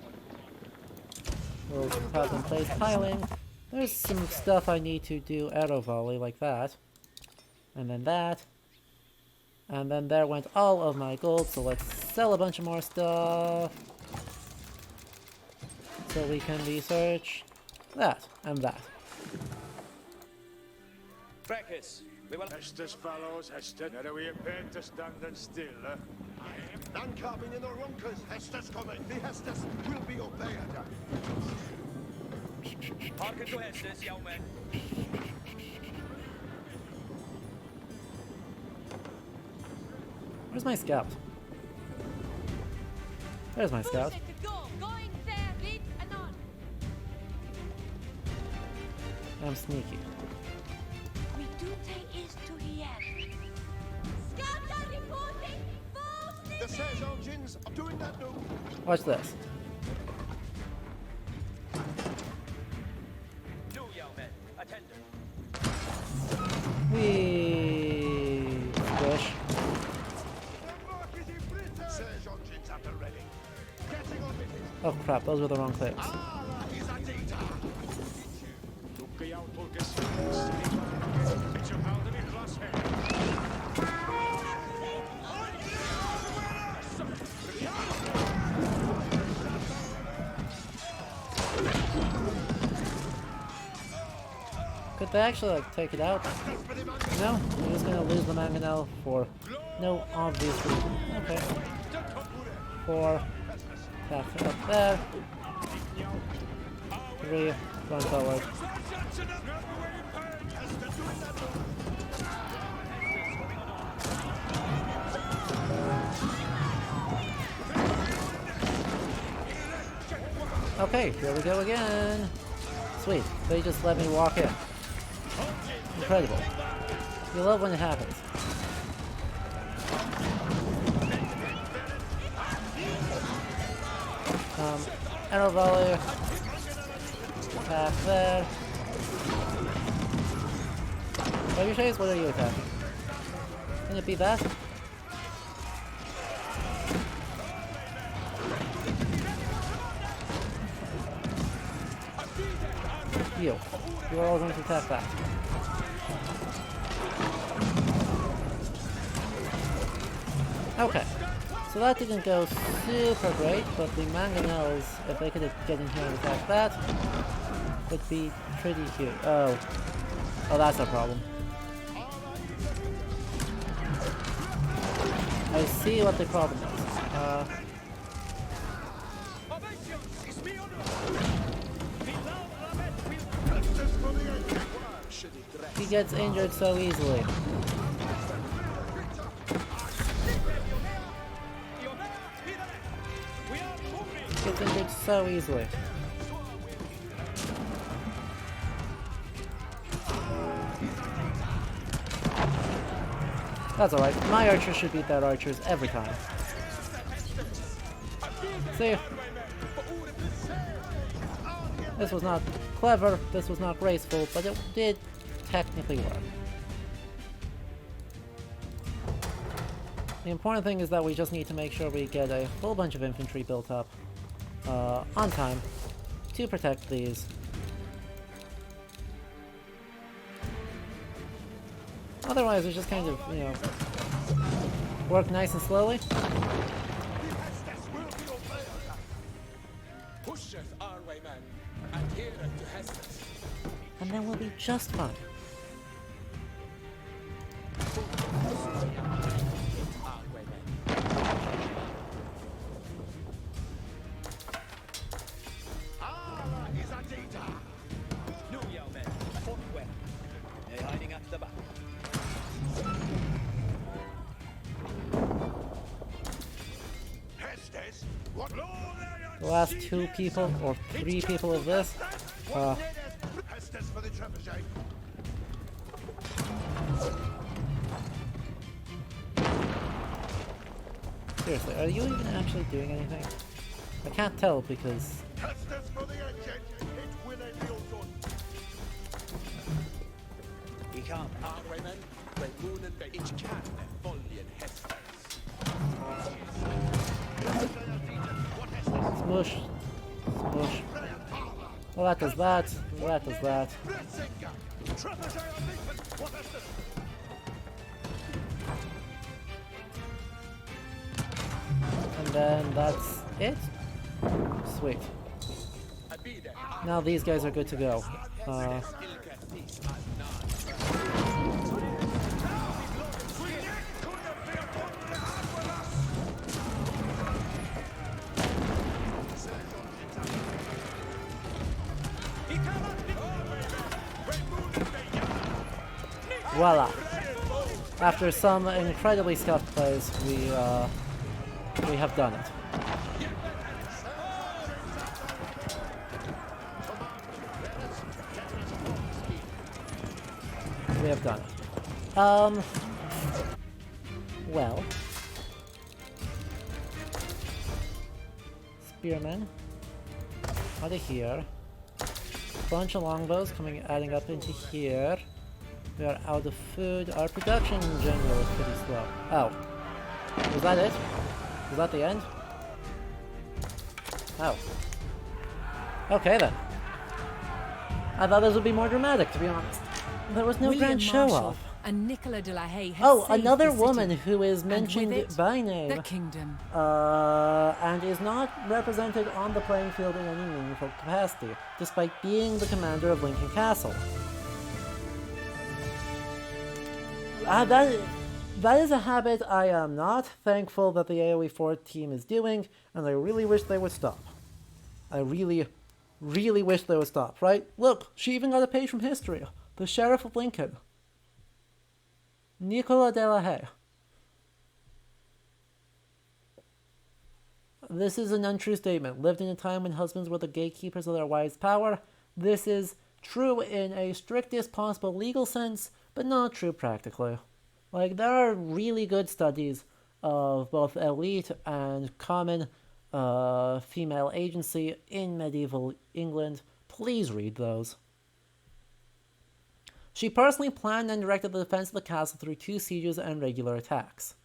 we'll have in place tiling. There's some stuff I need to do arrow volley like that. And then that. And then there went all of my gold, so let's sell a bunch of more stuff. So we can research that and that. Fracas, we will. Hestes fellows, Hestes, are we appeared to standing still? None carving in the runkers, Hestes coming. The Hestes will be obeyed. Hearken to Hestes, young men. Where's my scout? There's my scout. I'm sneaky. The Siege engines are doing that now. Watch this. Nu, young men, attendant. Whee! Squish. Siege engines at the ready. Getting on with it. Oh crap, those were the wrong things. Ah, is a data. Look out, Lucas. It's your pound in your glass head. Could they actually like take it out? No, we're just gonna lose the mangonel for no obvious reason. Okay. 4. Tap it up there. 3. Run forward. Okay, here we go again. Sweet, they just let me walk in. Incredible. You love when it happens. Arrow volley. Pass there. Are Chase, what are you attacking? Can it be that? You. You are all going to attack that. Okay. So that didn't go super great, but the mangonels, if they could get in here and attack that, would be pretty huge. Oh. Oh, that's a problem. I see what the problem is. He gets injured so easily. Gets injured so easily. That's alright. My archers should beat their archers every time. See? This was not clever, this was not graceful, but it did technically work. The important thing is that we just need to make sure we get a whole bunch of infantry built up on time to protect these. Otherwise, we just kind of, you know, work nice and slowly. Pusheth our way, man, and heareth to Hestes. And then we'll be just fine. Our way, man. Ah, is a data. Nu, young men, fought well. They're hiding at the back. last 2 people or 3 people of this. Hestus for the trebuchet. Seriously, are you even actually doing anything? I can't tell because... Hestus for the engine. It will be done. We can't part women. When moon and the each can Follian Hestus. Smush. Smush. Well, that does that. That does that. And then that's it? Sweet. Now these guys are good to go. Voila. After some incredibly scuffed plays, we have done it. We have done it. Well. Spearmen. Out of here. Bunch of longbows adding up into here. We are out of food. Our production in general is pretty slow. Oh. Was that it? Was that the end? Oh. Okay then. I thought this would be more dramatic, to be honest. There was no William grand show-off. And Nicola de la Haye had Oh, saved another the city, woman who is and mentioned with it, by name. the kingdom. And is not represented on the playing field in any meaningful capacity, despite being the commander of Lincoln Castle. That is a habit I am not thankful that the AoE 4 team is doing, and I really wish they would stop. I really, really wish they would stop, right? Look, she even got a page from history. The Sheriff of Lincoln. Nicola de la Haye. This is an untrue statement. Lived in a time when husbands were the gatekeepers of their wives' power. This is true in a strictest possible legal sense, but not true practically. Like, there are really good studies of both elite and common female agency in medieval England. Please read those. She personally planned and directed the defense of the castle through 2 sieges and regular attacks.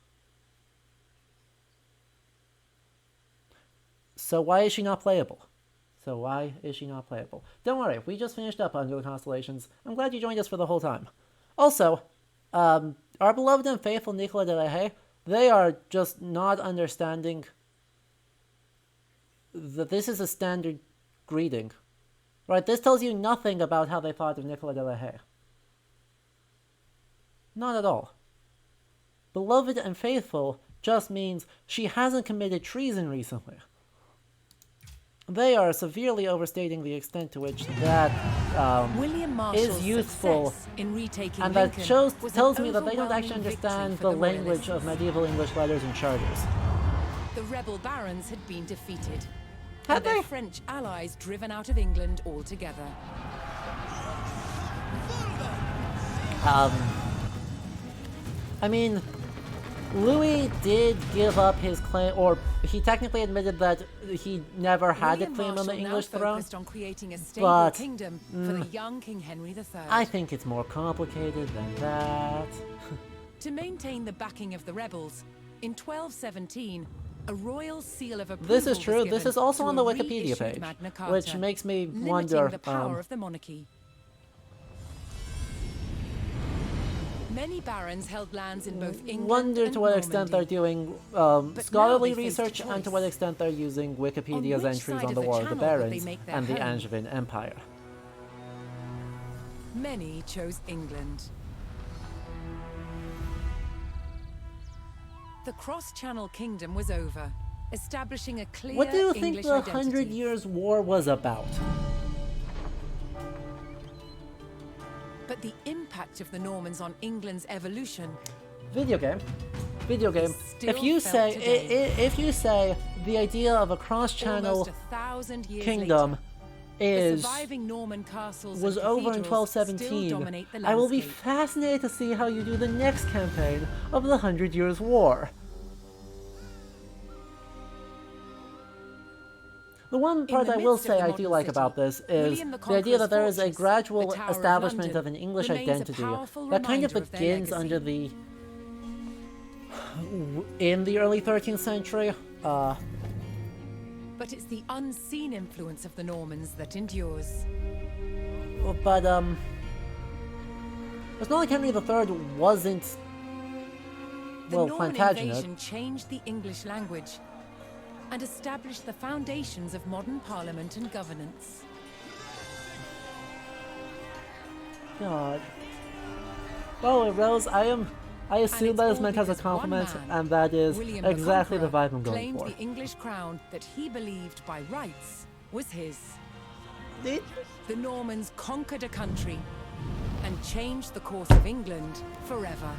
So why is she not playable? Don't worry, we just finished up Under the Constellations. I'm glad you joined us for the whole time. Also, our beloved and faithful Nicola de la Haye, they are just not understanding that this is a standard greeting. Right, this tells you nothing about how they thought of Nicola de la Haye. Not at all. Beloved and faithful just means she hasn't committed treason recently. They are severely overstating the extent to which that is useful, in retaking and that Lincoln tells me that they don't actually understand the language of medieval English letters and charters. The rebel barons had been defeated, Had and their they? French allies driven out of England altogether. I mean, Louis did give up his claim, or he technically admitted that he never had a claim on the English throne. On creating a stable But kingdom for the young King Henry III. I think it's more complicated than that. To maintain the backing of the rebels, in 1217, a royal seal of approval This is was true. given This is also to on a the Wikipedia reissued page, Magna Carta, which makes me limiting wonder. the power of the monarchy. Many barons held lands in both England Wonder and to what extent they're Normandy. doing scholarly now they faced a research and to what choice. extent they're using Wikipedia's which entries side on of the the War of the Channel would they Barons make their and the home? Angevin Empire. Many chose England. The cross-channel kingdom was over, establishing a clear What do you think English the identity. 100 Years' War was about? But the impact of the Normans on England's evolution Video game. still If you felt say today. if you say the idea of a Almost cross-channel 1,000 years kingdom later, is the surviving Norman castles was and over in cathedrals still 1217. dominate the I will be landscape. fascinated to see how you do the next campaign of the 100 Years' War. The one part the I will midst of say the I do modern like city, about this is William the the idea that there is a Conqueror's gradual fortress, the Tower of establishment London, of an English remains a identity powerful that kind of reminder of their begins legacy. under the in the early 13th century. But it's the unseen influence of the Normans that endures. But it's not like Henry III wasn't The well Norman Plantagenet. invasion changed the English language and established the foundations of modern parliament and governance. God. Oh, Rose, I assume it's that is all meant as a because one compliment, man, and that is William exactly the Conqueror, vibe I'm going claimed for. the English crown that he believed by rights was his. The Normans conquered a country and changed the course of England forever.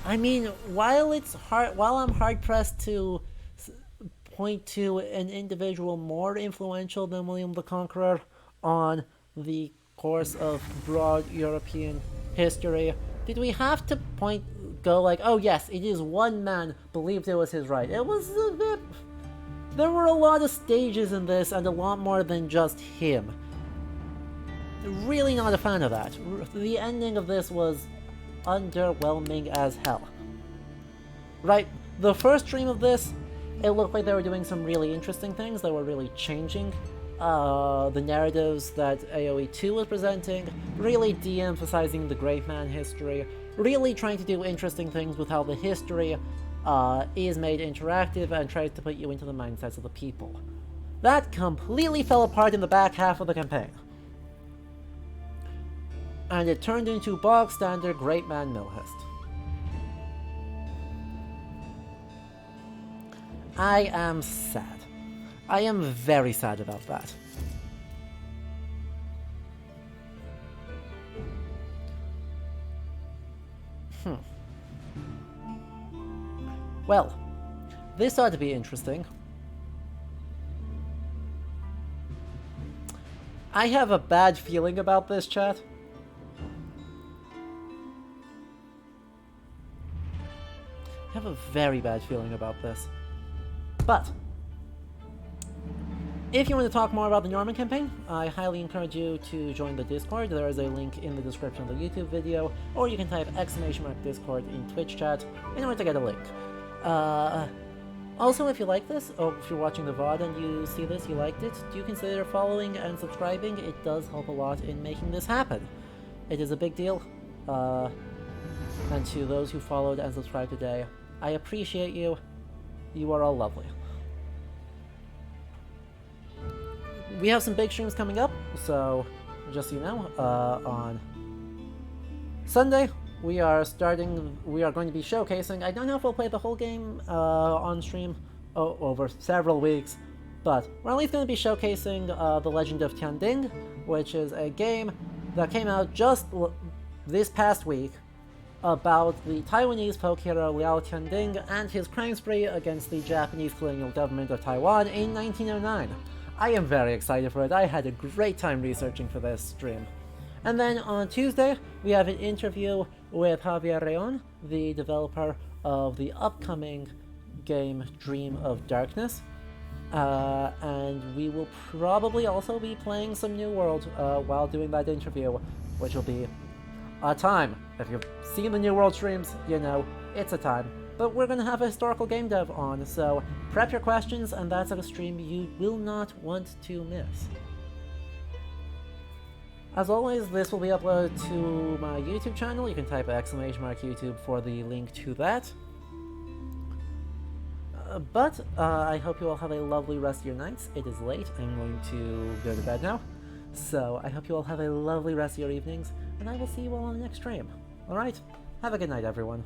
I mean, while I'm hard pressed to point to an individual more influential than William the Conqueror on the course of broad European history, did we have to go like, oh yes, it is one man believed it was his right? It was a bit. There were a lot of stages in this, and a lot more than just him. Really not a fan of that. The ending of this was underwhelming as hell. Right, the first stream of this, it looked like they were doing some really interesting things. They were really changing the narratives that AoE 2 was presenting, really de-emphasizing the great man history, really trying to do interesting things with how the history is made interactive and tries to put you into the mindsets of the people. That completely fell apart in the back half of the campaign. And it turned into bog standard Great Man Millhist. I am sad. I am very sad about that. Well, this ought to be interesting. I have a bad feeling about this, chat. I have a very bad feeling about this. But if you want to talk more about the Norman campaign, I highly encourage you to join the Discord. There is a link in the description of the YouTube video, or you can type !Discord in Twitch chat in order to get a link. Also, if you like this, or if you're watching the VOD and you see this, you liked it, do consider following and subscribing. It does help a lot in making this happen. It is a big deal. And to those who followed and subscribed today, I appreciate you. You are all lovely. We have some big streams coming up, so just so you know, on Sunday we are going to be showcasing. I don't know if we'll play the whole game on stream over several weeks, but we're at least going to be showcasing The Legend of Tianding, which is a game that came out just this past week about the Taiwanese folk hero Liao Tianding and his crime spree against the Japanese colonial government of Taiwan in 1909. I am very excited for it. I had a great time researching for this stream. And then on Tuesday, we have an interview with Javier Reon, the developer of the upcoming game Dream of Darkness. And we will probably also be playing some New World while doing that interview, which will be a time. If you've seen the New World streams, you know, it's a time. But we're going to have a historical game dev on, so prep your questions, and that's a stream you will not want to miss. As always, this will be uploaded to my YouTube channel. You can type !YouTube for the link to that. But I hope you all have a lovely rest of your nights. It is late. I'm going to go to bed now. So I hope you all have a lovely rest of your evenings, and I will see you all on the next stream. Alright, have a good night, everyone.